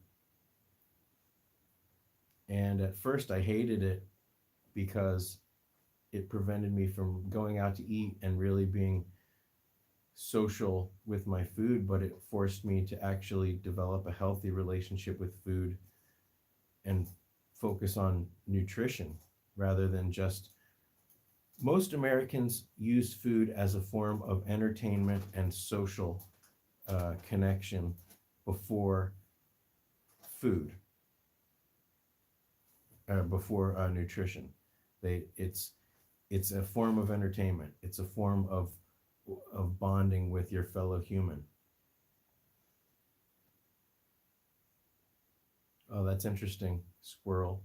and at first I hated it because it prevented me from going out to eat and really being social with my food, but it forced me to actually develop a healthy relationship with food and focus on nutrition rather than just. Most Americans use food as a form of entertainment and social connection before food, before nutrition. It's a form of entertainment. It's a form of bonding with your fellow human. Oh, that's interesting. Squirrel.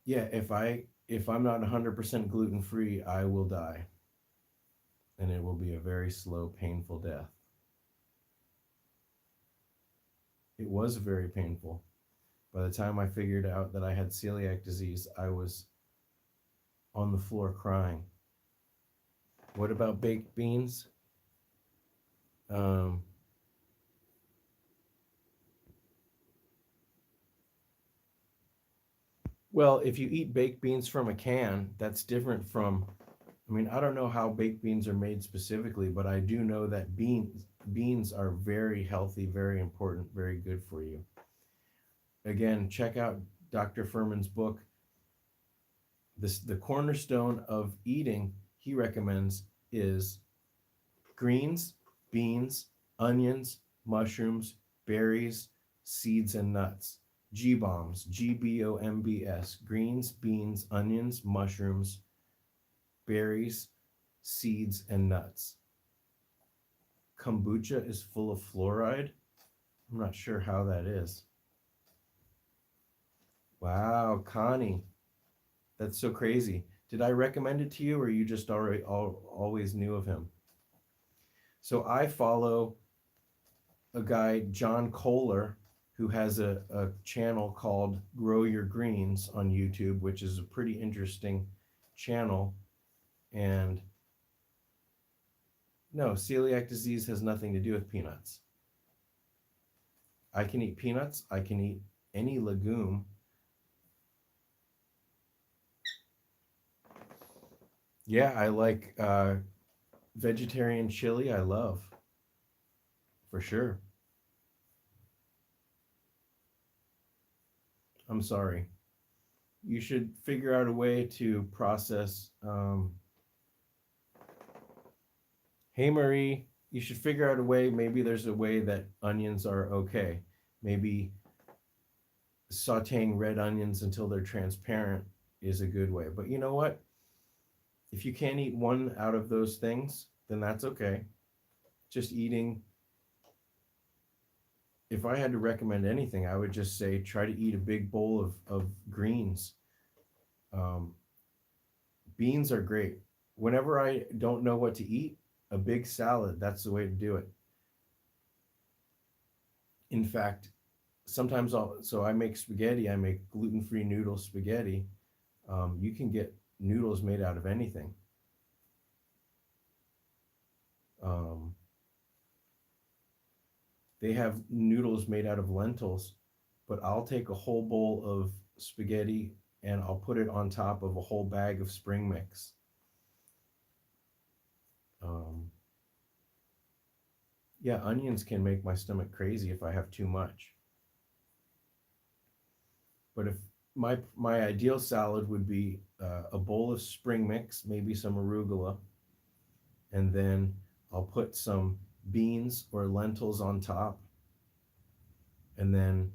Yeah, if I'm not 100% gluten free, I will die, and it will be a very slow, painful death. It was very painful. By the time I figured out that I had celiac disease, I was on the floor crying. What about baked beans? Um, well, if you eat baked beans from a can, that's different from. I mean, I don't know how baked beans are made specifically, but I do know that beans are very healthy, very important, very good for you. Again, check out Dr. Furman's book. The cornerstone of eating he recommends is greens, beans, onions, mushrooms, berries, seeds, and nuts. G-bombs, GBOMBS, greens, beans, onions, mushrooms, berries, seeds, and nuts. Kombucha is full of fluoride. I'm not sure how that is. Wow, Connie, that's so crazy. Did I recommend it to you, or you just always knew of him? So I follow a guy, John Kohler, who has a channel called Grow Your Greens on YouTube, which is a pretty interesting channel. And no, celiac disease has nothing to do with peanuts. I can eat peanuts. I can eat any legume. Yeah, I like vegetarian chili. I love, for sure. I'm sorry. You should figure out a way to process. Hey, Marie, you should figure out a way. Maybe there's a way that onions are okay. Maybe sauteing red onions until they're transparent is a good way. But you know what? If you can't eat one out of those things, then that's okay. Just eating. If I had to recommend anything, I would just say try to eat a big bowl of greens. Um, Beans are great. Whenever I don't know what to eat, a big salad, that's the way to do it. In fact, sometimes I make spaghetti, I make gluten-free noodle spaghetti. You can get noodles made out of anything. Um, they have noodles made out of lentils, but I'll take a whole bowl of spaghetti and I'll put it on top of a whole bag of spring mix. Um, yeah, onions can make my stomach crazy if I have too much. But if my ideal salad would be a bowl of spring mix, maybe some arugula, and then I'll put some beans or lentils on top, and then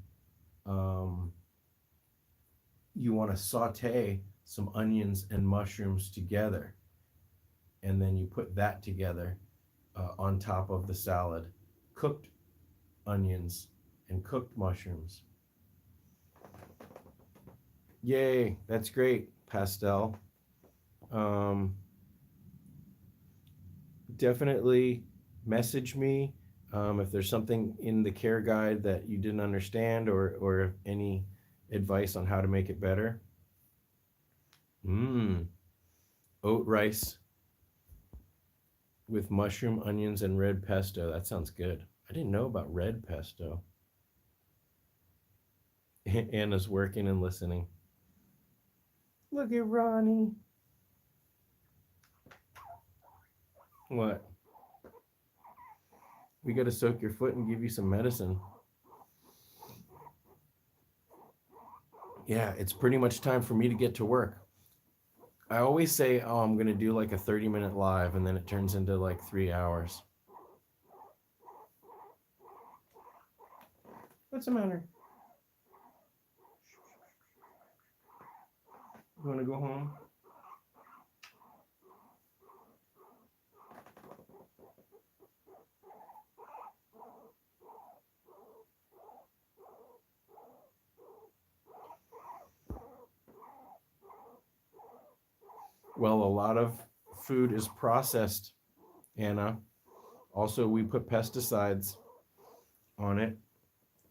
you want to saute some onions and mushrooms together, and then you put that together on top of the salad, cooked onions and cooked mushrooms. Yay, that's great, Pastel. Definitely message me if there's something in the care guide that you didn't understand, or any advice on how to make it better. Oat rice with mushroom, onions, and red pesto. That sounds good. I didn't know about red pesto. Anna's working and listening. Look at Ronnie. What? We got to soak your foot and give you some medicine. Yeah, it's pretty much time for me to get to work. I always say, oh, I'm going to do like a 30-minute live, and then it turns into like 3 hours. What's the matter? You want to go home? Well, a lot of food is processed, Anna. Also, we put pesticides on it.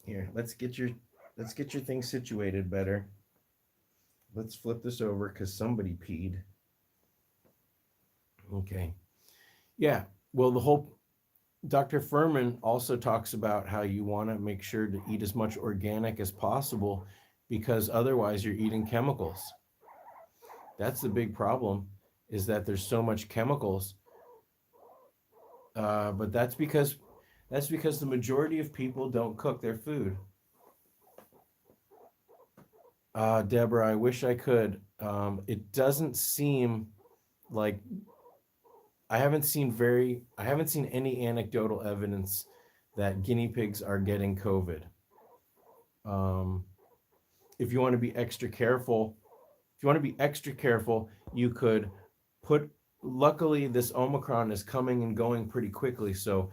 Here, let's get your thing situated better. Let's flip this over because somebody peed. Okay. Yeah. Well, the whole Dr. Furman also talks about how you want to make sure to eat as much organic as possible, because otherwise you're eating chemicals. That's the big problem, is that there's so much chemicals. But that's because the majority of people don't cook their food. Deborah, I wish I could. It doesn't seem like I haven't seen any anecdotal evidence that guinea pigs are getting COVID. If you want to be extra careful, you could put. Luckily, this Omicron is coming and going pretty quickly, so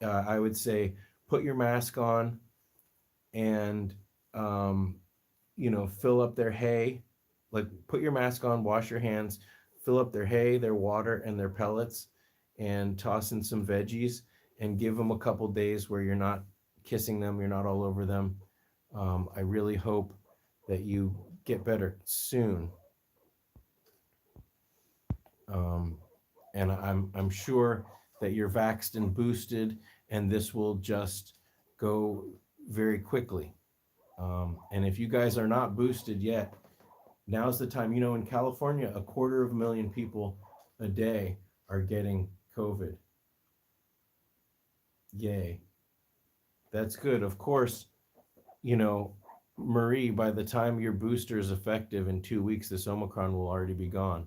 I would say put your mask on, and fill up their hay. Like, put your mask on, wash your hands, fill up their hay, their water, and their pellets, and toss in some veggies, and give them a couple days where you're not kissing them, you're not all over them. I really hope that you get better soon. And I'm sure that you're vaxxed and boosted, and this will just go very quickly. And if you guys are not boosted yet, now's the time. In California, 250,000 people a day are getting COVID. Yay. That's good. Of course, Marie, by the time your booster is effective in 2 weeks, this Omicron will already be gone.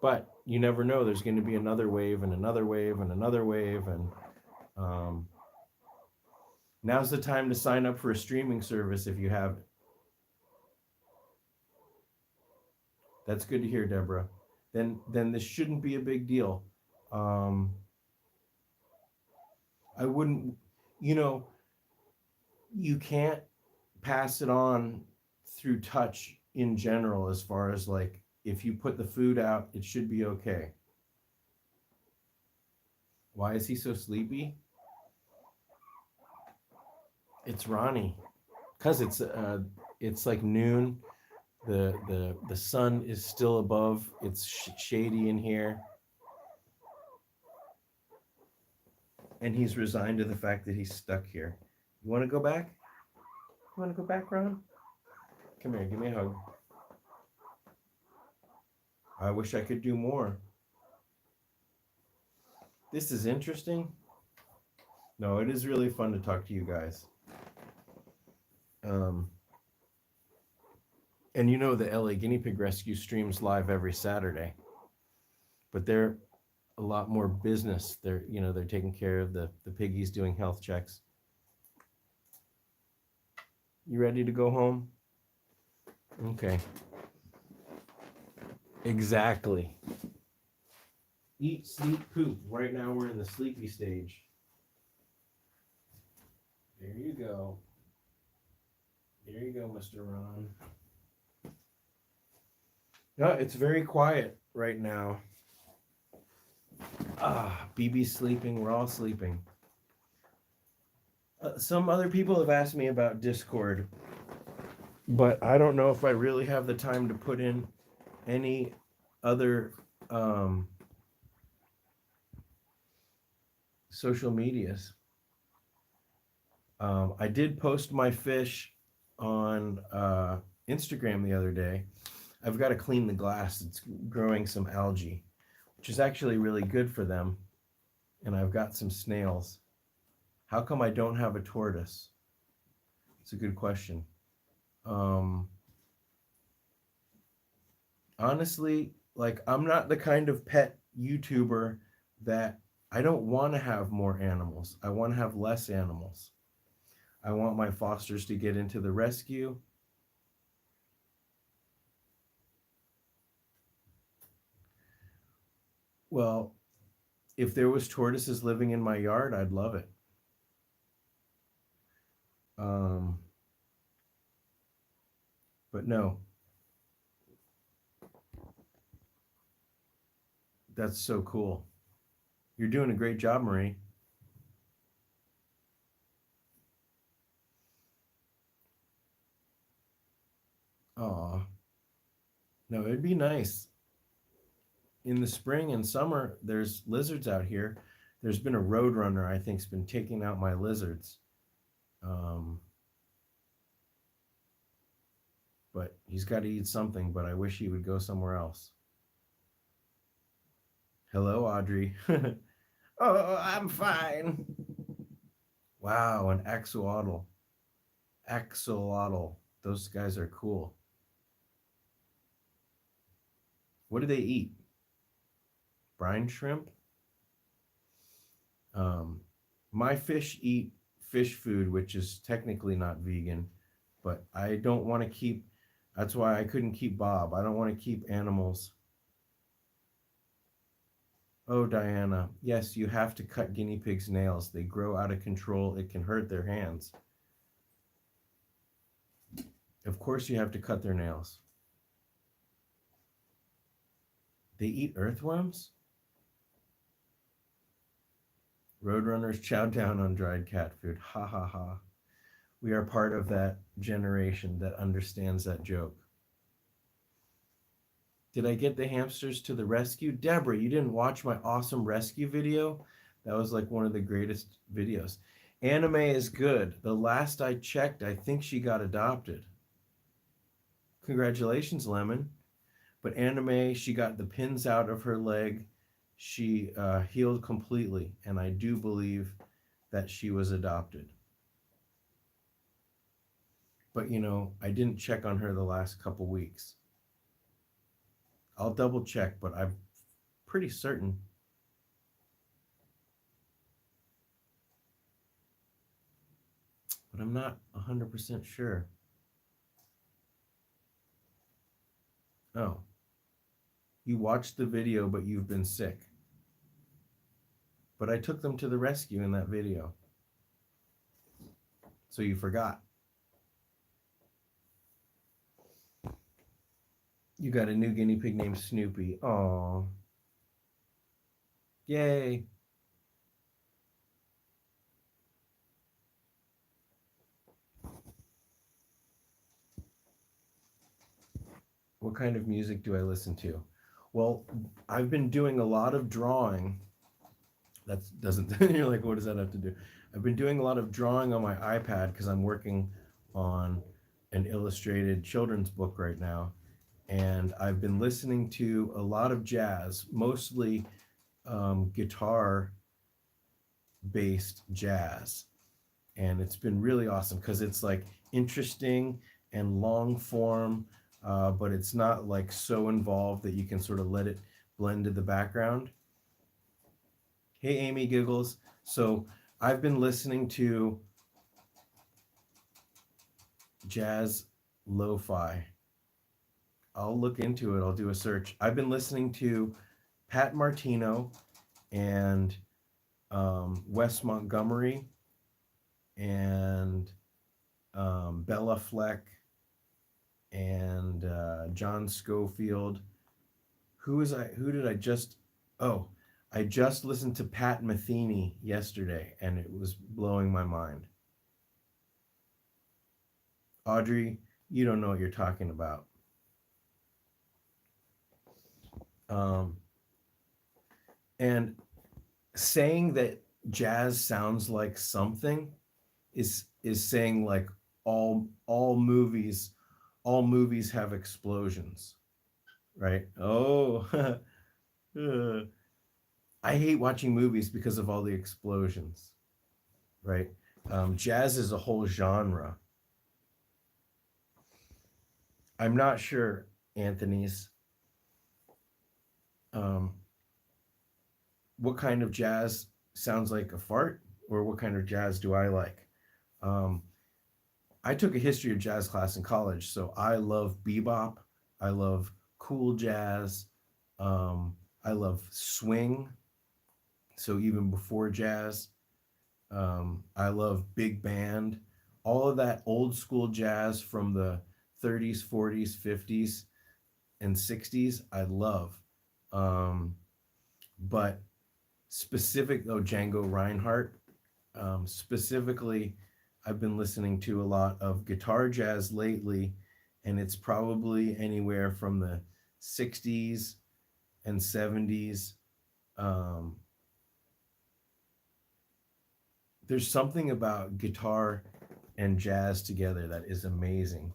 But you never know. There's going to be another wave and another wave and another wave. And now's the time to sign up for a streaming service if you haven't. That's good to hear, Deborah. Then this shouldn't be a big deal. I wouldn't, you can't pass it on through touch in general, as far as like, if you put the food out, it should be okay. Why is he so sleepy? It's Ronnie. Because it's like noon. The sun is still above. It's shady in here. And he's resigned to the fact that he's stuck here. You want to go back? You want to go back, Ron? Come here, give me a hug. I wish I could do more. This is interesting. No, it is really fun to talk to you guys. And the LA Guinea Pig Rescue streams live every Saturday. But they're a lot more business. They're taking care of the piggies, doing health checks. You ready to go home? Okay. Exactly. Eat, sleep, poop. Right now we're in the sleepy stage. There you go. There you go, Mr. Ron. No, it's very quiet right now. BB's sleeping. We're all sleeping. Some other people have asked me about Discord, but I don't know if I really have the time to put in any other social medias. I did post my fish on Instagram the other day. I've got to clean the glass. It's growing some algae, which is actually really good for them. And I've got some snails. How come I don't have a tortoise? It's a good question. Honestly, like, I'm not the kind of pet YouTuber that I don't want to have more animals. I want to have less animals. I want my fosters to get into the rescue. Well, if there was tortoises living in my yard, I'd love it. But no. That's so cool. You're doing a great job, Marie. Aw. No, it'd be nice. In the spring and summer, there's lizards out here. There's been a roadrunner, I think, has been taking out my lizards. But he's got to eat something, but I wish he would go somewhere else. Hello, Audrey. Oh, I'm fine. Wow, an axolotl. Axolotl. Those guys are cool. What do they eat? Brine shrimp? My fish eat fish food, which is technically not vegan, but I don't want to keep, that's why I couldn't keep Bob. I don't want to keep animals. Oh, Diana, yes, you have to cut guinea pigs' nails. They grow out of control. It can hurt their hands. Of course you have to cut their nails. They eat earthworms? Roadrunners chow down on dried cat food. Ha ha ha. We are part of that generation that understands that joke. Did I get the hamsters to the rescue? Deborah, you didn't watch my awesome rescue video? That was like one of the greatest videos. Anime is good. The last I checked, I think she got adopted. Congratulations, Lemon. But Anime, she got the pins out of her leg. She healed completely, and I do believe that she was adopted. But, you know, I didn't check on her the last couple weeks. I'll double check, but I'm pretty certain. But I'm not 100% sure. Oh. You watched the video, but you've been sick. But I took them to the rescue in that video. So you forgot. You got a new guinea pig named Snoopy. Aww. Yay. What kind of music do I listen to? Well, I've been doing a lot of drawing. That doesn't, you're like, what does that have to do? I've been doing a lot of drawing on my iPad because I'm working on an illustrated children's book right now. And I've been listening to a lot of jazz, mostly guitar-based jazz. And it's been really awesome because it's like interesting and long form, but it's not like so involved that you can sort of let it blend to the background. Hey, Amy Giggles. So I've been listening to jazz lo-fi. I'll look into it. I'll do a search. I've been listening to Pat Martino and Wes Montgomery. and Bella Fleck and John Schofield. Who did I just? Oh, I just listened to Pat Metheny yesterday, and it was blowing my mind. Audrey, you don't know what you're talking about. Um, and saying that jazz sounds like something is saying like all movies all movies have explosions, right? Oh, I hate watching movies because of all the explosions, right? Jazz is a whole genre. I'm not sure, Anthony's, um, what kind of jazz sounds like a fart, or what kind of jazz do I like? Um, I took a history of jazz class in college, so I love bebop. I love cool jazz. Um, I love swing. So even before jazz, I love big band. All of that old school jazz from the 30s, 40s, 50s, and 60s, I love. Um, but specific, though, Django Reinhardt, specifically, I've been listening to a lot of guitar jazz lately, and it's probably anywhere from the 60s and 70s. Um, there's something about guitar and jazz together that is amazing.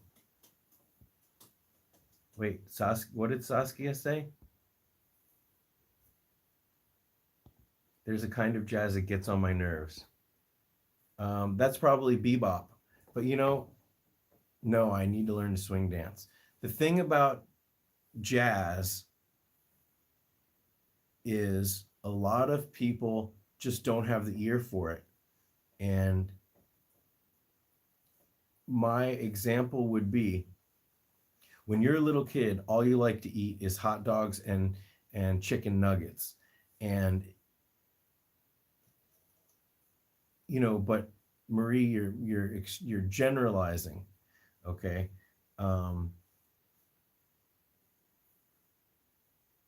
Wait, what did Saskia say? There's a kind of jazz that gets on my nerves. That's probably bebop. But no, I need to learn to swing dance. The thing about jazz is a lot of people just don't have the ear for it. And my example would be when you're a little kid, all you like to eat is hot dogs and chicken nuggets. And but Marie, you're generalizing, okay? Um,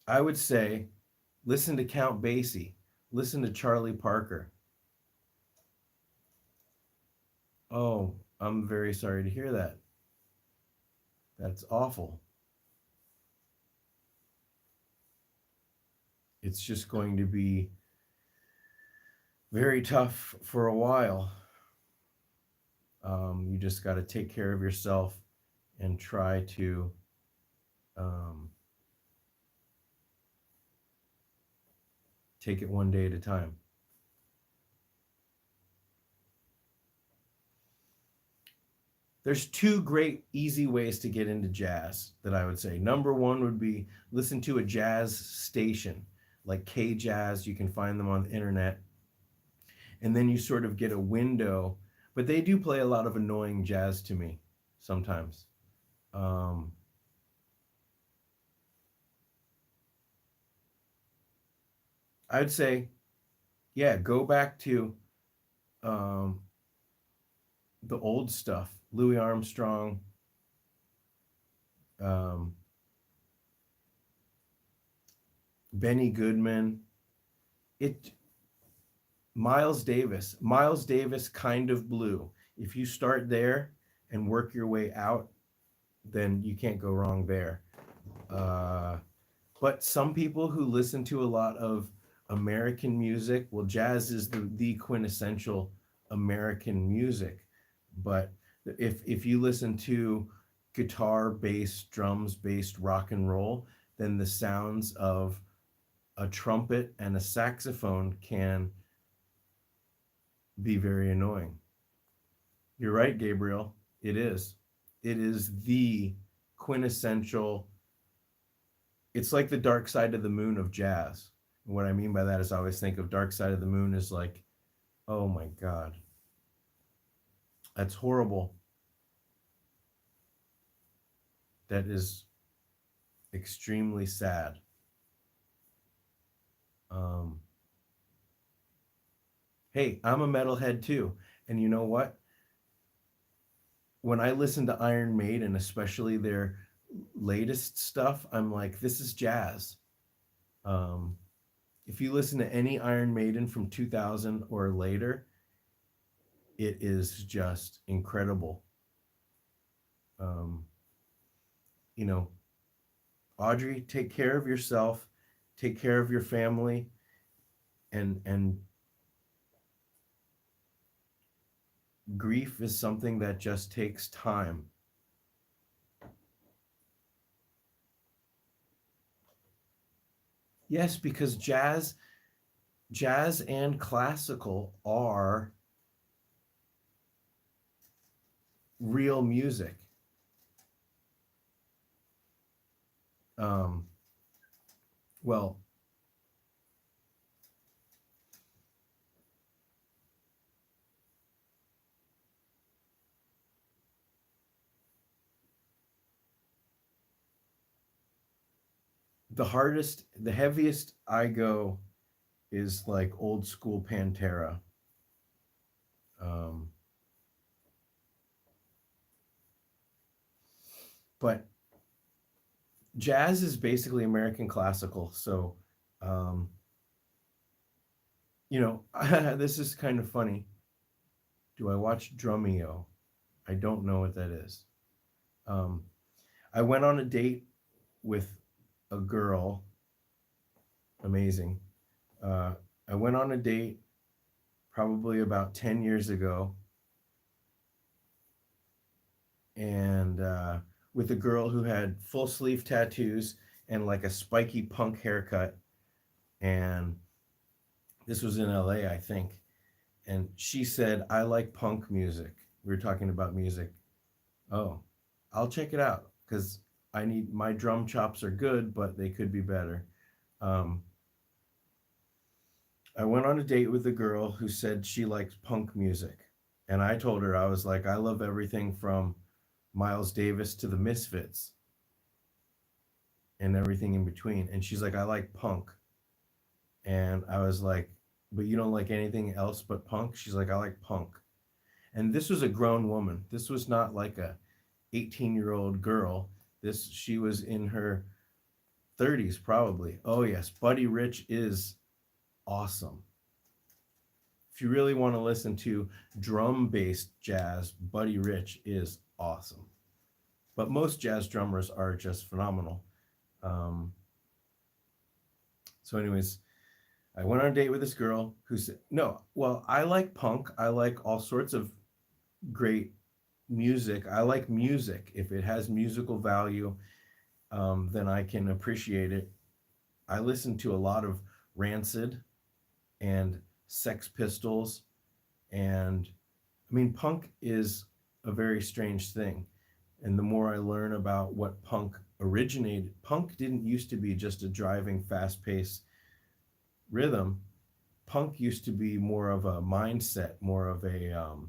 I would say listen to Count Basie, listen to Charlie Parker. Oh, I'm very sorry to hear that. That's awful. It's just going to be very tough for a while. You just got to take care of yourself and try to um, take it one day at a time. There's two great easy ways to get into jazz that I would say. Number one would be listen to a jazz station like K Jazz. You can find them on the internet. And then you sort of get a window, but they do play a lot of annoying jazz to me sometimes. Um, I'd say, yeah, go back to um, the old stuff, Louis Armstrong, um, Benny Goodman. It Miles Davis kind of blue. If you start there and work your way out, then you can't go wrong there. Uh, but some people who listen to a lot of American music, well, jazz is the quintessential American music. But if you listen to guitar based, drums based rock and roll, then the sounds of a trumpet and a saxophone can be very annoying. You're right, Gabriel. It is. It is the quintessential. It's like the dark side of the moon of jazz. And what I mean by that is I always think of dark side of the moon as like, oh my God, that's horrible. That is extremely sad. Um, hey, I'm a metalhead too. And you know what? When I listen to Iron Maiden, especially their latest stuff, I'm like, this is jazz. Um, if you listen to any Iron Maiden from 2000 or later, it is just incredible. Um, you know, Audrey, take care of yourself, take care of your family, and grief is something that just takes time. Yes, because jazz and classical are real music. Um, well, the heaviest I go is like old school Pantera. Um, but jazz is basically American classical. So, um, this is kind of funny. Do I watch Drumeo? I don't know what that is. Um, I went on a date with a girl. Amazing. Uh, I went on a date probably about 10 years ago, and with a girl who had full sleeve tattoos and like a spiky punk haircut. And this was in LA, I think. And she said, I like punk music. We were talking about music. Oh, I'll check it out because my drum chops are good, but they could be better. Um, I went on a date with a girl who said she likes punk music. And I told her, I was like, I love everything from Miles Davis to the Misfits and everything in between. And she's like, I like punk. And I was like, but you don't like anything else but punk? She's like, I like punk. And this was a grown woman. This was not like a 18-year-old girl. She was in her 30s probably. Oh yes, Buddy Rich is awesome. If you really want to listen to drum-based jazz, Buddy Rich is awesome. But most jazz drummers are just phenomenal. Um, so anyways, I went on a date with this girl who said, no, well, I like punk. I like all sorts of great music. I like music. If it has musical value, then I can appreciate it. I listen to a lot of Rancid and Sex Pistols. And I mean, punk is a very strange thing. And the more I learn about what punk didn't used to be just a driving, fast paced rhythm. Punk used to be more of a mindset, more of a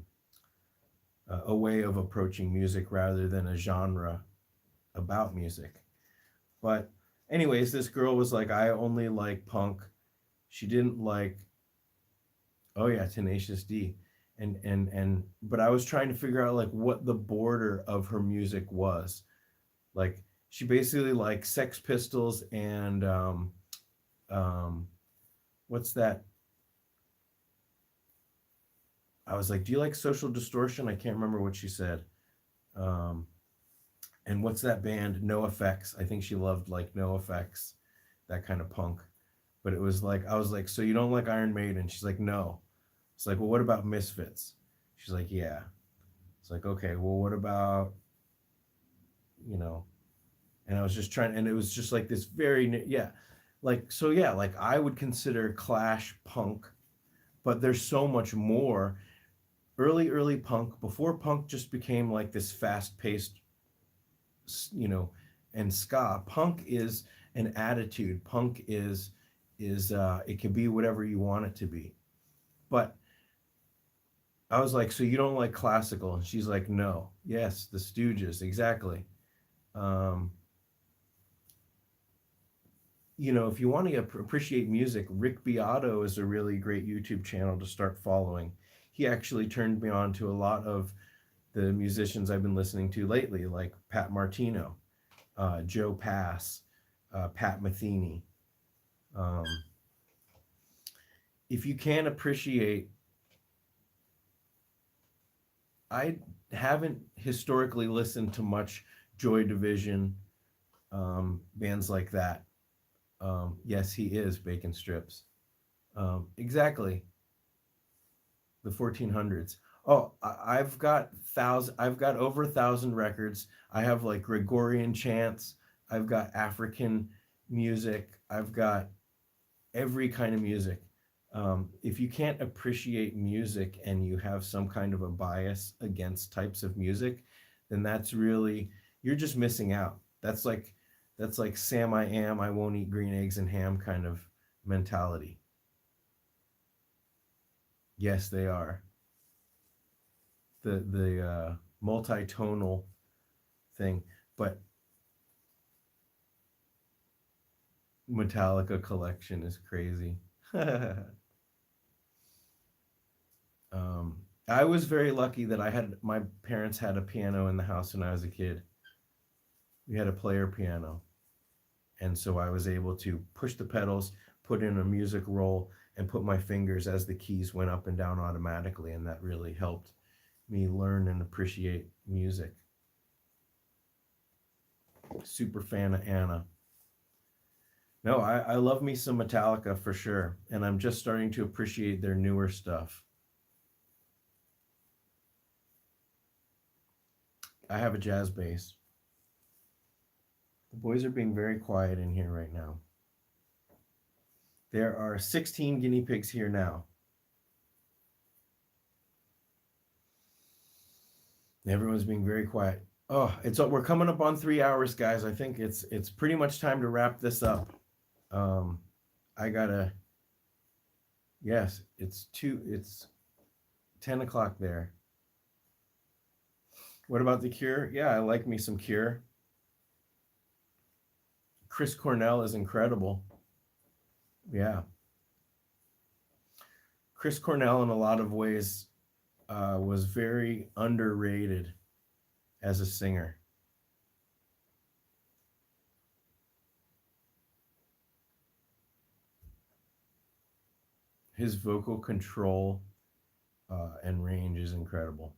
way of approaching music rather than a genre about music. But anyways, this girl was like, I only like punk. She didn't like, oh yeah, Tenacious D. But I was trying to figure out like what the border of her music was. Like she basically liked Sex Pistols and um, what's that? I was like, do you like Social Distortion? I can't remember what she said. Um, and what's that band? No Effects. I think she loved like No Effects, that kind of punk. But it was like, I was like, so you don't like Iron Maiden? She's like, no. It's like, well, what about Misfits? She's like, yeah. It's like, okay, well, what about, you know, and I was just trying, and it was just like this very, yeah. Like, so yeah, like I would consider Clash punk, but there's so much more. Early punk, before punk just became like this fast paced, you know, and ska. Punk is an attitude. Punk is it can be whatever you want it to be. But I was like, so you don't like classical? And she's like, no. Yes, the Stooges, exactly. Um, if you want to appreciate music, Rick Beato is a really great YouTube channel to start following. he actually turned me on to a lot of the musicians I've been listening to lately, like Pat Martino, Joe Pass, Pat Metheny. If you can't appreciate, I haven't historically listened to much Joy Division, bands like that. Yes, he is Bacon Strips. Exactly, the 1400s. Oh, I've got over 1,000 records. I have like Gregorian chants. I've got African music. I've got every kind of music. If you can't appreciate music and you have some kind of a bias against types of music, then you're just missing out. That's like Sam I Am, I won't eat green eggs and ham kind of mentality. Yes, they are. The multi-tonal thing, but Metallica collection is crazy. I was very lucky that my parents had a piano in the house when I was a kid. We had a player piano, and so I was able to push the pedals, put in a music roll, and put my fingers as the keys went up and down automatically, and that really helped me learn and appreciate music. Super fan of Anna. No, I love me some Metallica for sure, and I'm just starting to appreciate their newer stuff. I have a jazz bass. The boys are being very quiet in here right now. There are 16 guinea pigs here now. Everyone's being very quiet. Oh, we're coming up on 3 hours, guys. I think it's pretty much time to wrap this up. Yes, it's 10 o'clock there. What about The Cure? Yeah, I like me some Cure. Chris Cornell is incredible. Yeah. Chris Cornell in a lot of ways was very underrated as a singer. His vocal control and range is incredible.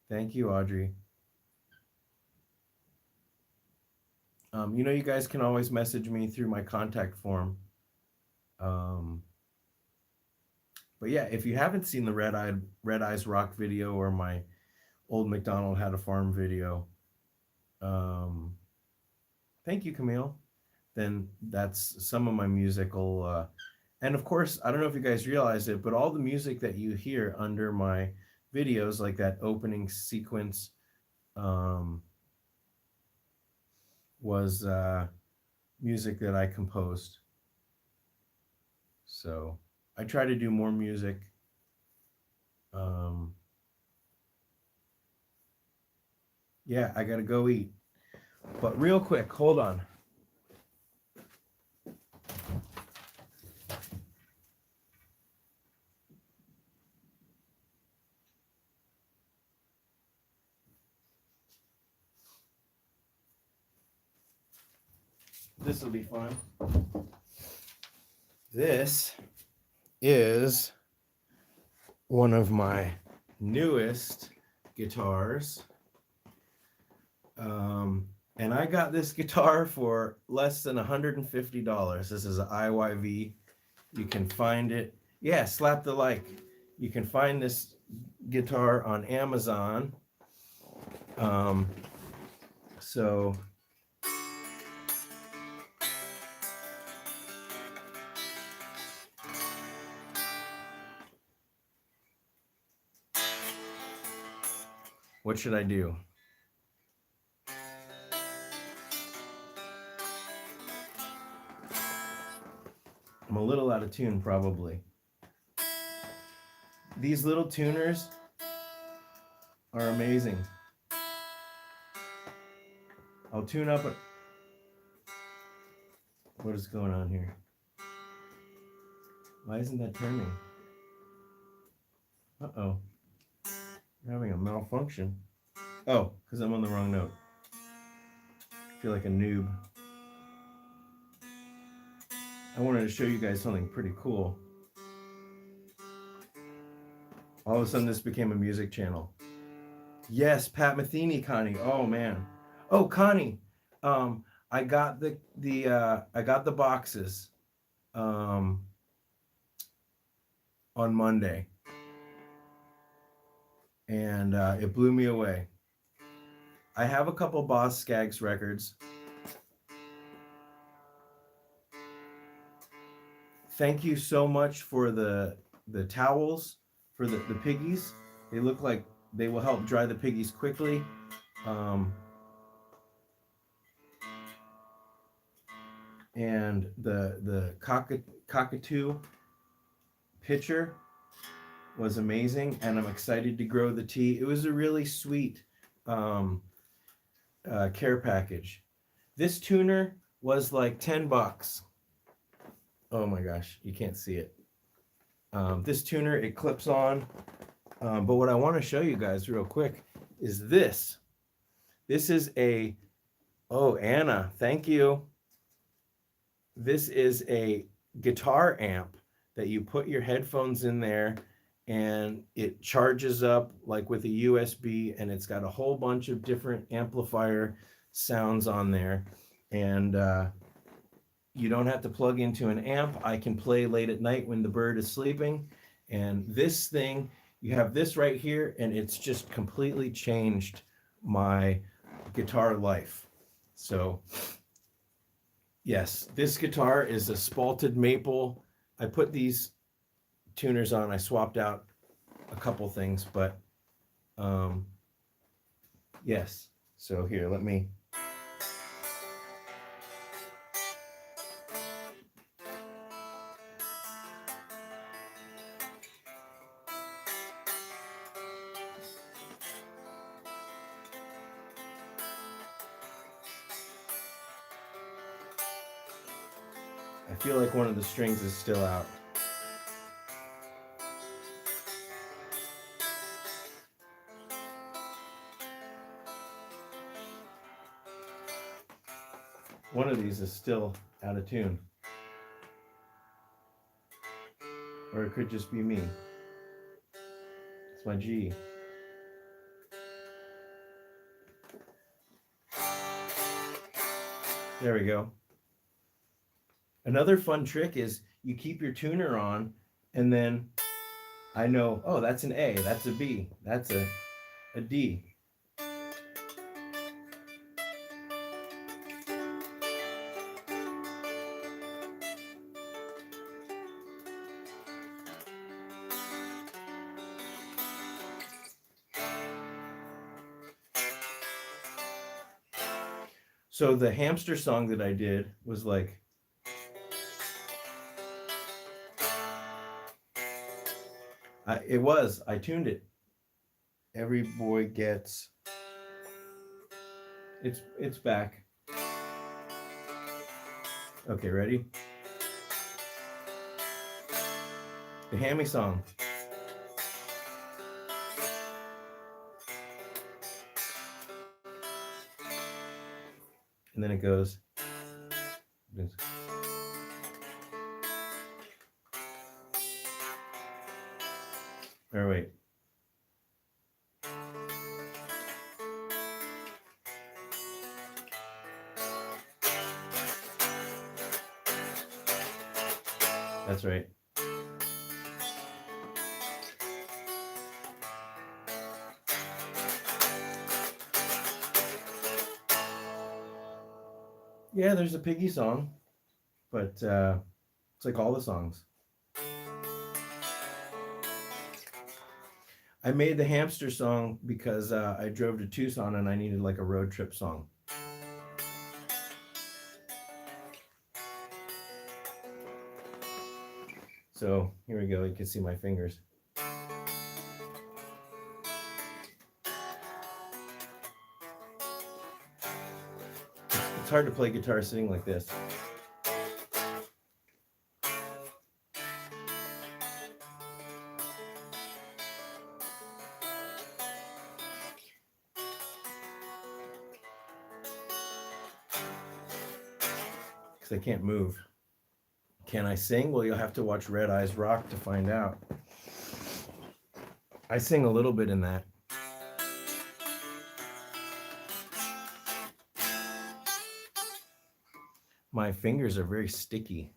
Thank you, Audrey. You guys can always message me through my contact form. But yeah, if you haven't seen the Red Eyes Rock video or my Old MacDonald Had a Farm video, thank you, Camille. Then that's some of my musical, and of course, I don't know if you guys realize it, but all the music that you hear under my videos, like that opening sequence, was music that I composed. So I try to do more music. Yeah, I gotta go eat. But real quick, hold on. This will be fun. This is one of my newest guitars. And I got this guitar for less than $150. This is an IYV. You can find it. Yeah, slap the like. You can find this guitar on Amazon. So what should I do? I'm a little out of tune, probably. These little tuners are amazing. I'll tune up. What is going on here? Why isn't that turning? Uh-oh. I'm having a malfunction. Oh, because I'm on the wrong note. I feel like a noob. I wanted to show you guys something pretty cool. All of a sudden, this became a music channel. Yes, Pat Metheny, Connie. Oh man. Oh, Connie. I got the boxes on Monday, and it blew me away. I have a couple Boss Skaggs records. Thank you so much for the towels for the piggies. They look like they will help dry the piggies quickly. And the cockatoo picture was amazing, and I'm excited to grow the tea. It was a really sweet care package. This tuner was like $10. Oh my gosh, you can't see it. This tuner, it clips on. But what I want to show you guys real quick is this. This is a, oh, Anna, thank you. This is a guitar amp that you put your headphones in there and it charges up like with a USB, and it's got a whole bunch of different amplifier sounds on there. And you don't have to plug into an amp. I can play late at night when the bird is sleeping. And this thing, you have this right here, and it's just completely changed my guitar life. So yes, this guitar is a spalted maple. I put these tuners on. I swapped out a couple things, but yes. So here, let me. I feel like one of the strings is still out. One of these is still out of tune. Or it could just be me. It's my G. There we go. Another fun trick is you keep your tuner on, and then I know, oh, that's an A, that's a B, that's a D. So the hamster song that I did was like, I tuned it. Every boy gets, it's back. Okay, ready? The hammy song. And then it goes. Or wait. That's right. Yeah, there's a piggy song, but it's like all the songs. I made the hamster song because I drove to Tucson and I needed like a road trip song. So here we go, you can see my fingers. It's hard to play guitar sitting like this. because I can't move. Can I sing? Well, you'll have to watch Red Eyes Rock to find out. I sing a little bit in that. My fingers are very sticky.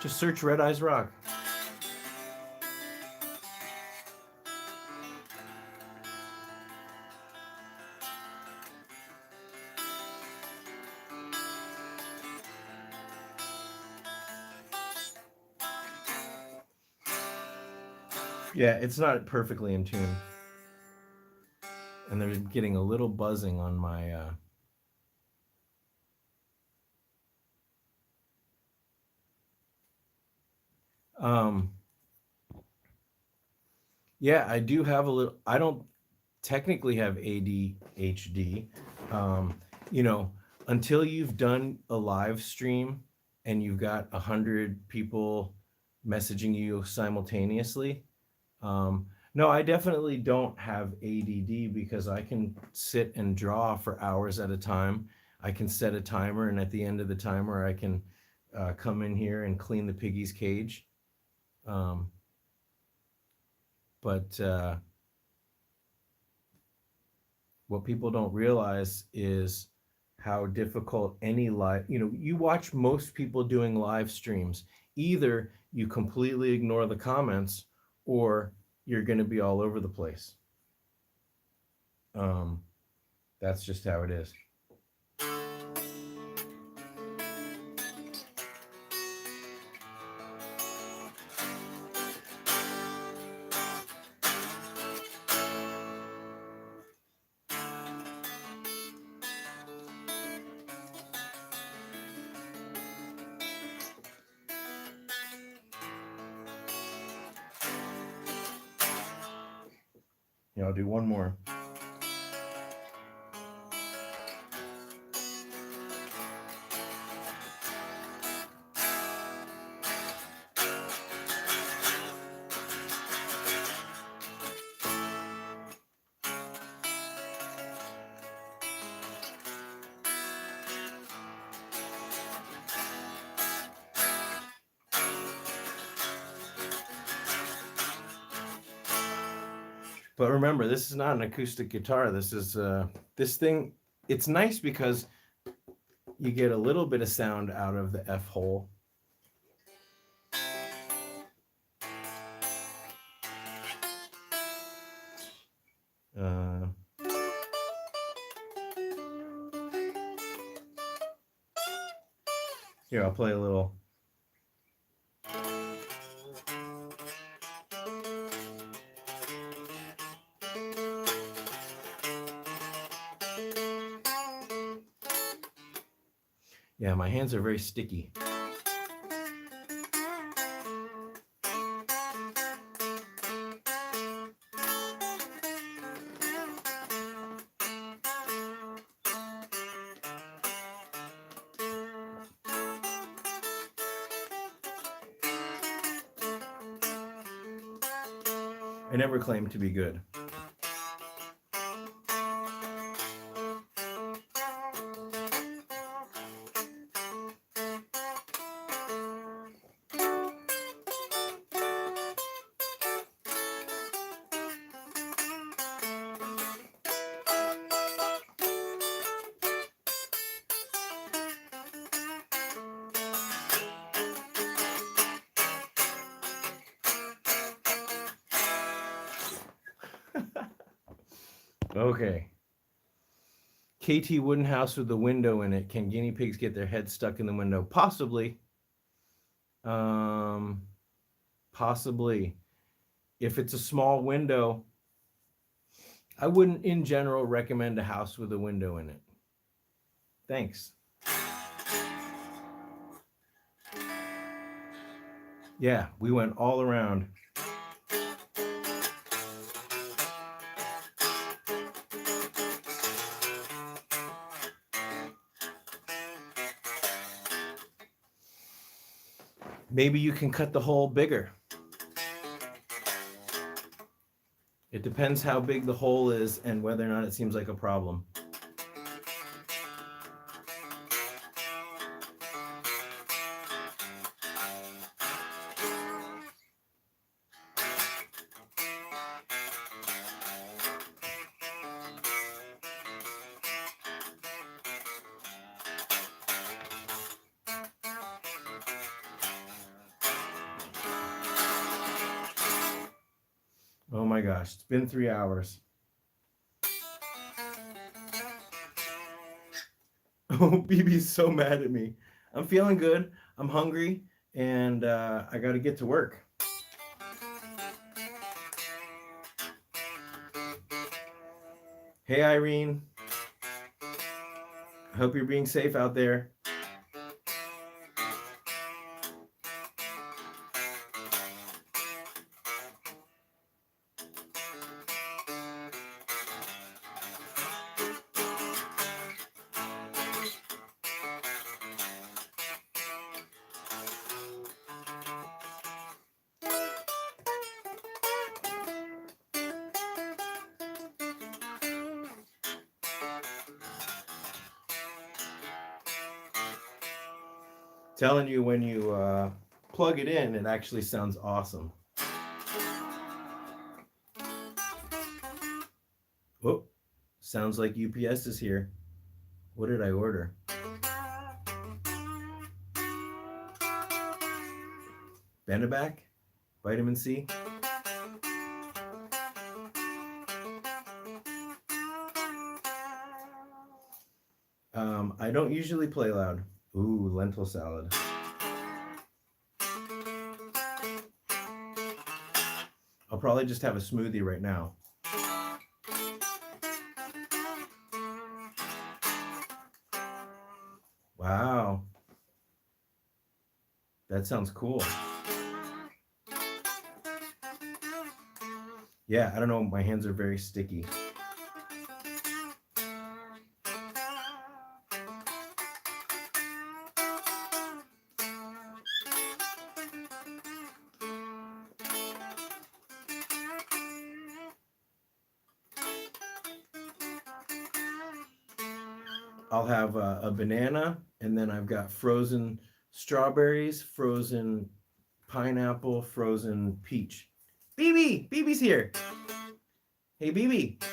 Just search Red Eyes Rock. Yeah, it's not perfectly in tune. And they're getting a little buzzing on my yeah, I do have a little. I don't technically have ADHD. You know, until you've done a live stream and you've got 100 people messaging you simultaneously. No, I definitely don't have ADD because I can sit and draw for hours at a time. I can set a timer, and at the end of the timer, I can come in here and clean the piggy's cage. But what people don't realize is how difficult any live, you watch most people doing live streams. Either you completely ignore the comments or you're going to be all over the place. That's just how it is. Yeah, I'll do one more. But remember, this is not an acoustic guitar. This is this thing. It's nice because you get a little bit of sound out of the F hole. Here, I'll play a little. Yeah, my hands are very sticky. I never claimed to be good. Okay. KT wooden house with a window in it. Can guinea pigs get their heads stuck in the window? Possibly. Possibly. If it's a small window, I wouldn't in general recommend a house with a window in it. Thanks. Yeah, we went all around. Maybe you can cut the hole bigger. It depends how big the hole is and whether or not it seems like a problem. Oh my gosh, it's been 3 hours. Oh, BB's so mad at me. I'm feeling good. I'm hungry, and I got to get to work. Hey, Irene. I hope you're being safe out there. Telling you, when you plug it in, it actually sounds awesome. Oh, sounds like UPS is here. What did I order? Benebac? Vitamin C? I don't usually play loud. Ooh, lentil salad. I'll probably just have a smoothie right now. Wow. That sounds cool. Yeah, I don't know. My hands are very sticky. I'll have a banana, and then I've got frozen strawberries, frozen pineapple, frozen peach. BB's here. Hey, BB.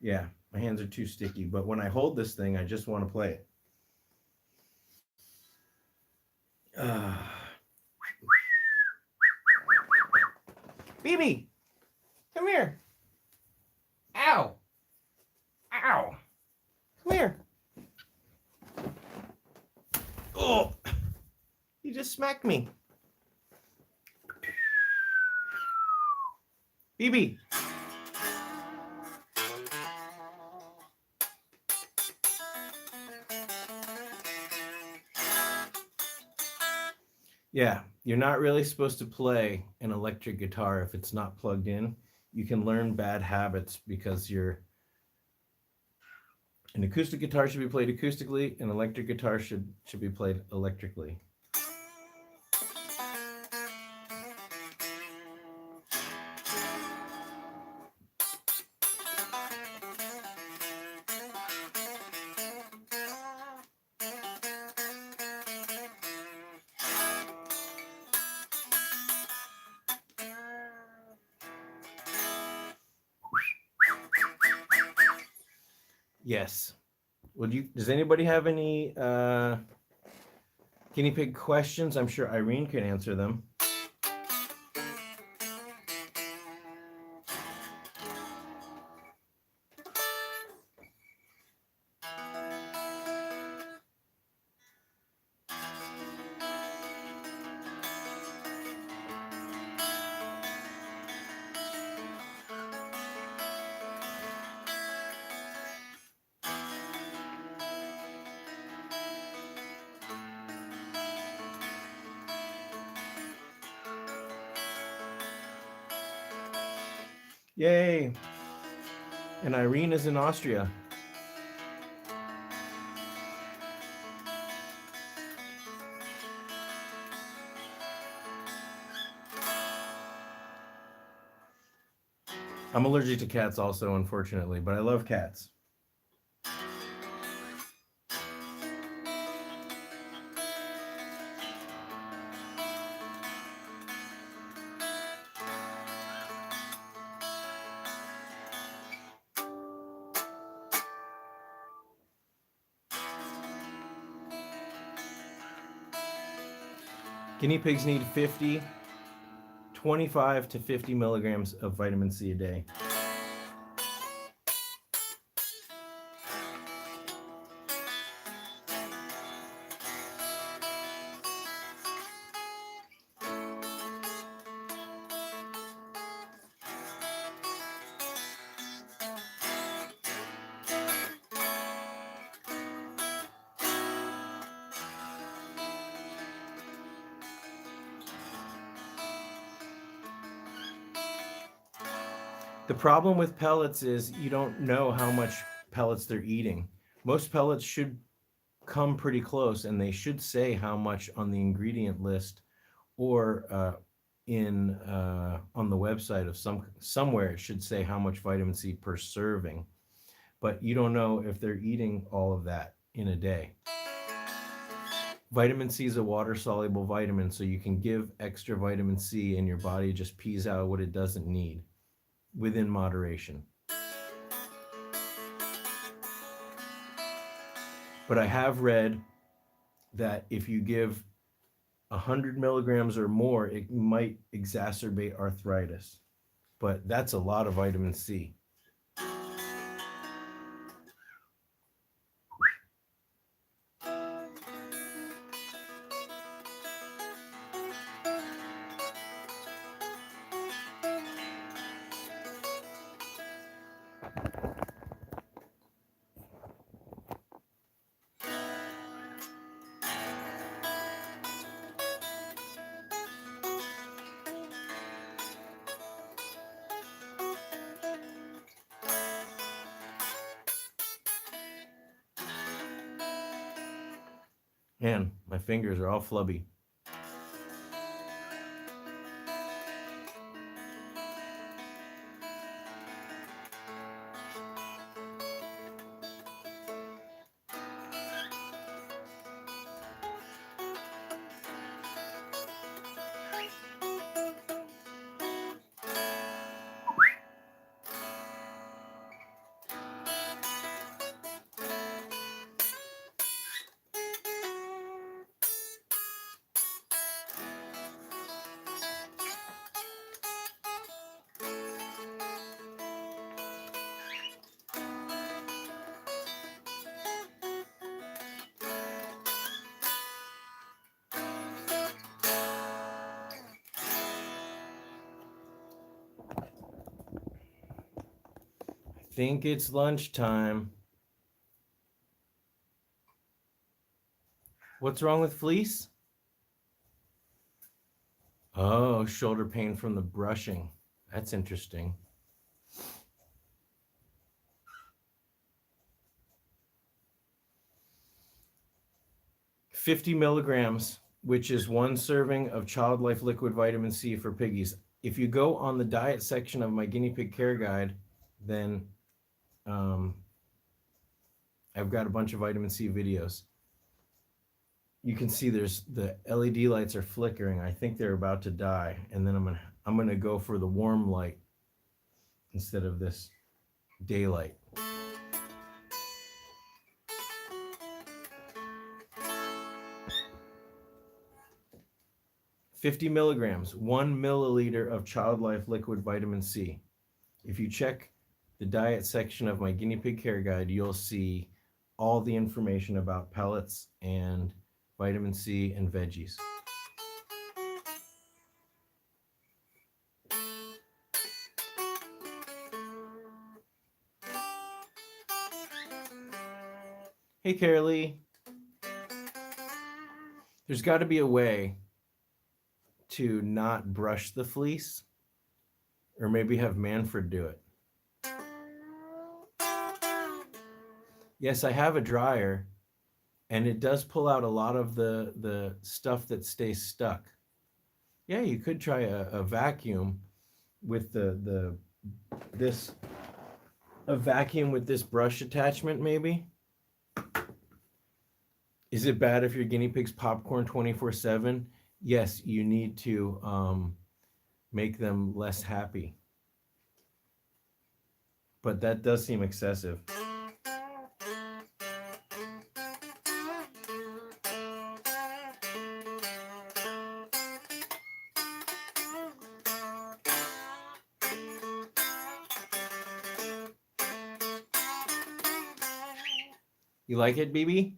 Yeah, my hands are too sticky, but when I hold this thing, I just want to play it. BB, come here. Ow. Ow. Come here. Oh, you just smacked me. BB. Yeah, you're not really supposed to play an electric guitar if it's not plugged in. You can learn bad habits because an acoustic guitar should be played acoustically, an electric guitar should be played electrically. Yes. Does anybody have any guinea pig questions? I'm sure Irene can answer them. Yay! And Irene is in Austria. I'm allergic to cats also, unfortunately, but I love cats. Guinea pigs need 25 to 50 milligrams of vitamin C a day. The problem with pellets is you don't know how much pellets they're eating. Most pellets should come pretty close, and they should say how much on the ingredient list or on the website of somewhere it should say how much vitamin C per serving. But you don't know if they're eating all of that in a day. Vitamin C is a water-soluble vitamin, so you can give extra vitamin C and your body just pees out what it doesn't need within moderation. But I have read that if you give 100 milligrams or more, it might exacerbate arthritis. But that's a lot of vitamin C. Man, my fingers are all flubby. I think it's lunchtime. What's wrong with Fleece? Oh, shoulder pain from the brushing. That's interesting. $50 milligrams, which is one serving of Child Life liquid vitamin C for piggies. If you go on the diet section of my guinea pig care guide, then I've got a bunch of vitamin C videos. You can see there's the LED lights are flickering. I think they're about to die, and then I'm gonna go for the warm light instead of this daylight. $50 milligrams, 1 milliliter of Child Life liquid vitamin C. If you check the diet section of my guinea pig care guide, you'll see all the information about pellets and vitamin C and veggies. Hey, Carolee. There's got to be a way to not brush the fleece. Or maybe have Manfred do it. Yes, I have a dryer, and it does pull out a lot of the stuff that stays stuck. Yeah, you could try a vacuum with this a vacuum with this brush attachment, maybe. Is it bad if your guinea pigs popcorn 24/7? Yes, you need to make them less happy. But that does seem excessive. You like it, BB?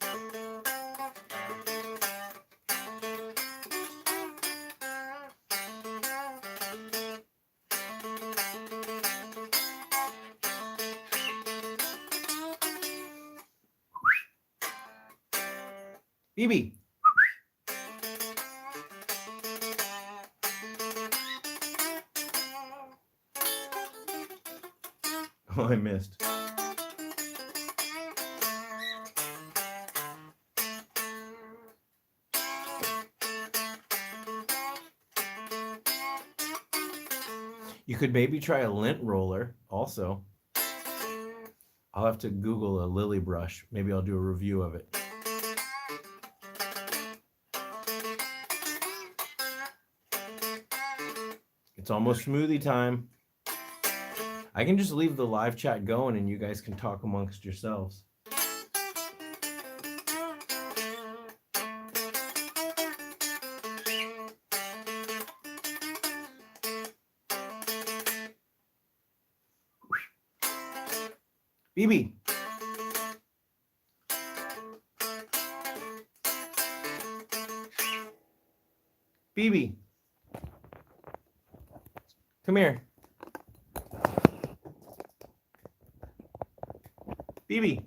BB. Oh, I missed. You could maybe try a lint roller also. I'll have to Google a lily brush. Maybe I'll do a review of it. It's almost smoothie time. I can just leave the live chat going and you guys can talk amongst yourselves. BB. BB. Come here. BB.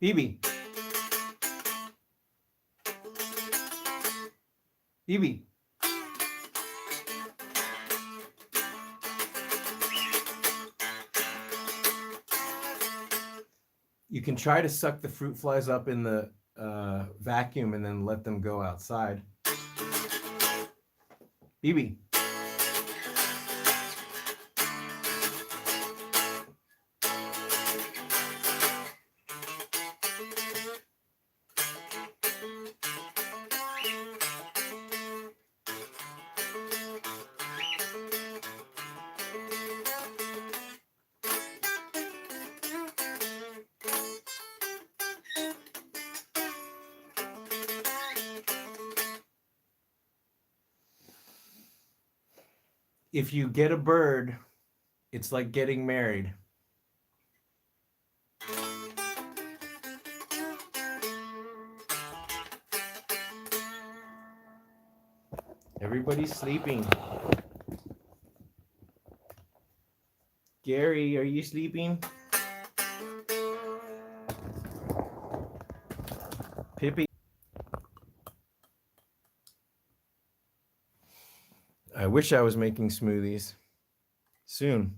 BB. BB. You can try to suck the fruit flies up in the vacuum and then let them go outside. BB. If you get a bird, it's like getting married. Everybody's sleeping. Gary, are you sleeping? Pippi. wish I was making smoothies soon.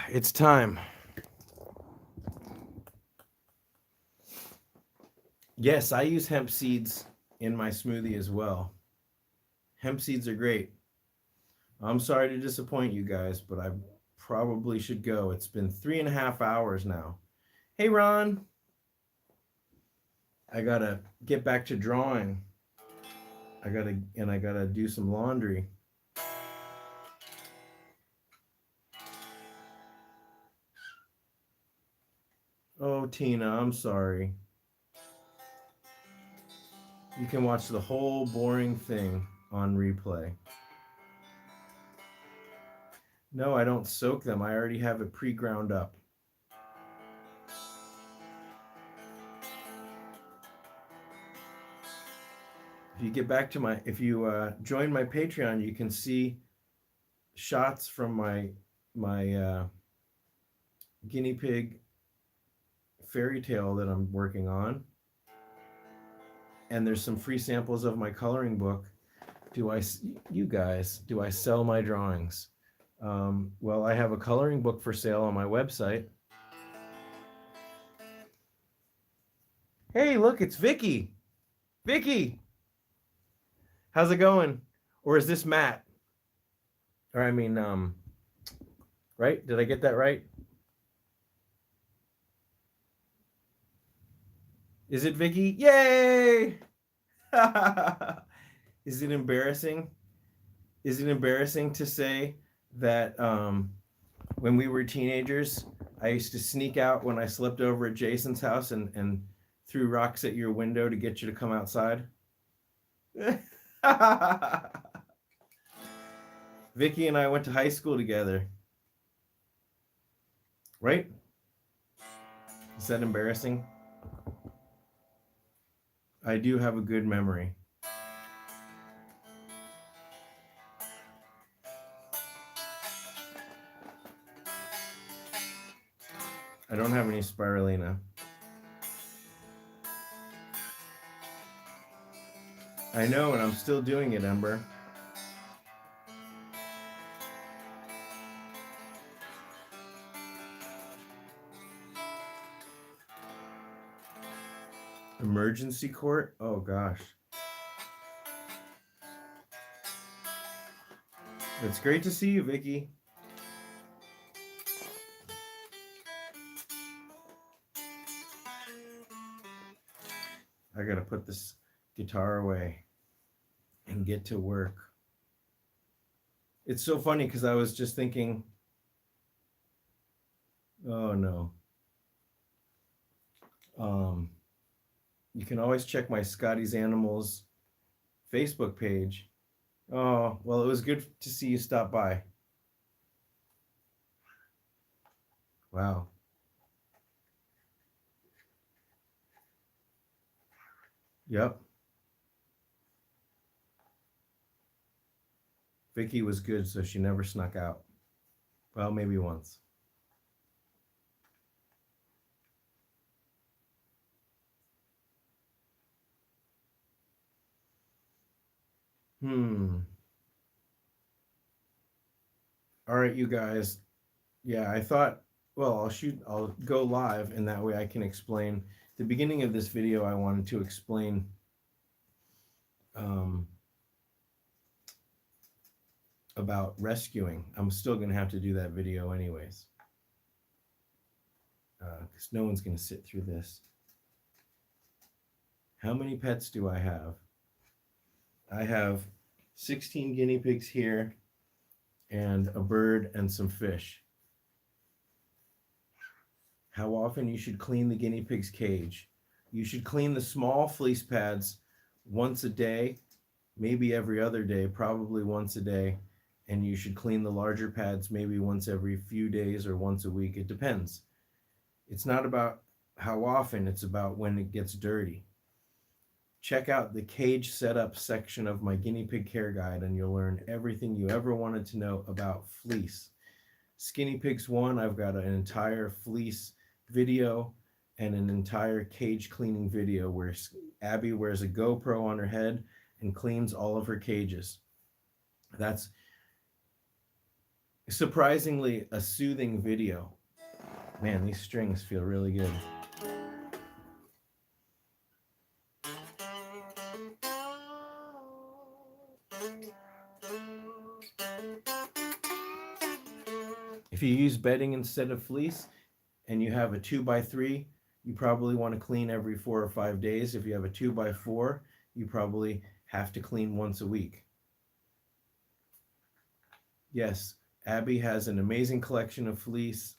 It's time. Yes, I use hemp seeds in my smoothie as well. Hemp seeds are great. I'm sorry to disappoint you guys, but I probably should go. It's been 3.5 hours now. Hey, Ron. I gotta get back to drawing. I gotta do some laundry. Oh, Tina, I'm sorry. You can watch the whole boring thing on replay. No, I don't soak them. I already have it pre-ground up. If you get back to my, if you join my Patreon, you can see shots from my guinea pig fairy tale that I'm working on. And there's some free samples of my coloring book. Do I sell my drawings? Well, I have a coloring book for sale on my website. Hey, look, it's Vicky. Vicky, how's it going? Or is this Matt? Or I mean, right? Did I get that right? Is it Vicky? Yay! Is it embarrassing? Is it embarrassing to say that when we were teenagers, I used to sneak out when I slept over at Jason's house and threw rocks at your window to get you to come outside? Vicky and I went to high school together. Right? Is that embarrassing? I do have a good memory. I don't have any spirulina. I know, and I'm still doing it, Ember. Emergency court? Oh gosh. It's great to see you, Vicky. I gotta put this guitar away and get to work. It's so funny because I was just thinking, oh no. You can always check my Scotty's Animals Facebook page. Oh, well, it was good to see you stop by. Wow. Yep. Vicky was good, so she never snuck out. Well, maybe once. All right, you guys. Yeah, I thought, well, I'll go live, and that way I can explain. The beginning of this video, I wanted to explain about rescuing. I'm still going to have to do that video anyways, because no one's going to sit through this. How many pets do I have? I have 16 guinea pigs here and a bird and some fish. how often you should clean the guinea pig's cage. You should clean the small fleece pads once a day, maybe every other day, probably once a day. And you should clean the larger pads maybe once every few days or once a week. It depends. It's not about how often, it's about when it gets dirty. Check out the cage setup section of my guinea pig care guide and you'll learn everything you ever wanted to know about fleece. Skinny Pigs 1, I've got an entire fleece video and an entire cage cleaning video where Abby wears a GoPro on her head and cleans all of her cages. That's surprisingly a soothing video. Man, these strings feel really good. If you use bedding instead of fleece and you have a 2x3, you probably want to clean every 4 or 5 days. If you have a 2x4, you probably have to clean once a week. Yes, Abby has an amazing collection of fleece,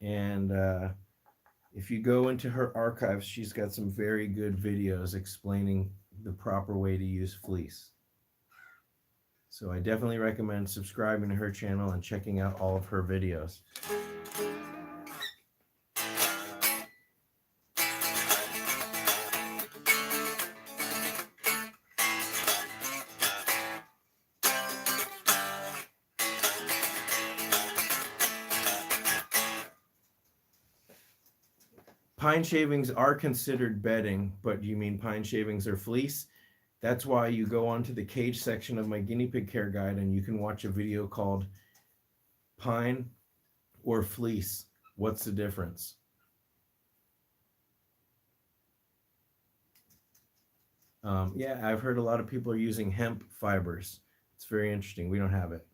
and if you go into her archives, she's got some very good videos explaining the proper way to use fleece. So I definitely recommend subscribing to her channel and checking out all of her videos. Pine shavings are considered bedding, but you mean pine shavings are fleece? That's why you go onto the cage section of my guinea pig care guide and you can watch a video called Pine or Fleece. What's the difference? Yeah, I've heard a lot of people are using hemp fibers. It's very interesting. We don't have it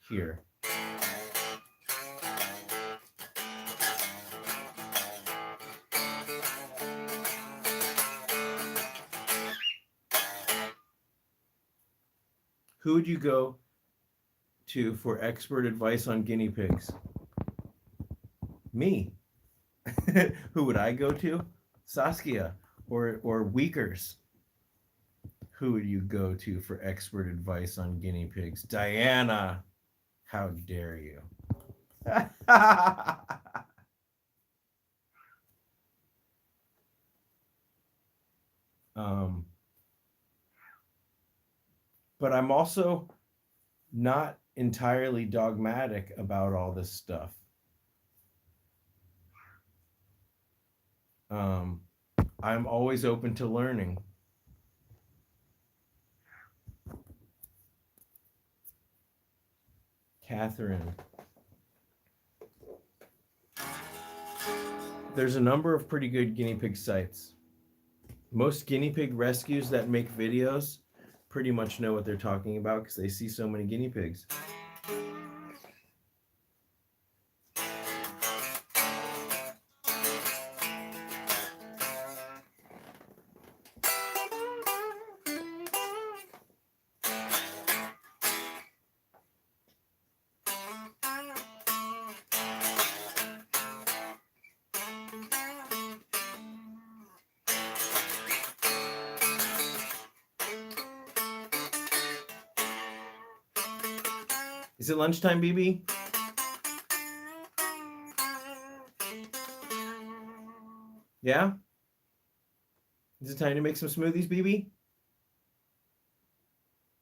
here. Who would you go to for expert advice on guinea pigs? Me. Who would I go to? Saskia or Weakers. Who would you go to for expert advice on guinea pigs? Diana. How dare you? But I'm also not entirely dogmatic about all this stuff. I'm always open to learning. Catherine. There's a number of pretty good guinea pig sites. Most guinea pig rescues that make videos pretty much know what they're talking about because they see so many guinea pigs. Is it lunchtime, BB? Yeah? Is it time to make some smoothies, BB?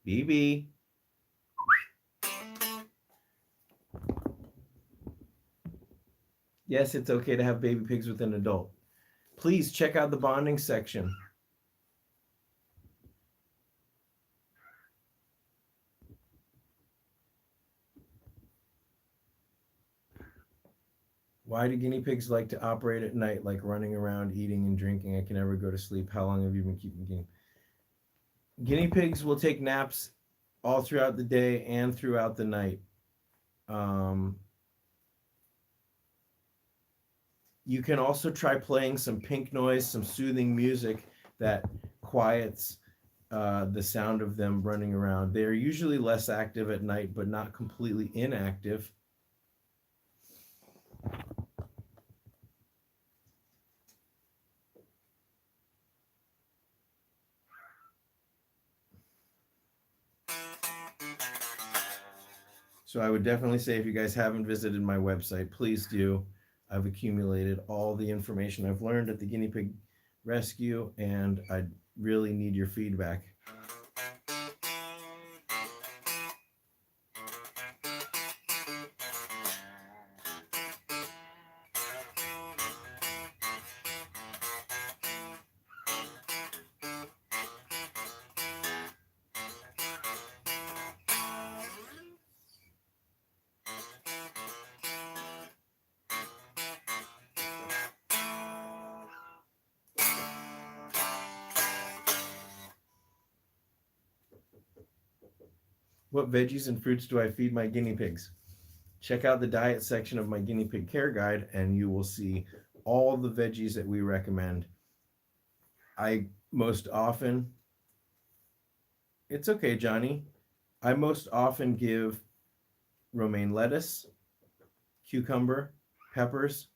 BB? Yes, it's okay to have baby pigs with an adult. Please check out the bonding section. Why do guinea pigs like to operate at night, like running around, eating and drinking? I can never go to sleep. How long have you been keeping guinea? Guinea pigs will take naps all throughout the day and throughout the night. You can also try playing some pink noise, some soothing music that quiets the sound of them running around. They're usually less active at night, but not completely inactive. So I would definitely say if you guys haven't visited my website, please do. I've accumulated all the information I've learned at the Guinea Pig Rescue, and I really need your feedback. What veggies and fruits do I feed my guinea pigs? Check out the diet section of my guinea pig care guide and you will see all the veggies that we recommend. I most often, it's okay, Johnny. I most often give romaine lettuce, cucumber, peppers.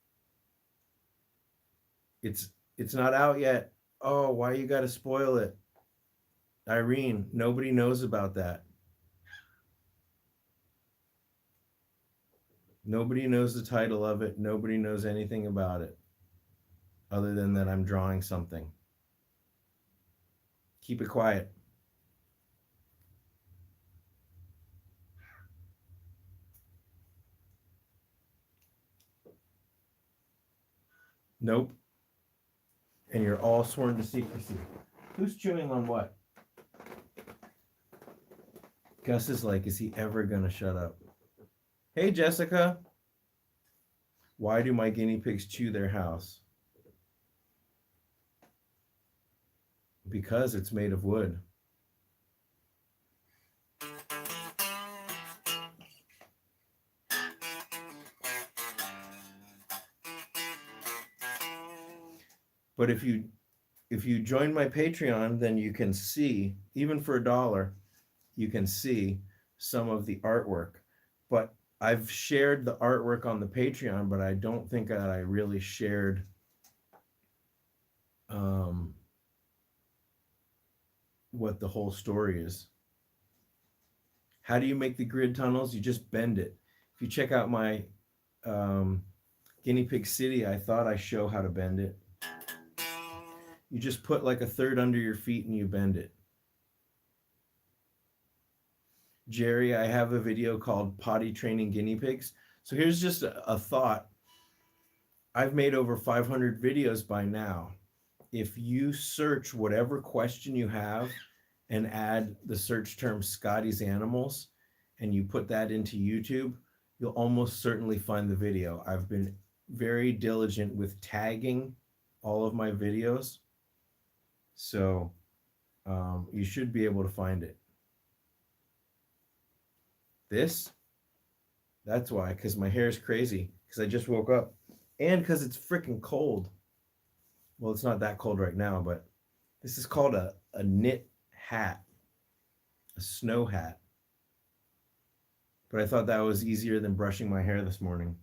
It's not out yet. Oh, why you got to spoil it? Irene, nobody knows about that. Nobody knows the title of it. Nobody knows anything about it other than that I'm drawing something. Keep it quiet. Nope. And you're all sworn to secrecy. Who's chewing on what? Gus is like, is he ever gonna shut up? Hey, Jessica. Why do my guinea pigs chew their house? Because it's made of wood. But if you join my Patreon, then you can see, even for $1, you can see some of the artwork. But I've shared the artwork on the Patreon, but I don't think that I really shared what the whole story is. How do you make the grid tunnels? You just bend it. If you check out my Guinea Pig City, I thought I show how to bend it. You just put like a third under your feet and you bend it. Jerry, I have a video called Potty Training Guinea Pigs. So here's just a thought. I've made over 500 videos by now. If you search whatever question you have and add the search term Scotty's Animals and you put that into YouTube, you'll almost certainly find the video. I've been very diligent with tagging all of my videos. So you should be able to find it. That's why, because my hair is crazy, because I just woke up, and because it's freaking cold. Well, it's not that cold right now, but this is called a knit hat, a snow hat. But I thought that was easier than brushing my hair this morning.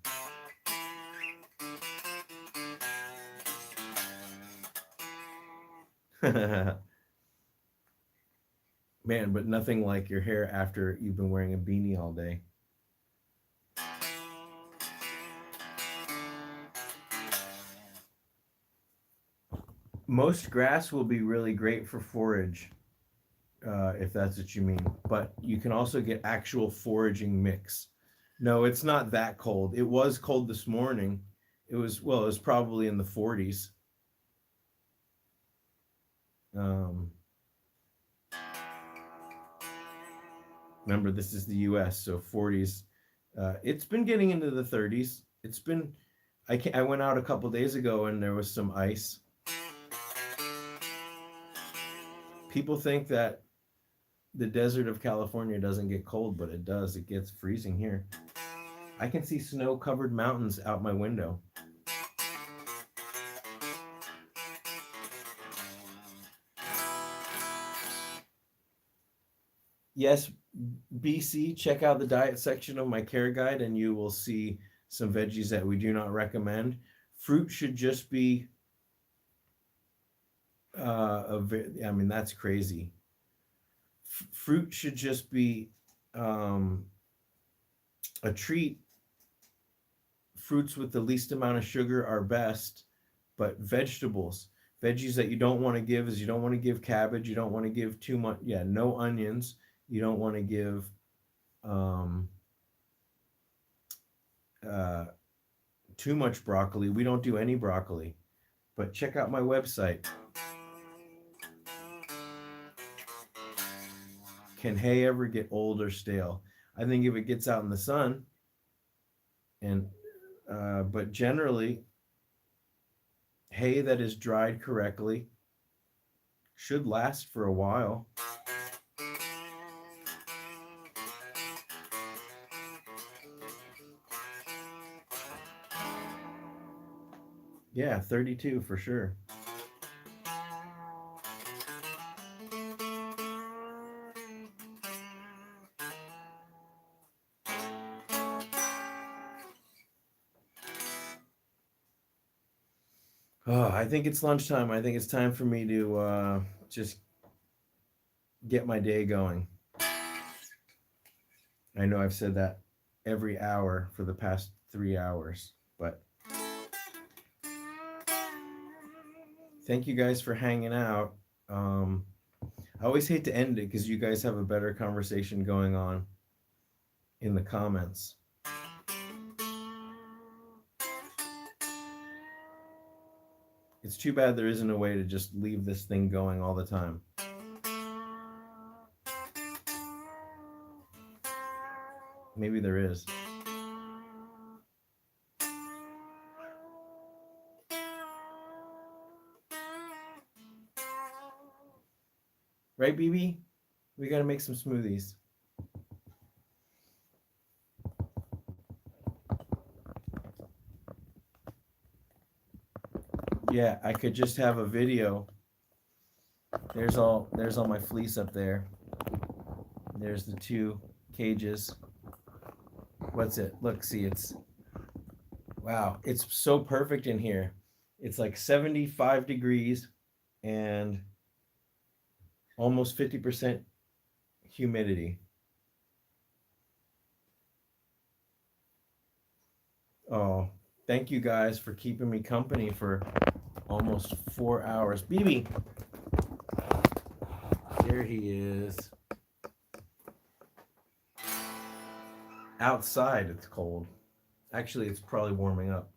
Man, but nothing like your hair after you've been wearing a beanie all day. Most grass will be really great for forage, if that's what you mean. But you can also get actual foraging mix. No, it's not that cold. It was cold this morning. It was probably in the 40s. Remember, this is the U.S., so 40s. It's been getting into the 30s. It's been. I went out a couple days ago and there was some ice. People think that the desert of California doesn't get cold, but it does. It gets freezing here. I can see snow-covered mountains out my window. Yes, BC, check out the diet section of my care guide and you will see some veggies that we do not recommend. Fruit should just be I mean, that's crazy. Fruit should just be a treat, fruits with the least amount of sugar are best, but veggies that you don't want to give is you don't want to give cabbage, you don't want to give too much, yeah, no onions, you don't want to give um, uh, too much broccoli. We don't do any broccoli, but check out my website. Can hay ever get old or stale? I think if it gets out in the sun, and but generally, hay that is dried correctly should last for a while. Yeah, 32 for sure. Oh, I think it's lunchtime. I think it's time for me to just get my day going. I know I've said that every hour for the past 3 hours, but thank you guys for hanging out. I always hate to end it because you guys have a better conversation going on in the comments. It's too bad there isn't a way to just leave this thing going all the time. Maybe there is. Right, BB? We gotta make some smoothies. Yeah, I could just have a video. There's all my fleece up there. There's the 2 cages. What's it? Look, see, it's wow, it's so perfect in here. It's like 75 degrees and almost 50% humidity. Oh, thank you guys for keeping me company for almost 4 hours. BB, there he is. Outside it's cold. Actually, it's probably warming up.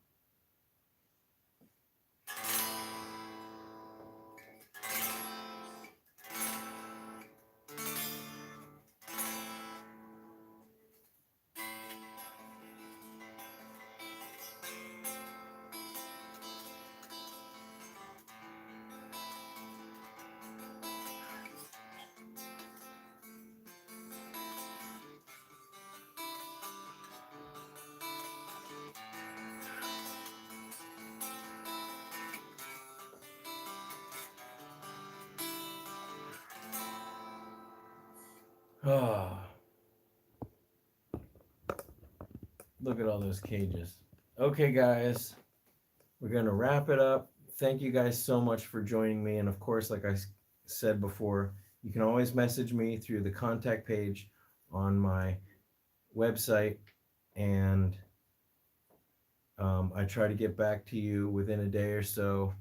Oh, look at all those cages. Okay, guys, we're going to wrap it up. Thank you guys so much for joining me. And of course, like I said before, you can always message me through the contact page on my website. And I try to get back to you within a day or so.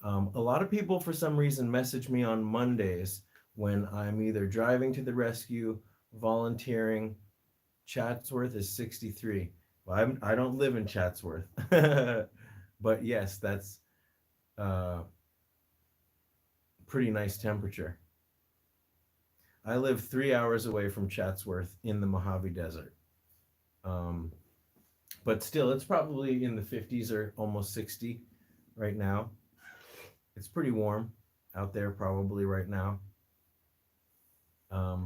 A lot of people, for some reason, message me on Mondays when I'm either driving to the rescue, volunteering. Chatsworth is 63. Well, I don't live in Chatsworth, but yes, that's pretty nice temperature. I live 3 hours away from Chatsworth in the Mojave Desert. But still, it's probably in the 50s or almost 60 right now. It's pretty warm out there probably right now.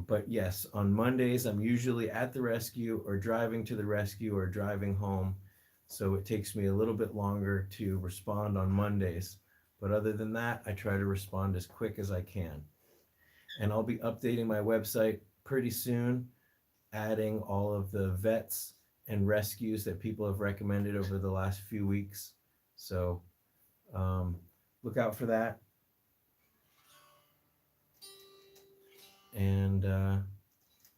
But yes, on Mondays, I'm usually at the rescue or driving to the rescue or driving home. So it takes me a little bit longer to respond on Mondays. But other than that, I try to respond as quick as I can. And I'll be updating my website pretty soon, adding all of the vets and rescues that people have recommended over the last few weeks. So look out for that. And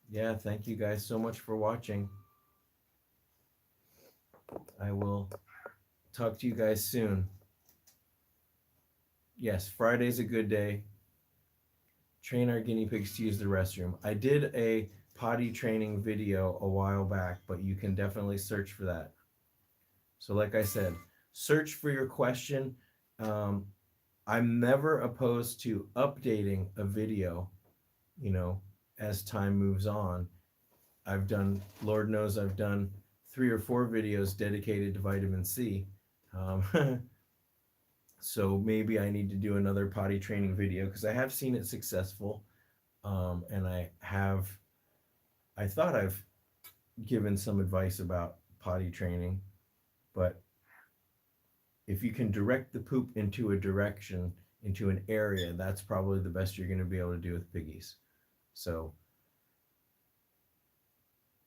yeah, thank you guys so much for watching. I will talk to you guys soon. Yes, Friday's a good day. Train our guinea pigs to use the restroom. I did a potty training video a while back, but you can definitely search for that. So like I said, search for your question. Um, I'm never opposed to updating a video, you know, as time moves on. I've done, Lord knows, I've done 3 or 4 videos dedicated to vitamin C. Um, so maybe I need to do another potty training video because I have seen it successful. And I thought I've given some advice about potty training, but if you can direct the poop into a direction, into an area, that's probably the best you're going to be able to do with piggies. So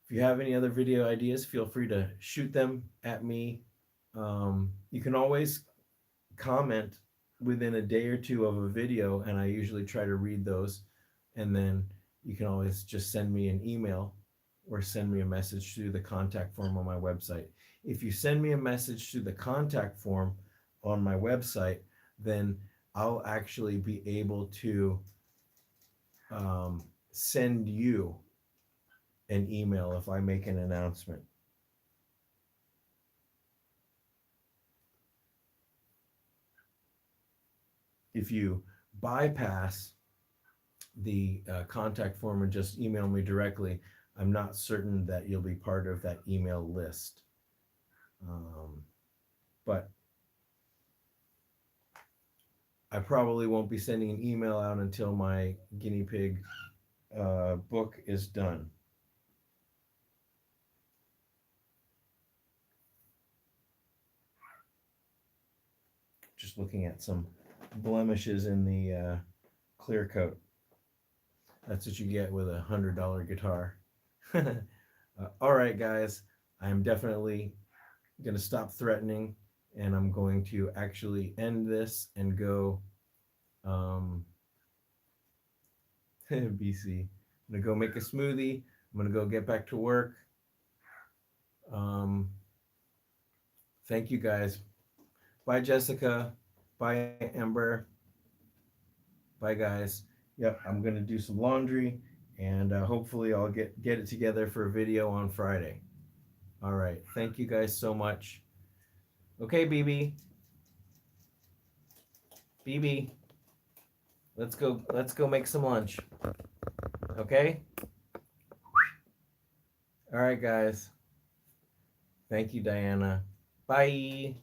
if you have any other video ideas, feel free to shoot them at me. You can always comment within a day or two of a video, and I usually try to read those. And then you can always just send me an email or send me a message through the contact form on my website. If you send me a message through the contact form on my website, then I'll actually be able to send you an email if I make an announcement. If you bypass the contact form and just email me directly, I'm not certain that you'll be part of that email list. But I probably won't be sending an email out until my guinea pig book is done. Just looking at some blemishes in the clear coat. That's what you get with a $100 guitar. All right, guys, I'm definitely going to stop threatening, and I'm going to actually end this and go BC. I'm going to go make a smoothie. I'm going to go get back to work. Thank you, guys. Bye, Jessica. Bye, Amber. Bye, guys. Yep, I'm going to do some laundry, and hopefully I'll get it together for a video on Friday. All right. Thank you guys so much. Okay, BB. BB. Let's go make some lunch. Okay? All right, guys. Thank you, Diana. Bye.